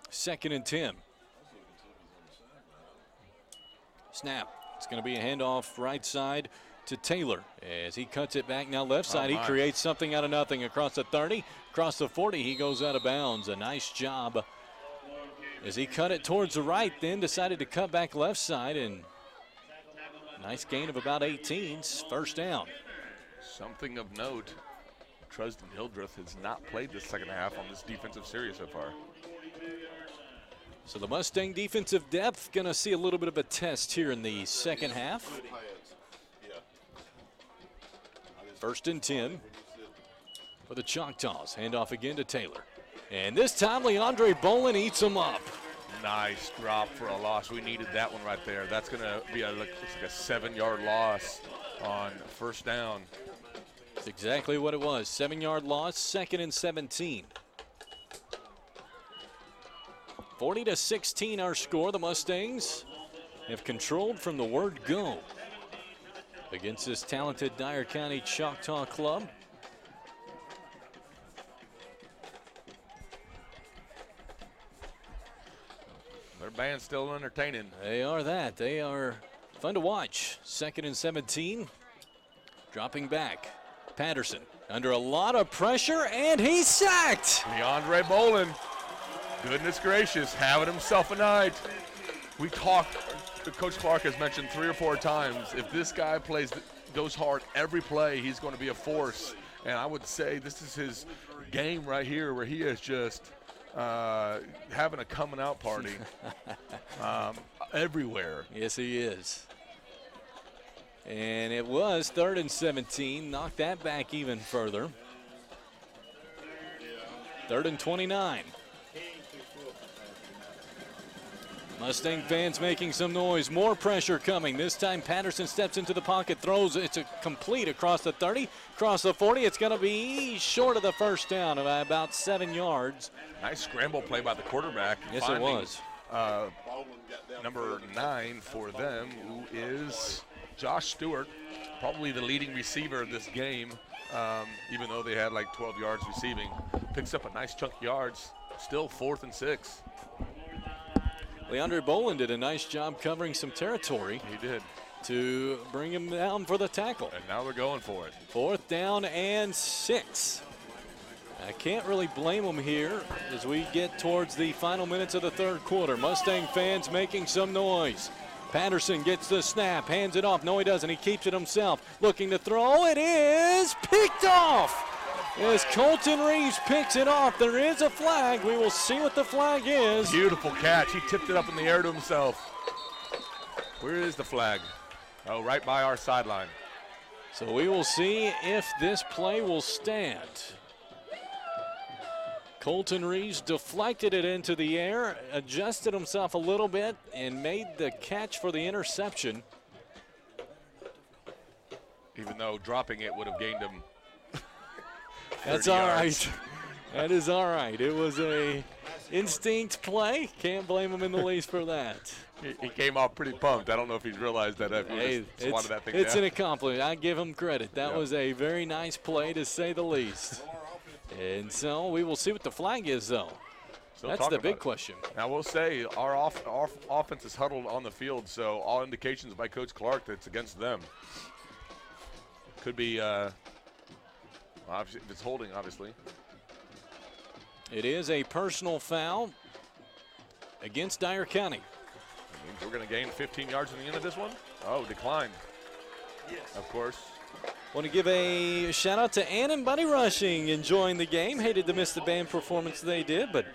2nd and 10. Snap. It's going to be a handoff right side to Taylor as he cuts it back now left side. He creates something out of nothing across the 30, across the 40. He goes out of bounds. A nice job as he cut it towards the right, then decided to cut back left side, and nice gain of about 18. First down. Something of note, Tristan Hildreth has not played the second half on this defensive series so far. So the Mustang defensive depth going to see a little bit of a test here in the second half. 1st and 10 for the Choctaws. Handoff again to Taylor. And this time, Leandre Bolin eats him up. Nice drop for a loss. We needed that one right there. That's going to be looks like a 7-yard loss on first down. That's exactly what it was. 7-yard loss, 2nd and 17. 40-16 our score. The Mustangs have controlled from the word go against this talented Dyer County Choctaw club. Their band's still entertaining. They are that. They are fun to watch. 2nd and 17. Dropping back. Patterson under a lot of pressure, and he's sacked. Leandre Bolin, goodness gracious, having himself a night. We talked, Coach Clark has mentioned 3 or 4 times, if this guy goes hard every play, he's going to be a force. And I would say this is his game right here where he is just having a coming out party everywhere. Yes, he is. And it was 3rd and 17. Knock that back even further. 3rd and 29. Mustang fans making some noise. More pressure coming. This time Patterson steps into the pocket, throws. It's a complete across the 30, across the 40. It's going to be short of the first down by about 7 yards. Nice scramble play by the quarterback. Yes, it was. Number 9 for them, who is Josh Stewart, probably the leading receiver of this game, even though they had like 12 yards receiving. Picks up a nice chunk of yards. Still 4th and 6. Leandre Boland did a nice job covering some territory. He did. To bring him down for the tackle. And now they're going for it. 4th down and 6. I can't really blame them here as we get towards the final minutes of the third quarter. Mustang fans making some noise. Patterson gets the snap, hands it off. No, he doesn't. He keeps it himself. Looking to throw. It is picked off. As Colton Reeves picks it off, there is a flag. We will see what the flag is. Beautiful catch. He tipped it up in the air to himself. Where is the flag? Oh, right by our sideline. So we will see if this play will stand. Colton Reeves deflected it into the air, adjusted himself a little bit, and made the catch for the interception. Even though dropping it would have gained him. That's all right. That is all right. It was a instinct play. Can't blame him in the least for that. He came off pretty pumped. I don't know if he's realized that. Hey, swatted that thing it's down. an accomplishment. I give him credit. That was a very nice play, to say the least. And so we will see what the flag is, though. That's the big question. Now, we'll say our offense is huddled on the field, so all indications by Coach Clark that it's against them. Could be, obviously, if it's holding, obviously. It is a personal foul against Dyer County. That means we're going to gain 15 yards in the end of this one. Oh, declined. Yes. Of course. Want to give a shout out to Ann and Buddy Rushing enjoying the game. Hated to miss the band performance they did, but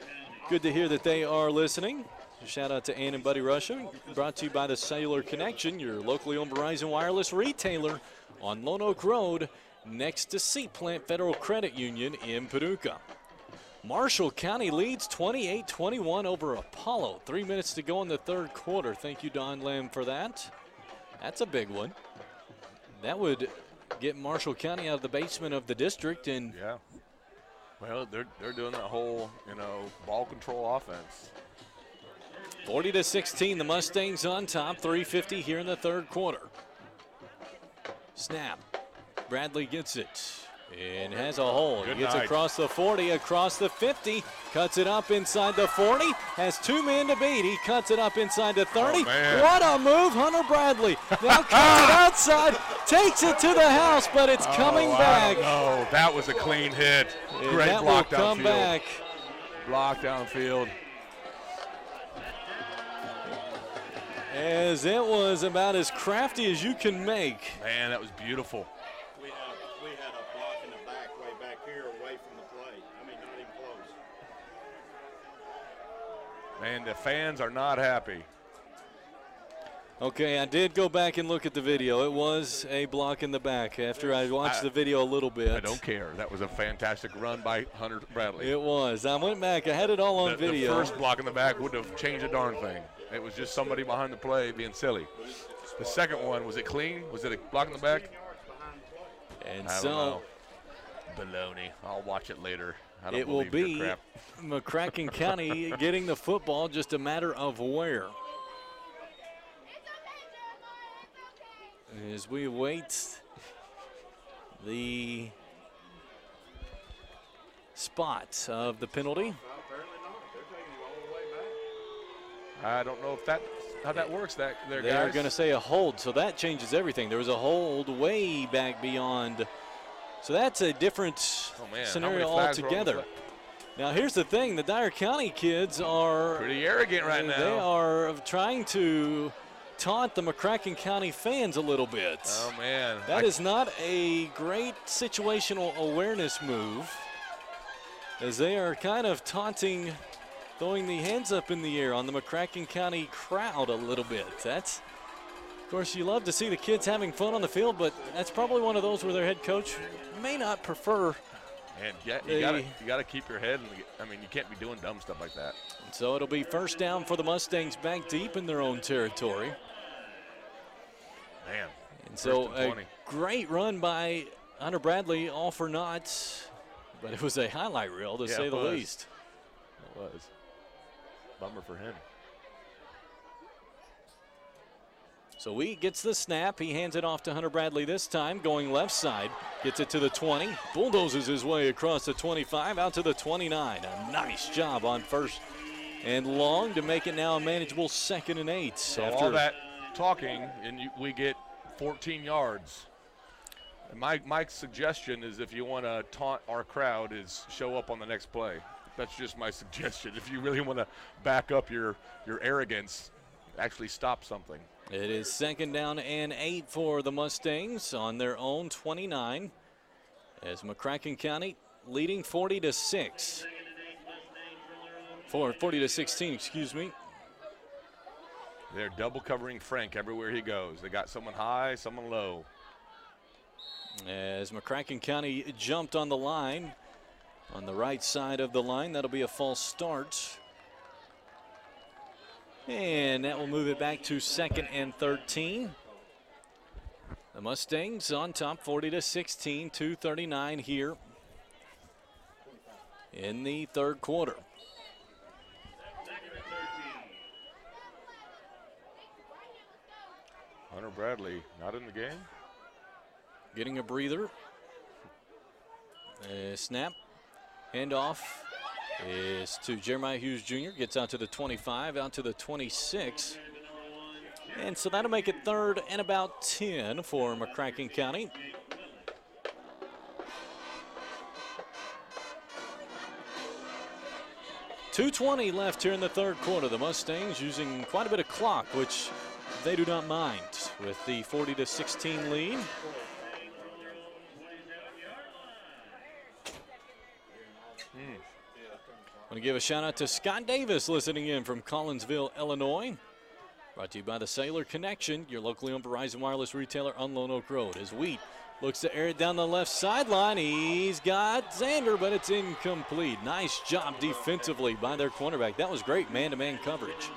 good to hear that they are listening. Shout out to Ann and Buddy Rushing, brought to you by the Cellular Connection, your locally owned Verizon Wireless retailer on Lone Oak Road next to Sea Plant Federal Credit Union in Paducah. Marshall County leads 28-21 over Apollo. 3 minutes to go in the third quarter. Thank you, Don Lamb, for that. That's a big one. That would get Marshall County out of the basement of the district. And yeah. Well, they're doing that whole, ball control offense. 40-16, the Mustangs on top. 3:50 here in the third quarter. Snap. Bradley gets it and has a hole. He gets across the 40, across the 50, cuts it up inside the 40, has 2 men to beat. He cuts it up inside the 30. Oh, what a move, Hunter Bradley. Now cuts it outside, takes it to the house, but it's coming back. Oh, that was a clean hit. And great that block will come downfield. back. Block downfield. As it was about as crafty as you can make. Man, that was beautiful. We had a block in the back, way back here, away from the play. I mean, not even close. Man, the fans are not happy. Okay, I did go back and look at the video. It was a block in the back after I watched the video a little bit. I don't care. That was a fantastic run by Hunter Bradley. It was. I went back. I had it all on video. The first block in the back wouldn't have changed a darn thing. It was just somebody behind the play being silly. The second one, was it clean? Was it a block in the back? And I so don't know. Baloney. I'll watch it later. I don't it will believe your be crap. McCracken County getting the football, just a matter of where. As we await the spot of the penalty. I don't know if how that works. They're going to say a hold, so that changes everything. There was a hold way back beyond. So that's a different scenario altogether. Now, here's the thing. The Dyer County kids are pretty arrogant right now. They are trying to taunt the McCracken County fans a little bit. Oh, man. That is not a great situational awareness move, as they are kind of taunting, throwing the hands up in the air on the McCracken County crowd a little bit. That's, of course, you love to see the kids having fun on the field, but that's probably one of those where their head coach may not prefer. And you got to keep your head. I mean, you can't be doing dumb stuff like that. So it'll be first down for the Mustangs back deep in their own territory. Man. And so First and a 20. great run by Hunter Bradley, all for naught. But it was a highlight reel, to say the least. It was. Bummer for him. So Wheat gets the snap. He hands it off to Hunter Bradley this time, going left side. Gets it to the 20. Bulldozes his way across the 25 out to the 29. A nice job on first and long to make it now a manageable 2nd and 8. So all that talking, and we get 14 yards. And my suggestion is, if you want to taunt our crowd, is show up on the next play. That's just my suggestion. If you really want to back up your arrogance, actually stop something. It is 2nd down and 8 for the Mustangs on their own 29, as McCracken County leading 40-6. 40-16, excuse me. They're double covering Frank everywhere he goes. They got someone high, someone low. As McCracken County jumped on the line, on the right side of the line, that'll be a false start. And that will move it back to 2nd and 13. The Mustangs on top 40-16, 2:39 here in the 3rd quarter. Hunter Bradley not in the game. Getting a breather. Snap. Handoff is to Jeremiah Hughes Jr. Gets out to the 25, out to the 26. And so that'll make it 3rd and about 10 for McCracken County. .220 left here in the 3rd quarter. The Mustangs using quite a bit of clock, which they do not mind with the 40-16 lead. I want to give a shout out to Scott Davis listening in from Collinsville, Illinois. Brought to you by the Cellular Connection, your locally owned Verizon Wireless retailer on Lone Oak Road. As Wheat looks to air it down the left sideline, he's got Zander, but it's incomplete. Nice job defensively by their cornerback. That was great man-to-man coverage.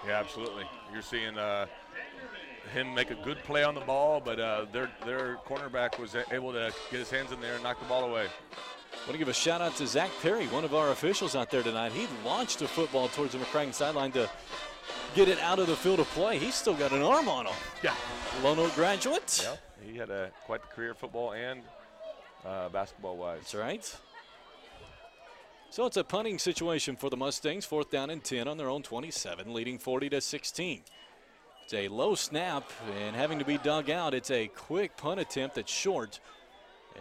Yeah, absolutely. You're seeing him make a good play on the ball, but their cornerback was able to get his hands in there and knock the ball away. I want to give a shout out to Zach Perry, one of our officials out there tonight. He launched a football towards the McCracken sideline to get it out of the field of play. He's still got an arm on him. Yeah. Lone Oak graduate. Yeah, he had quite the career, football and basketball-wise. That's right. So it's a punting situation for the Mustangs, 4th down and 10 on their own 27, leading 40-16. It's a low snap and having to be dug out. It's a quick punt attempt that's short.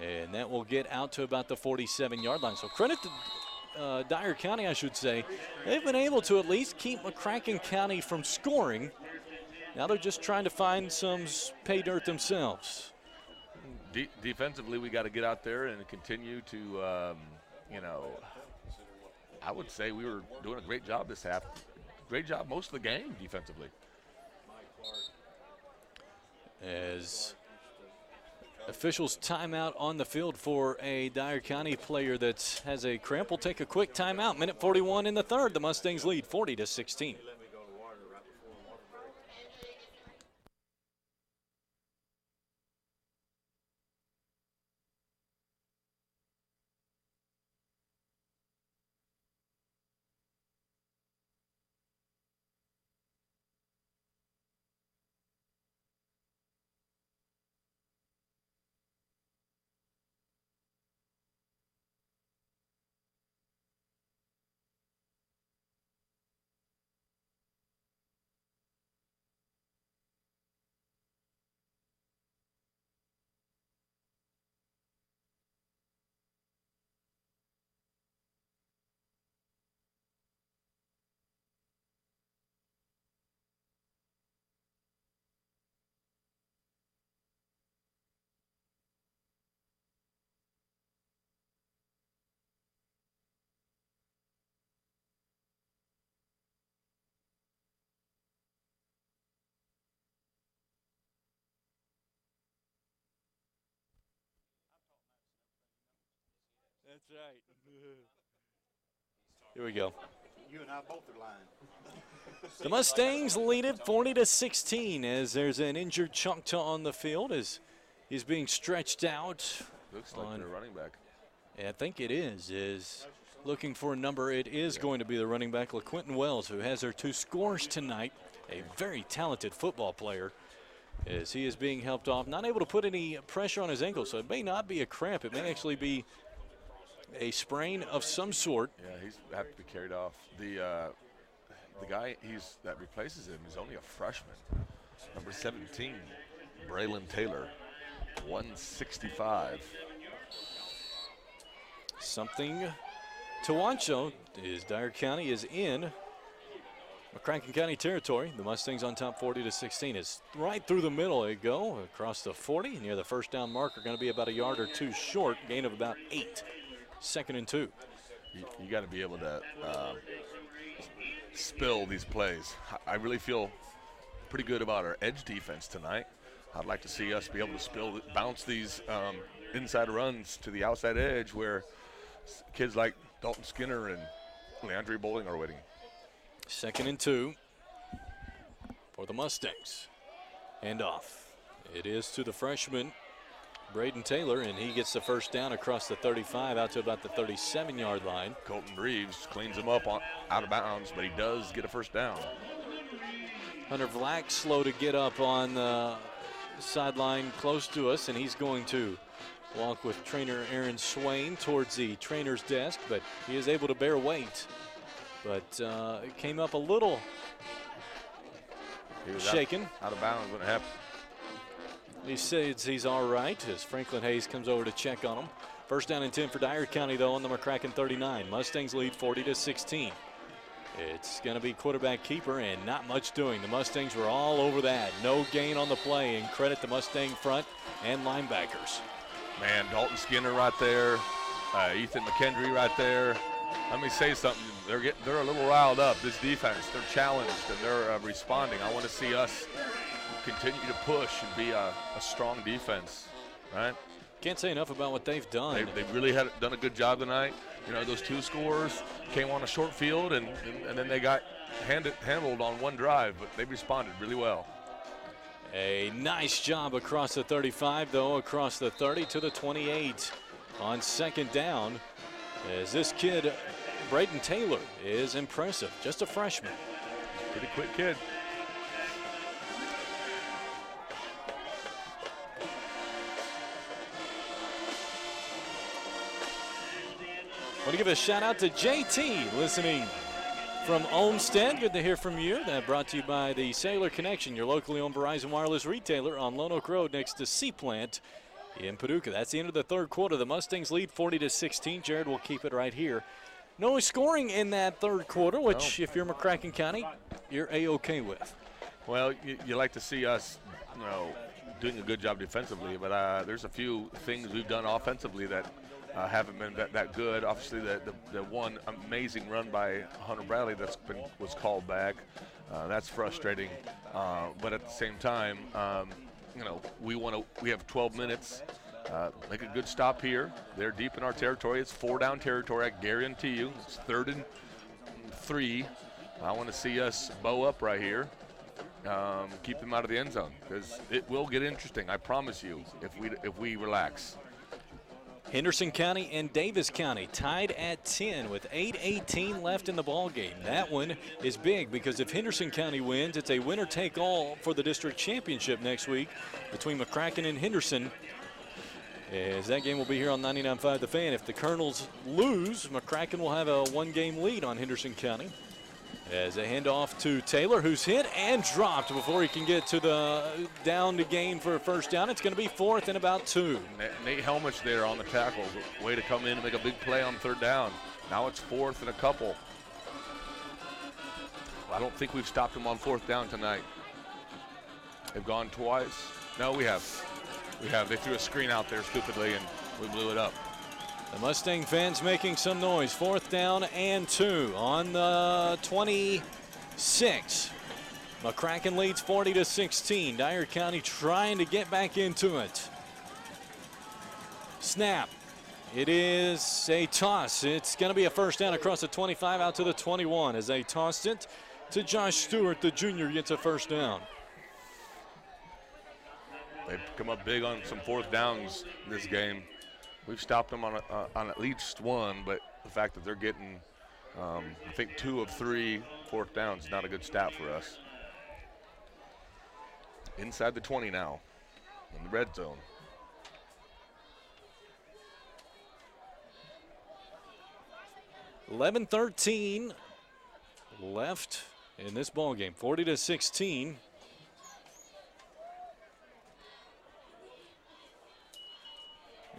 And that will get out to about the 47-yard line. So credit to Dyer County, I should say. They've been able to at least keep McCracken County from scoring. Now they're just trying to find some pay dirt themselves. Defensively, we got to get out there and continue to, I would say we were doing a great job this half. Great job most of the game defensively. As officials timeout on the field for a Dyer County player that has a cramp. We'll take a quick timeout. Minute 41 in the 3rd. The Mustangs lead 40-16. That's right. Here we go. You and I both are lying. The Mustangs lead it 40-16 as there's an injured Choctaw on the field as he's being stretched out. Looks like they're running back. I think it is looking for a number. It is going to be the running back, LaQuinton Wells, who has their 2 scores tonight. A very talented football player as he is being helped off. Not able to put any pressure on his ankle, so it may not be a cramp. It may actually be a sprain of some sort. Yeah, he's have to be carried off. The guy that replaces him is only a freshman. Number 17, Braylon Taylor, 165. Something to watch, though, is Dyer County is in McCracken County territory. The Mustangs on top 40-16. It's right through the middle they go, across the 40, near the first down marker. Going to be about a yard or 2 short, gain of about 8. 2nd and 2. You got to be able to spill these plays. I really feel pretty good about our edge defense tonight. I'd like to see us be able to bounce these inside runs to the outside edge where kids like Dalton Skinner and Leandre Bowling are waiting. 2nd and 2 for the Mustangs. Hand off. It is to the freshman, Braden Taylor, and he gets the first down across the 35 out to about the 37-yard line. Colton Reeves cleans him up out of bounds, but he does get a first down. Hunter Vlack slow to get up on the sideline close to us, and he's going to walk with trainer Aaron Swain towards the trainer's desk, but he is able to bear weight. But it came up a little shaken. Out of bounds when it happened. He says he's all right as Franklin Hayes comes over to check on him. First down and 10 for Dyer County, though, on the McCracken 39. Mustangs lead 40-16. It's going to be quarterback keeper and not much doing. The Mustangs were all over that. No gain on the play, and credit the Mustang front and linebackers. Man, Dalton Skinner right there. Ethan McKendry right there. Let me say something. They're a little riled up. This defense, they're challenged and they're responding. I want to see us continue to push and be a strong defense, right? Can't say enough about what they've done. They really had done a good job tonight. You know, those 2 scores came on a short field, and then they got handled on one drive, but they responded really well. A nice job across the 35, though, across the 30 to the 28 on 2nd down. As this kid, Braden Taylor, is impressive. Just a freshman. Pretty quick kid. I want to give a shout out to JT listening from Olmsted. Good to hear from you. That brought to you by the Cellular Connection, your locally owned Verizon Wireless retailer on Lone Oak Road next to C-Plant in Paducah. That's the end of the 3rd quarter. The Mustangs lead 40-16. Jared will keep it right here. No scoring in that 3rd quarter, which if you're McCracken County, you're A-OK with. Well, you like to see us, doing a good job defensively, but there's a few things we've done offensively that haven't been that good. Obviously, the one amazing run by Hunter Bradley was called back. That's frustrating. But at the same time, we have 12 minutes. Make a good stop here. They're deep in our territory. It's 4-down territory. I guarantee you. It's 3rd and 3. I want to see us bow up right here. Keep them out of the end zone because it will get interesting. I promise you. If we relax. Henderson County and Davis County tied at 10 with 8:18 left in the ball game. That one is big because if Henderson County wins, it's a winner-take-all for the district championship next week between McCracken and Henderson. As that game will be here on 99.5 The Fan. If the Colonels lose, McCracken will have a 1-game lead on Henderson County. As a handoff to Taylor, who's hit and dropped before he can get to the down to gain for a first down. It's going to be 4th and about 2. Nate Helmich there on the tackle. Way to come in and make a big play on 3rd down. Now it's 4th and a couple. I don't think we've stopped him on 4th down tonight. They've gone twice. No, we have. They threw a screen out there stupidly, and we blew it up. The Mustang fans making some noise. 4th down and 2 on the 26. McCracken leads 40-16. Dyer County trying to get back into it. Snap. It is a toss. It's going to be a first down across the 25 out to the 21 as they tossed it to Josh Stewart. The junior gets a first down. They've come up big on some fourth downs in this game. We've stopped them on at least one, but the fact that they're getting, I think, 2 of 3 fourth downs is not a good stat for us. Inside the 20 now, in the red zone. $11-13 left in this ball game. 40-16.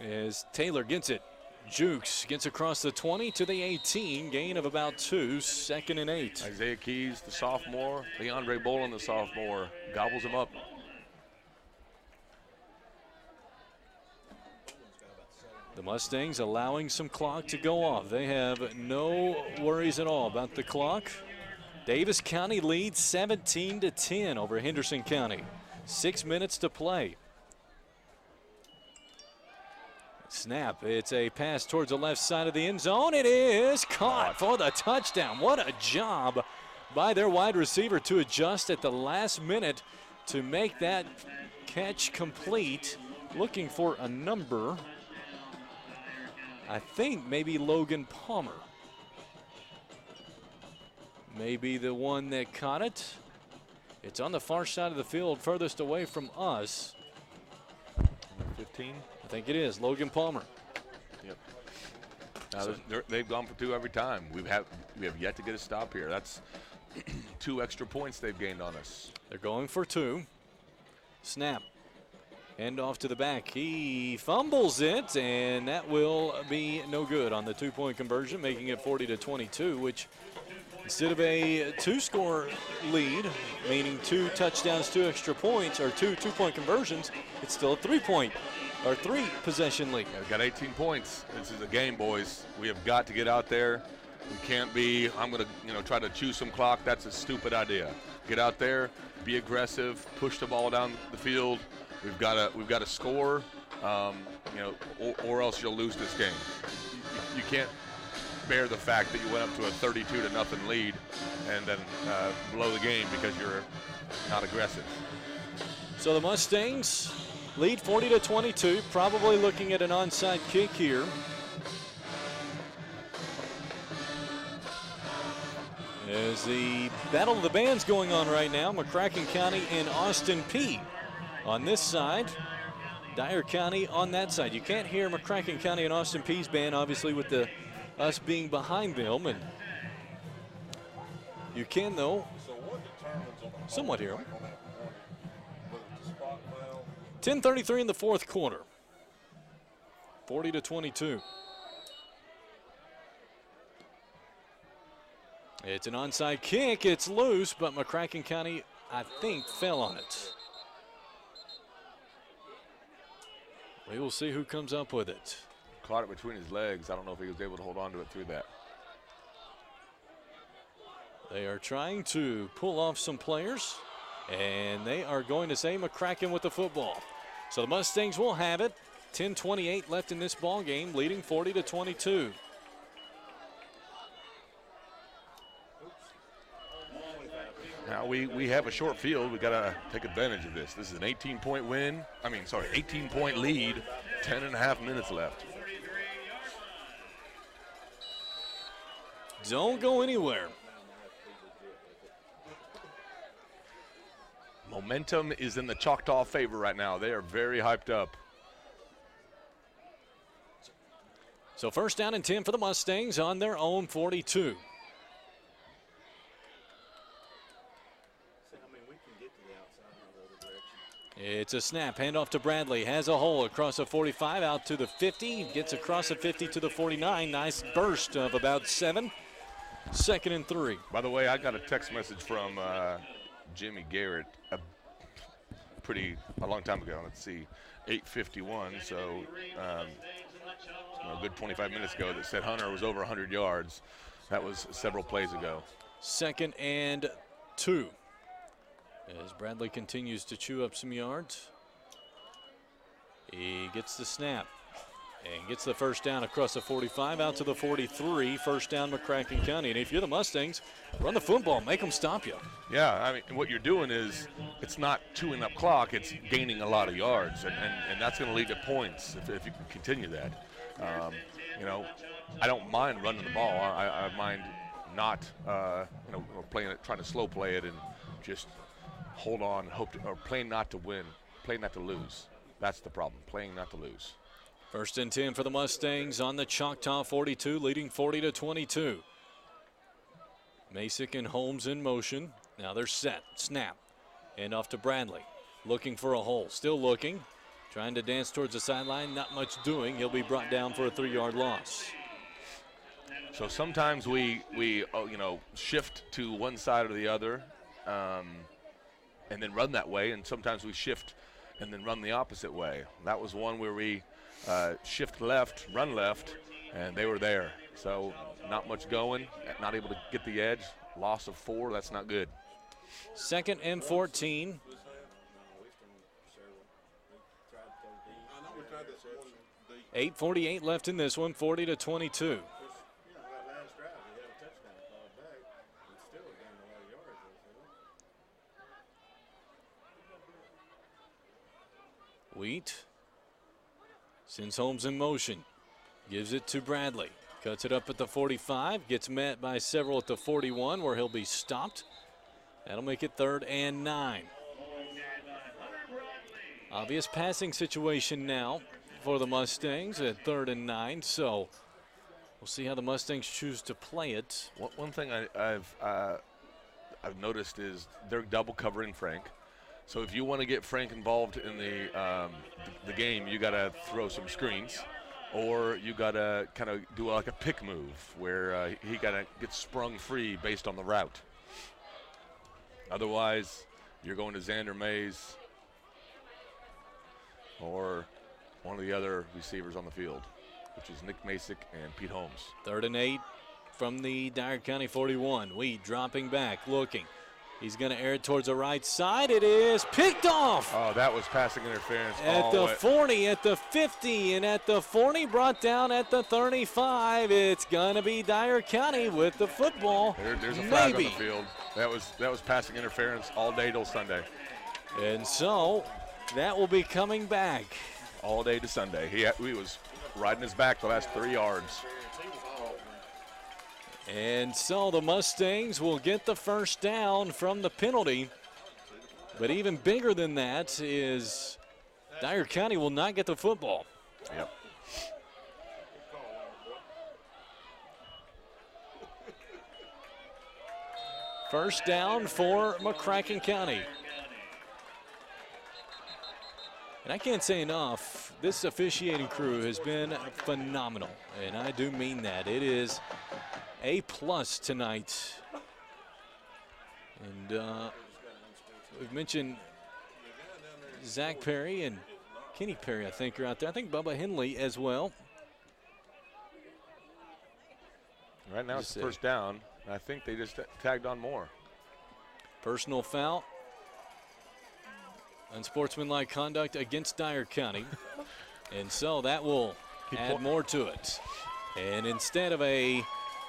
As Taylor gets it. Jukes gets across the 20 to the 18. Gain of about 2. 2nd and 8. Isaiah Keys, the sophomore. Leandre Bolin, the sophomore. Gobbles him up. The Mustangs allowing some clock to go off. They have no worries at all about the clock. Davis County leads 17-10 over Henderson County. 6 minutes to play. Snap. It's a pass towards the left side of the end zone. It is caught for the touchdown. What a job by their wide receiver to adjust at the last minute to make that catch complete. Looking for a number. I think maybe Logan Palmer. Maybe the one that caught it. It's on the far side of the field, furthest away from us. 15. I think it is Logan Palmer. Yep. Now they've gone for 2 every time. We have yet to get a stop here. That's 2 extra points they've gained on us. They're going for 2. Snap. Hand off to the back. He fumbles it, and that will be no good on the 2-point conversion, making it 40-22, which instead of a 2-score lead, meaning 2 touchdowns, 2 extra points, or 2 2-point conversions, it's still a 3-point or 3-possession lead. Yeah, we've got 18 points. This is a game, boys. We have got to get out there. We can't be, I'm going to, try to chew some clock. That's a stupid idea. Get out there, be aggressive, push the ball down the field. We've got to score, or else you'll lose this game. You can't bear the fact that you went up to a 32-0 lead and then blow the game because you're not aggressive. So the Mustangs lead 40-22, probably looking at an onside kick here. As the Battle of the Bands going on right now, McCracken County and Austin Peay on this side, Dyer County on that side. You can't hear McCracken County and Austin Peay's band, obviously, with us being behind them, and you can, though, somewhat hear them. 10:33 in the 4th quarter. 40-22. It's an onside kick. It's loose, but McCracken County, I think, fell on it. We will see who comes up with it. Caught it between his legs. I don't know if he was able to hold on to it through that. They are trying to pull off some players, and they are going to say McCracken with the football. So the Mustangs will have it. 10:28 left in this ball game, leading 40-22. Now we have a short field. We got to take advantage of this. This is an 18-point win. 18-point lead. 10.5 minutes left. Don't go anywhere. Momentum is in the Choctaw favor right now. They are very hyped up. So first down and 10 for the Mustangs on their own 42. It's a snap, handoff to Bradley, has a hole across the 45 out to the 50, gets across the 50 to the 49. Nice burst of about 7. 2nd and 3. By the way, I got a text message from Jimmy Garrett a long time ago. Let's see, 8:51, so a good 25 minutes ago, that said Hunter was over 100 yards. That was several plays ago. 2nd and 2. As Bradley continues to chew up some yards. He gets the snap. And gets the first down across the 45 out to the 43. First down, McCracken County. And if you're the Mustangs, run the football, make them stop you. Yeah, I mean, what you're doing is it's not chewing up clock, it's gaining a lot of yards, and that's going to lead to points if you can continue that. You know, I don't mind running the ball. I mind not, you know, playing it, trying to slow play it and just hold on, or playing not to win, playing not to lose. That's the problem, playing not to lose. First and 10 for the Mustangs on the Choctaw 42, leading 40-22. Masick and Holmes in motion. Now they're set. Snap. And off to Bradley. Looking for a hole. Still looking. Trying to dance towards the sideline. Not much doing. He'll be brought down for a 3-yard loss. So sometimes we you know, shift to one side or the other and then run that way, and sometimes we shift and then run the opposite way. That was one where we shift left, run left, and they were there. So not much going, not able to get the edge. Loss of 4, that's not good. 2nd and 14. $8:48 left in this one, 40-22. Wheat sends Holmes in motion, gives it to Bradley, cuts it up at the 45, gets met by several at the 41 where he'll be stopped. That'll make it 3rd and 9. Obvious passing situation now for the Mustangs at 3rd and 9, so we'll see how the Mustangs choose to play it. One thing I've noticed is they're double covering Frank. So if you want to get Frank involved in the game, you got to throw some screens, or you got to kind of do like a pick move where he got to get sprung free based on the route. Otherwise, you're going to Xander Mays or one of the other receivers on the field, which is Nick Masick and Pete Holmes. 3rd and 8 from the Dyer County 41. Wheat dropping back, looking. He's going to air it towards the right side. It is picked off. Oh, that was passing interference. At the 40, at the 50, and at the 40, brought down at the 35. It's going to be Dyer County with the football. There's a flag on the field. That was passing interference all day till Sunday. And so that will be coming back. All day to Sunday. He was riding his back the last 3 yards. And so the Mustangs will get the first down from the penalty. But even bigger than that is Dyer County will not get the football. Yep. First down for McCracken County. And I can't say enough, this officiating crew has been phenomenal. And I do mean that. It is A+ tonight. And we've mentioned Zach Perry and Kenny Perry, I think, are out there. I think Bubba Henley as well. Right now it's the first down. I think they just tagged on more. Personal foul. Unsportsmanlike conduct against Dyer County. And so that will add more to it. And instead of a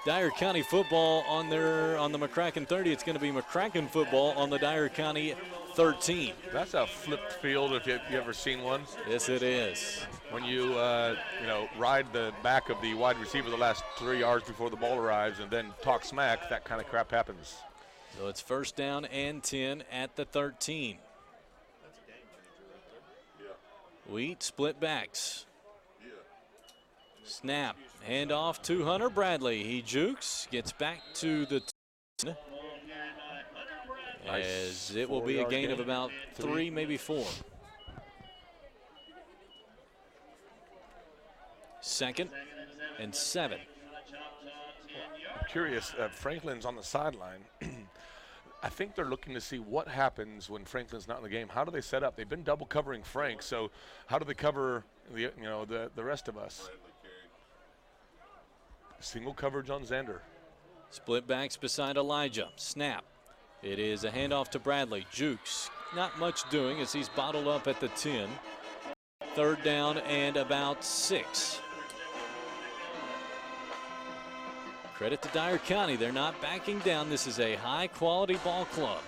Dyer County football on the McCracken 30, it's going to be McCracken football on the Dyer County 13. That's a flipped field if you ever seen one. Yes, it is. When you ride the back of the wide receiver the last 3 yards before the ball arrives and then talk smack, that kind of crap happens. So it's first down and 10 at the 13. Wheat split backs. Snap, hand off to Hunter Bradley. He jukes, gets back to the 10. As it will be a gain of about 3, maybe 4. Second and 7. I'm curious, Franklin's on the sideline. I think they're looking to see what happens when Franklin's not in the game. How do they set up? They've been double covering Frank, so how do they cover the rest of us? Single coverage on Xander. Split backs beside Elijah. Snap. It is a handoff to Bradley. Jukes. Not much doing as he's bottled up at the 10. Third down and about 6. Credit to Dyer County. They're not backing down. This is a high-quality ball club.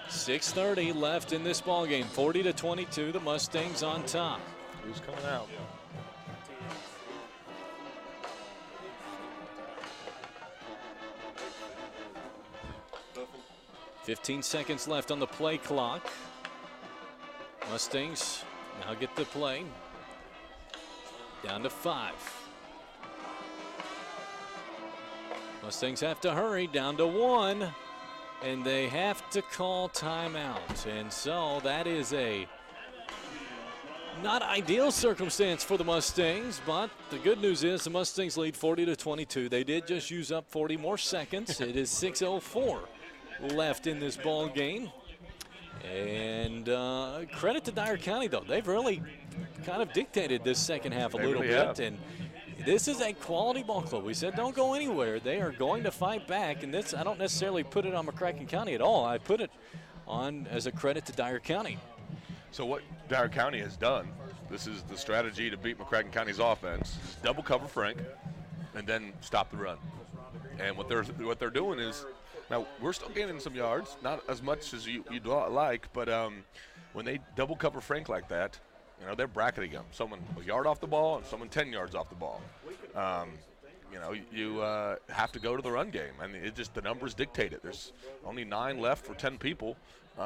.6:30 left in this ball game. 40-22. The Mustangs on top. Who's coming out? 15 seconds left on the play clock. Mustangs now get the play. Down to 5. Mustangs have to hurry, down to 1. And they have to call timeout. And so that is a not ideal circumstance for the Mustangs, but the good news is the Mustangs lead 40-22. They did just use up 40 more seconds. It is 6:04 left in this ball game. And credit to Dyer County, though. They've really kind of dictated this second half a little bit. And this is a quality ball club. We said don't go anywhere. They are going to fight back. And this, I don't necessarily put it on McCracken County at all. I put it on as a credit to Dyer County. So what Dyer County has done, this is the strategy to beat McCracken County's offense, is double cover Frank and then stop the run. And what they're doing is, now we're still gaining some yards, not as much as you'd like, but when they double cover Frank like that, you know, they're bracketing them. Someone a yard off the ball and someone 10 yards off the ball. You know, you have to go to the run game. I mean, it just, the numbers dictate it. There's only 9 left for 10 people.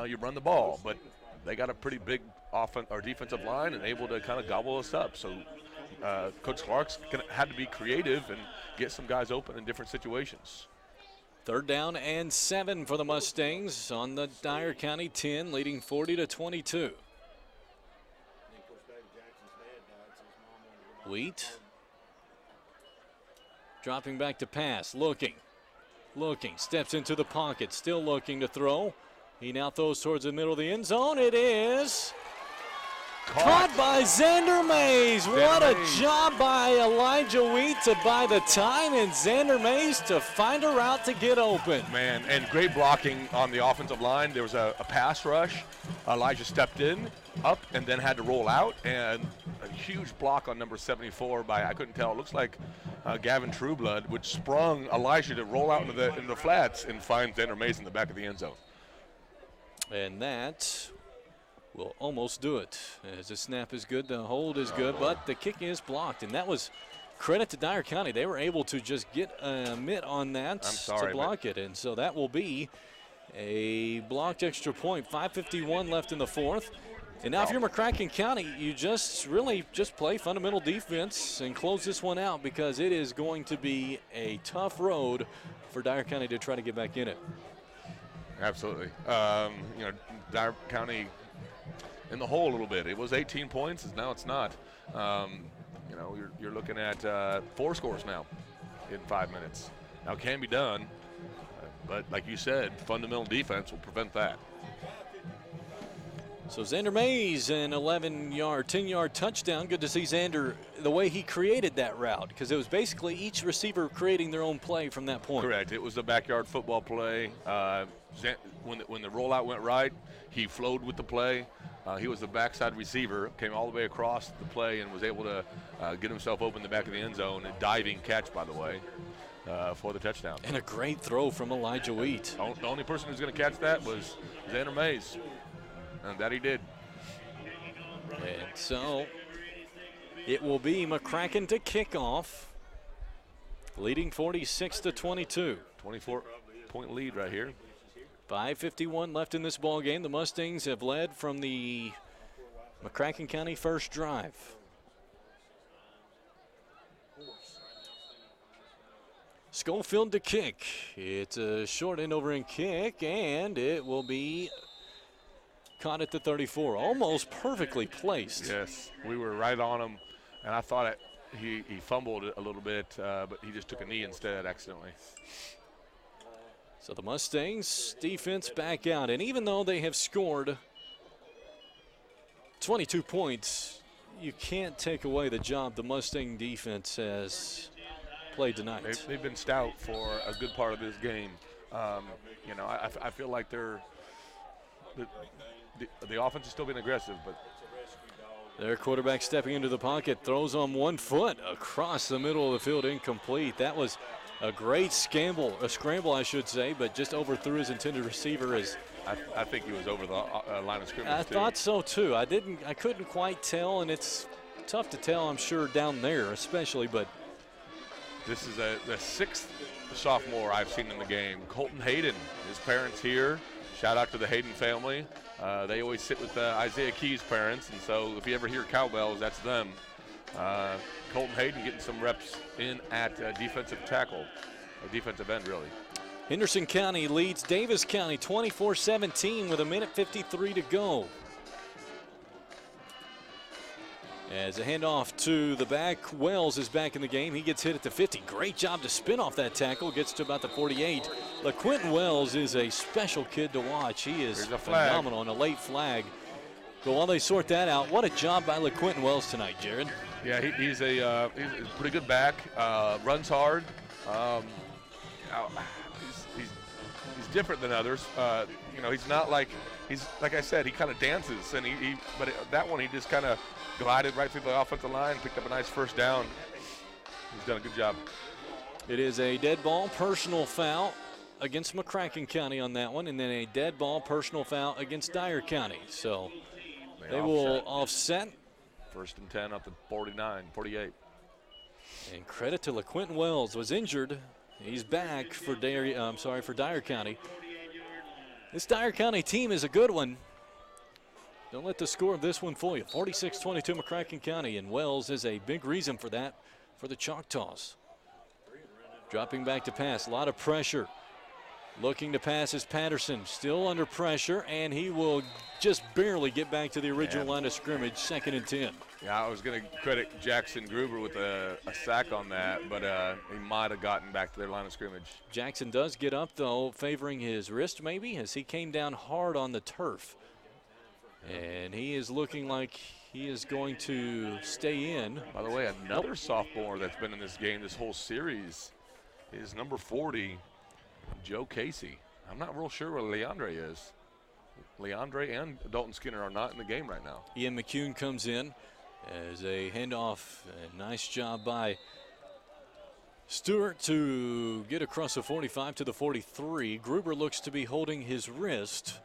You run the ball, but they got a pretty big defensive line and able to kind of gobble us up. So Coach Clark's had to be creative and get some guys open in different situations. 3rd down and 7 for the Mustangs on the Dyer County 10, leading 40-22. Wheat dropping back to pass, looking, steps into the pocket, still looking to throw. He now throws towards the middle of the end zone. It is caught by Xander Mays. What a job by Elijah Wheat to buy the time, and Xander Mays to find a route to get open. Man, and great blocking on the offensive line. There was a pass rush. Elijah stepped in, up, and then had to roll out, and a huge block on number 74 by, I couldn't tell, it looks like Gavin Trueblood, which sprung Elijah to roll out into the flats and find Xander Mays in the back of the end zone. And that will almost do it. As the snap is good, the hold is good, but the kick is blocked. And that was credit to Dyer County. They were able to just get a mitt on that to block it. And so that will be a blocked extra point. 5:51 left in the 4th. And now if you're McCracken County, you just really just play fundamental defense and close this one out, because it is going to be a tough road for Dyer County to try to get back in it. Absolutely. You know, Dyer County in the hole a little bit. It was 18 points, now it's not. You know, you're looking at 4 scores now in 5 minutes. Now, it can be done, but like you said, fundamental defense will prevent that. So Xander Mays, an 10-yard touchdown. Good to see Xander, the way he created that route, because it was basically each receiver creating their own play from that point. Correct. It was a backyard football play. When the rollout went right, he flowed with the play. He was the backside receiver, came all the way across the play and was able to get himself open in the back of the end zone. A diving catch, by the way, for the touchdown. And a great throw from Elijah Wheat. The only person who's going to catch that was Xander Mays, and that he did. And so it will be McCracken to kick off, leading 46-22. 24-point lead right here. 5:51 left in this ball game. The Mustangs have led from the McCracken County first drive. Schofield to kick. It's a short end over and kick, and it will be caught at the 34. Almost perfectly placed. Yes, we were right on him, and I thought he fumbled it a little bit, but he just took a knee instead accidentally. So the Mustangs defense back out, and even though they have scored 22 points, you can't take away the job the Mustang defense has played tonight. They've been stout for a good part of this game. You know, I feel like the offense is still being aggressive, but Their quarterback stepping into the pocket, throws on 1 foot across the middle of the field, incomplete. That was a great scramble, I should say, but just overthrew his intended receiver. I think he was over the line of scrimmage. I thought so too. I couldn't quite tell, and it's tough to tell, I'm sure, down there especially, but this is the 6th sophomore I've seen in the game. Colton Hayden, his parents here. Shout out to the Hayden family. They always sit with Isaiah Key's parents, and so if you ever hear cowbells, that's them. Colton Hayden getting some reps in at defensive tackle, or defensive end, really. Henderson County leads Davis County 24-17 with 1:53 to go. As a handoff to the back, Wells is back in the game. He gets hit at the 50. Great job to spin off that tackle. Gets to about the 48. LaQuinton Wells is a special kid to watch. He is phenomenal on a late flag. But while they sort that out, what a job by LaQuinton Wells tonight, Jared. Yeah, he's a pretty good back. Runs hard. He's different than others. He's not like I said. He kind of dances, and but that one he just kind of glided right through the offensive line, picked up a nice first down. He's done a good job. It is a dead ball personal foul against McCracken County on that one, and then a dead ball personal foul against Dyer County. So they will offset. 1st and 10 up to 48. And credit to LaQuinton Wells, was injured. He's back for Dyer County. This Dyer County team is a good one. Don't let the score of this one fool you. 46-22 McCracken County, and Wells is a big reason for that for the Choctaws. Dropping back to pass, a lot of pressure. Looking to pass is Patterson, still under pressure, and he will just barely get back to the original line of scrimmage, 2nd and 10. Yeah, I was going to credit Jackson Gruber with a sack on that, but he might have gotten back to their line of scrimmage. Jackson does get up, though, favoring his wrist maybe, as he came down hard on the turf. And he is looking like he is going to stay in. By the way, another sophomore that's been in this game this whole series is number 40, Joe Casey. I'm not real sure where Leandre is. Leandre and Dalton Skinner are not in the game right now. Ian McCune comes in as a handoff. A nice job by Stewart to get across the 45 to the 43. Gruber looks to be holding his wrist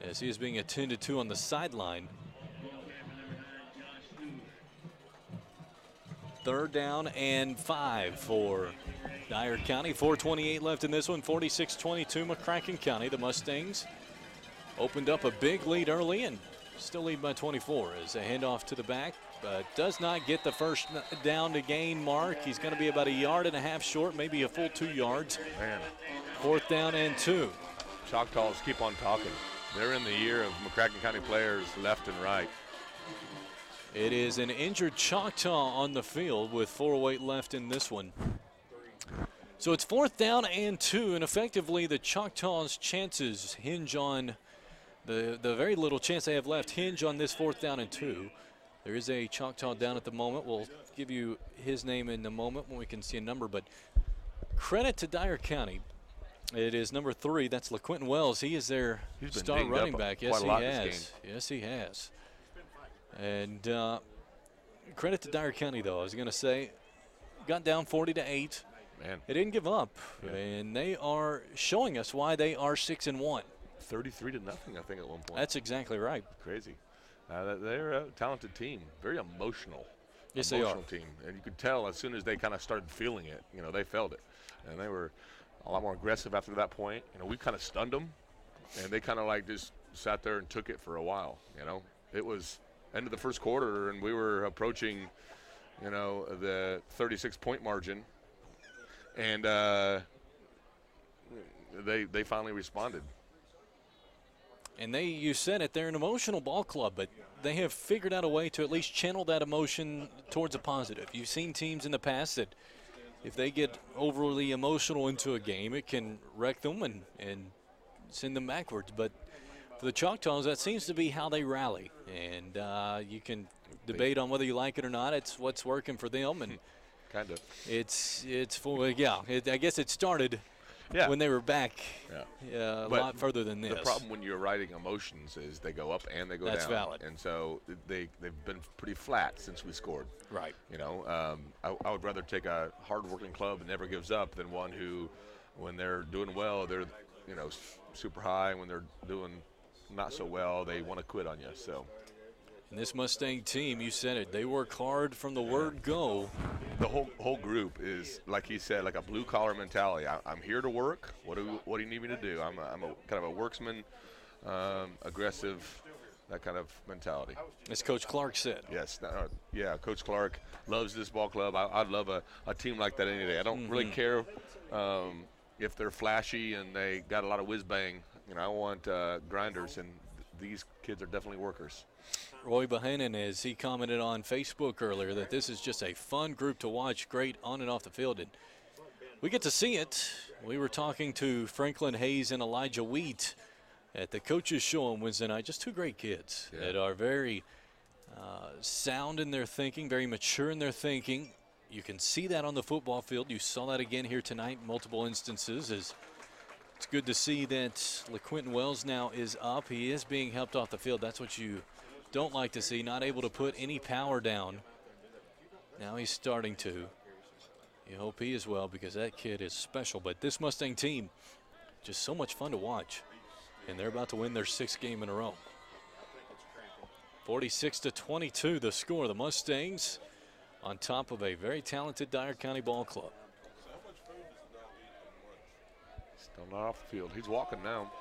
as he is being attended to on the sideline. 3rd down and 5 for Dyer County. 4:28 left in this one. 46-22 McCracken County. The Mustangs opened up a big lead early and still lead by 24 as a handoff to the back, but does not get the first down to gain mark. He's going to be about 1.5 yards short, maybe a full 2 yards. Man. 4th down and 2. Choctaws keep on talking. They're in the year of McCracken County players left and right. It is an injured Choctaw on the field with 4:08 left in this one. So it's 4th down and 2, and effectively the Choctaws' chances hinge on the very little chance they have left hinge on this 4th down and 2. There is a Choctaw down at the moment. We'll give you his name in a moment when we can see a number, but credit to Dyer County. It is number 3. That's LaQuinton Wells. He is their star running back. Yes, he has. Yes, he has. And credit to Dyer County, though. I was going to say, got down 40-8. Man, they didn't give up, and they are showing us why they are 6-1. 33-0, I think, at one point. That's exactly right. Crazy. They're a talented team. Very emotional. Yes, emotional they are. Team, and you could tell as soon as they kind of started feeling it. They felt it, and they were a lot more aggressive after that point. We kind of stunned them, and they kind of like just sat there and took it for a while. It was end of the first quarter, and we were approaching, the 36-point margin, and they finally responded. And you said it, they're an emotional ball club, but they have figured out a way to at least channel that emotion towards a positive. You've seen teams in the past that if they get overly emotional into a game, it can wreck them and send them backwards. But for the Choctaws, that seems to be how they rally. And you can debate on whether you like it or not. It's what's working for them. And kind of. it's full. Yeah, I guess it started Yeah. when they were back a But lot further than this. The problem when you're riding emotions is they go up and they go That's down. valid. And so they've been pretty flat since we scored. Right. You know, I would rather take a hard-working club that never gives up than one who, when they're doing well, they're, you know, super high. And when they're doing not so well, they want to quit on you. So. And this Mustang team, you said it, they work hard from the word go. The whole group is, like he said, like a blue-collar mentality. I'm here to work. What do you need me to do? I'm a kind of a worksman, aggressive, that kind of mentality. As Coach Clark said. Yes. Yeah, Coach Clark loves this ball club. I'd love a team like that any day. I don't really care if they're flashy and they got a lot of whiz-bang. You know, I want grinders, and these kids are definitely workers. Roy Bohannon, as he commented on Facebook earlier, that this is just a fun group to watch, great on and off the field. And we get to see it. We were talking to Franklin Hayes and Elijah Wheat at the coaches show on Wednesday night. Just two great kids that are very sound in their thinking, very mature in their thinking. You can see that on the football field. You saw that again here tonight in multiple instances. It's good to see that LaQuinton Wells now is up. He is being helped off the field. That's what you don't like to see, not able to put any power down. Now he's starting to. You hope he is well, because that kid is special. But this Mustang team, just so much fun to watch. And they're about to win their 6th game in a row. 46-22 the score. The Mustangs on top of a very talented Dyer County ball club. Still not off the field. He's walking now.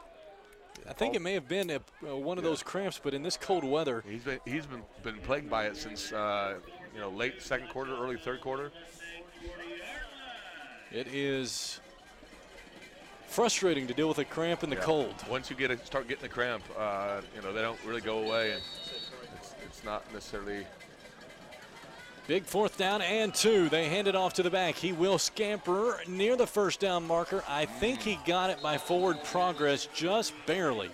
I think it may have been one of those cramps, but in this cold weather. He's been plagued by it since late second quarter, early third quarter. It is frustrating to deal with a cramp in the cold. Once you start getting the cramp, they don't really go away, and it's not necessarily. Big 4th down and 2. They hand it off to the back. He will scamper near the first down marker. I think he got it by forward progress just barely,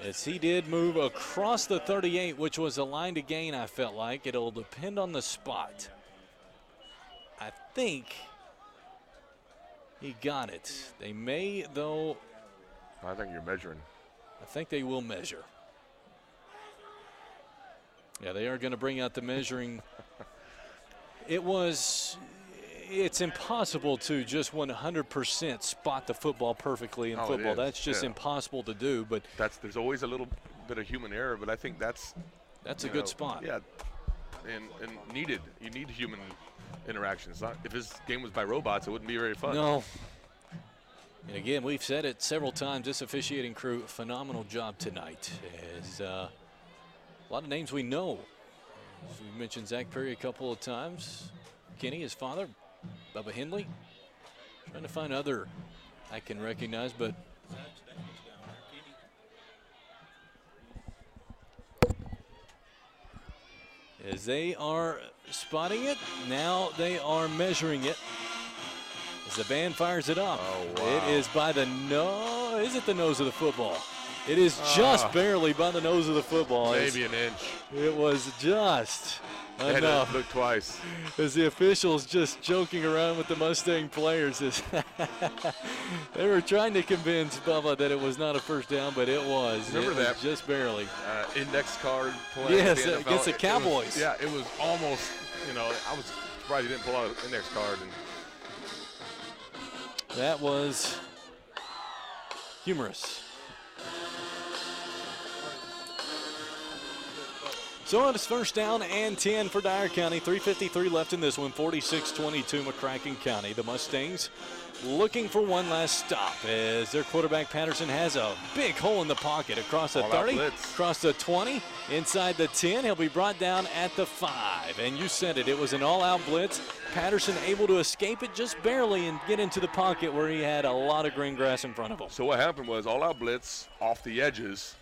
as he did move across the 38, which was a line to gain, I felt like. It'll depend on the spot. I think he got it. They may, though. I think you're measuring. I think they will measure. Yeah, they are going to bring out the measuring. It's impossible to just 100% spot the football perfectly in football. That's just impossible to do. But there's always a little bit of human error, but I think that's a good spot. Yeah, and needed. You need human interaction. If this game was by robots, it wouldn't be very fun. No. And again, we've said it several times. This officiating crew, phenomenal job tonight. As a lot of names we know. As we mentioned Zach Perry a couple of times. Kenny, his father, Bubba Henley. Trying to find other I can recognize, but as they are spotting it, now they are measuring it. As the band fires it up. Oh, wow. It is by the nose. Is it the nose of the football? It is just barely by the nose of the football. Maybe an inch. It was just They had enough. to look twice. As the officials just joking around with the Mustang players. They were trying to convince Bubba that it was not a first down, but it was. Remember that? Was just barely. Index card play. Yes, the NFL. against the Cowboys. It was almost, I was surprised he didn't pull out an index card. And that was humorous. So it's first down and 10 for Dyer County. 3:53 left in this one. 46-22 McCracken County. The Mustangs looking for one last stop as their quarterback Patterson has a big hole in the pocket across the 30, across the 20, inside the 10. He'll be brought down at the 5. And you said it. It was an all-out blitz. Patterson able to escape it just barely and get into the pocket where he had a lot of green grass in front of him. So what happened was all-out blitz off the edges.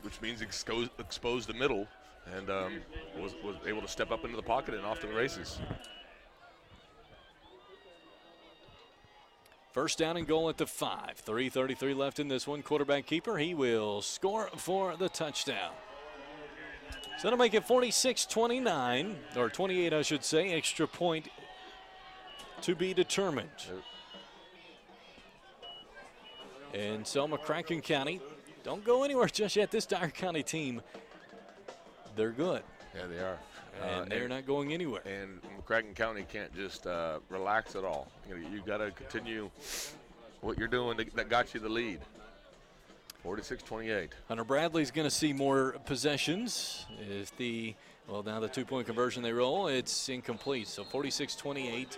Which means exposed the middle, and was able to step up into the pocket and off to the races. First down and goal at the 5. 3:33 left in this one. Quarterback keeper, he will score for the touchdown. So that'll make it 46-29, or 28, I should say. Extra point to be determined. And so McCracken County, don't go anywhere just yet. This Dyer County team, they're good. Yeah, they are. And they're not going anywhere. And McCracken County can't just relax at all. You got to continue what you're doing that got you the lead. 46-28. Hunter Bradley's going to see more possessions. Now the two-point conversion they roll, it's incomplete. So 46-28.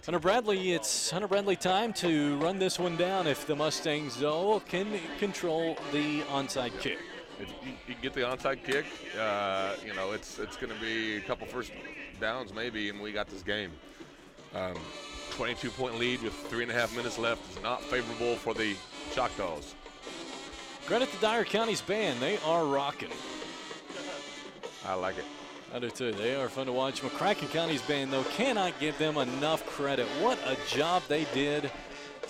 Hunter Bradley, it's Hunter Bradley time to run this one down if the Mustangs, though, can control the onside kick. If you can get the onside kick, it's going to be a couple first downs maybe, and we got this game. 22-point lead with 3.5 minutes left is not favorable for the Choctaws. Credit to Dyer County's band. They are rocking. I like it. I do too. They are fun to watch. McCracken County's band, though, cannot give them enough credit. What a job they did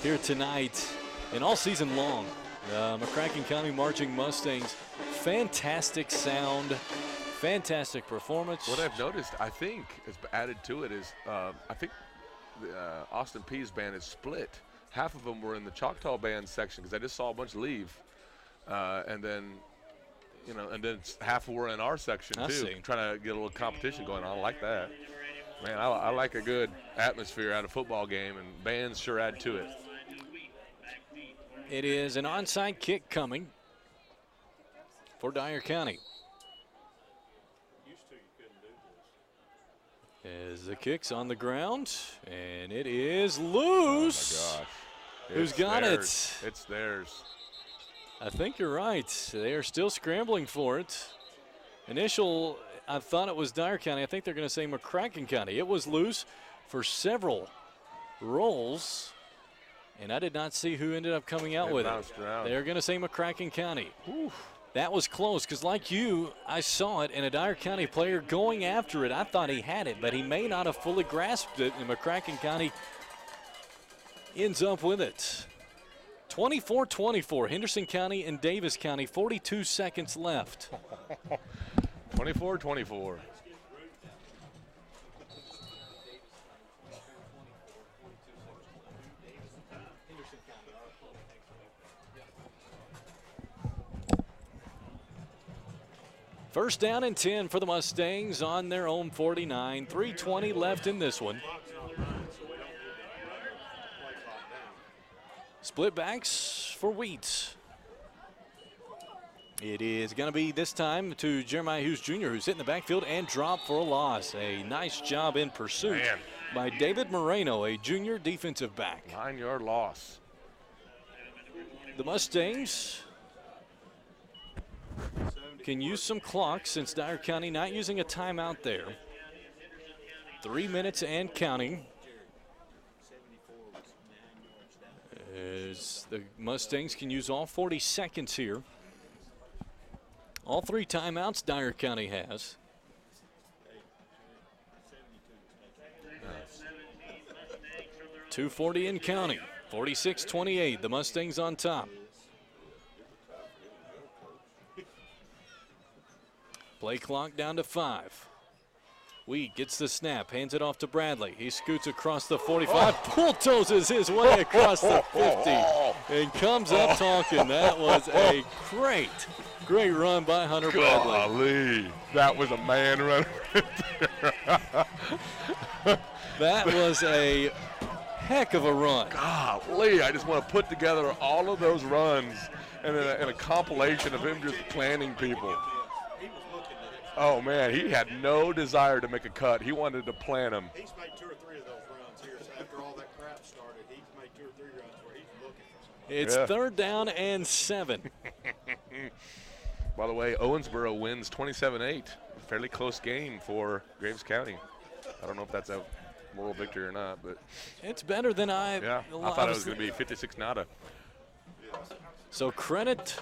here tonight and all season long. McCracken County Marching Mustangs, fantastic sound, fantastic performance. What I've noticed, I think, is added to it is I think the Austin Peay's band is split. Half of them were in the Choctaw band section because I just saw a bunch leave. And then half were in our section too, trying to get a little competition going on. I like that. Man, I like a good atmosphere at a football game, and bands sure add to it. It is an onside kick coming for Dyer County. As the kick's on the ground, and it is loose. Oh my gosh. Who's got it? It's theirs. I think you're right. They are still scrambling for it. I thought it was Dyer County. I think they're going to say McCracken County. It was loose for several rolls, and I did not see who ended up coming out with it. They're going to say McCracken County. Oof. That was close because, like you, I saw it, and a Dyer County player going after it. I thought he had it, but he may not have fully grasped it, and McCracken County ends up with it. 24-24, Henderson County and Davis County, 42 seconds left. 24-24. First down and 10 for the Mustangs on their own 49. 3:20 left in this one. Split backs for Wheat. It is going to be this time to Jeremiah Hughes Jr., who's hit in the backfield and dropped for a loss. A nice job in pursuit by David Moreno, a junior defensive back. 9-yard loss. The Mustangs can use some clock since Dyer County not using a timeout there. 3 minutes and counting. As the Mustangs can use all 40 seconds here. All 3 timeouts Dyer County has. .240 in counting. 46-28. The Mustangs on top. Play clock down to 5. Wheat gets the snap, hands it off to Bradley. He scoots across the 45, bulldozes his way across the 50, and comes up talking. That was a great run by Hunter Bradley. Golly, that was a man run. That was a heck of a run. Golly, I just want to put together all of those runs and a compilation of him just planning people. Oh, man, he had no desire to make a cut. He wanted to plan them. He's made 2 or 3 of those runs here. So after all that crap started, he's made 2 or 3 runs where he's looking for something. It's 3rd down and 7. By the way, Owensboro wins 27-8. Fairly close game for Graves County. I don't know if that's a moral victory or not, but it's better than I thought it was going to be 56-0. So credit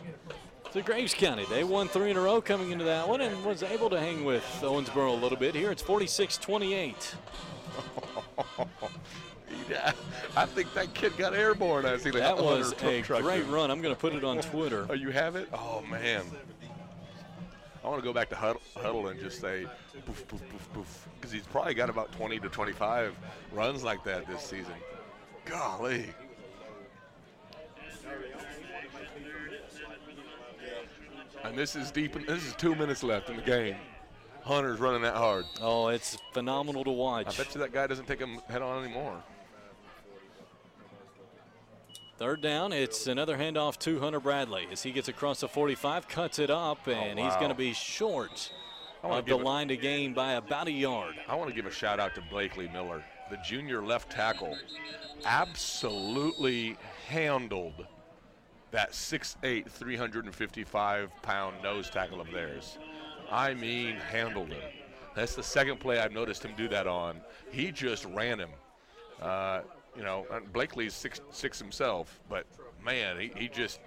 to Graves County. They won 3 in a row coming into that one and was able to hang with Owensboro a little bit. Here it's 46-28. I think that kid got airborne. I see that was a great run. I'm going to put it on Twitter. Oh, you have it? Oh, man. I want to go back to Huddle and just say poof, poof, poof, poof, because he's probably got about 20 to 25 runs like that this season. Golly. And this is deep. This is 2 minutes left in the game. Hunter's running that hard. Oh, it's phenomenal to watch. I bet you that guy doesn't take him head on anymore. Third down, it's another handoff to Hunter Bradley as he gets across the 45, cuts it up, and he's going to be short of the line to gain by about a yard. I want to give a shout out to Blakely Miller, the junior left tackle. Absolutely handled that 6'8", 355-pound nose tackle of theirs. I mean, handled him. That's the second play I've noticed him do that on. He just ran him. You know, Blakely's 6'6" himself, but man, he just.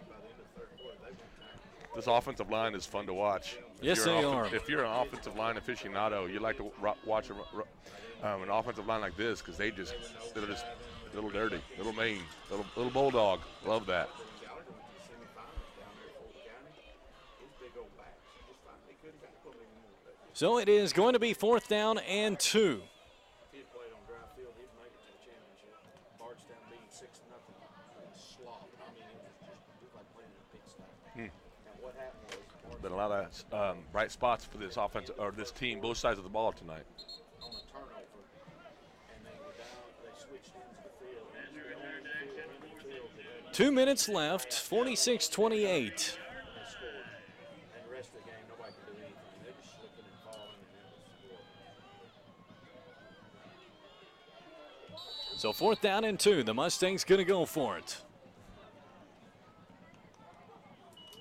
This offensive line is fun to watch. Yes, they are. If you're an offensive line aficionado, you like to watch an offensive line like this because they're just a little dirty, little mean, little bulldog. Love that. So it is going to be 4th down and 2. If he had played on dry field, he'd make it to the championship. Bardstown beating 6-0. Slop. I mean, it was just like playing in a pigsty. And what happened was Been a lot of bright spots for this offense or this team, both sides of the ball tonight. on a turnover, and they were down. They switched into the field. And they were on the field, 2 minutes left, 46-28. they scored. And the rest of the game, nobody could do anything. They just slipping and falling, and it was scored. So 4th down and 2. The Mustangs going to go for it.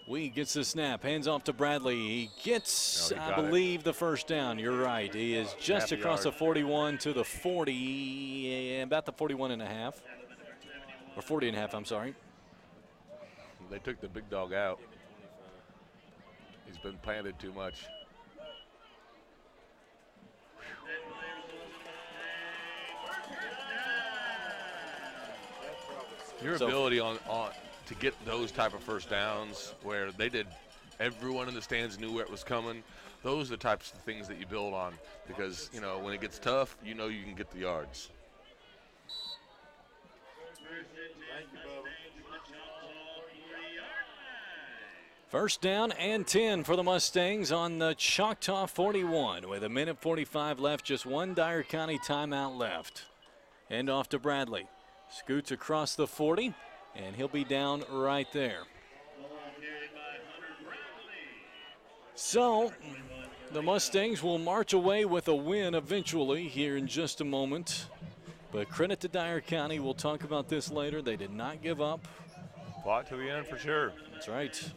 Wee gets the snap, hands off to Bradley. He gets, he I got it. believe, the first down. You're right. He is just Half a across yard. the 41 to the 40, about the 41 and a half. Or 40 and a half, I'm sorry. They took the big dog out. He's been planted too much. Your So- ability on to get those type of first downs where everyone in the stands knew where it was coming. Those are the types of things that you build on because, you know, when it gets tough, you know you can get the yards. Thank you, Bubba. First down and 10 for the Mustangs on the Choctaw 41 with 1:45 left, just one Dyer County timeout left. Hand off to Bradley. Scoots across the 40, and he'll be down right there. So the Mustangs will march away with a win eventually here in just a moment. But credit to Dyer County. We'll talk about this later. They did not give up. Fought to the end for sure. That's right.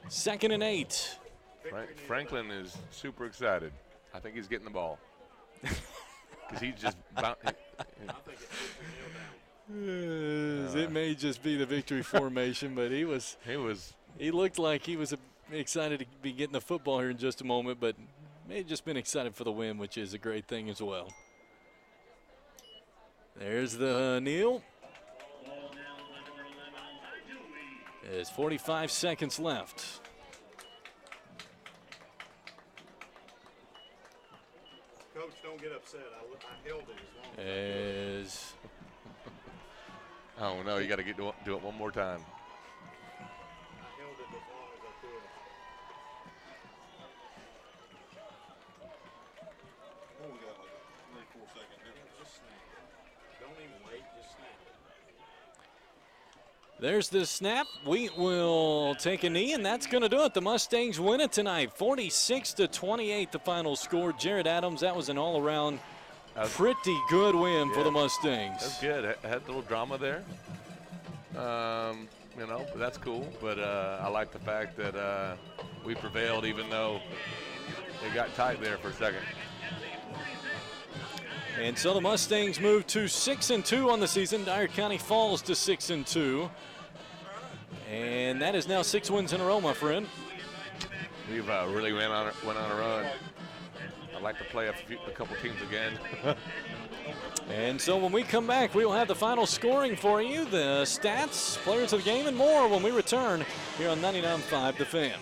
Second and 8. Franklin is super excited. I think he's getting the ball. Because he's just It may just be the victory formation, but he looked like he was excited to be getting the football here in just a moment, but may have just been excited for the win, which is a great thing as well. There's the kneel. There's 45 seconds left. Coach, don't get upset. I held it as long As oh no, you got to do it one more time. I held it as long as I could. Oh, we got like 3 or 4 seconds. Just snap. Don't even wait. Just snap. there's the snap. We will take a knee, and that's going to do it. The Mustangs win it tonight, 46-28 the final score. Jared Adams, that was an all-around pretty good win for the Mustangs. That's good. Had a little drama there. You know, but that's cool. But I like the fact that we prevailed even though it got tight there for a second. And so the Mustangs move to 6-2 on the season. Dyer County falls to 6-2. And that is now 6 wins in a row, my friend. We've really went on a run. I'd like to play a couple teams again. And so when we come back, we will have the final scoring for you, the stats, players of the game, and more when we return here on 99.5 The Fan.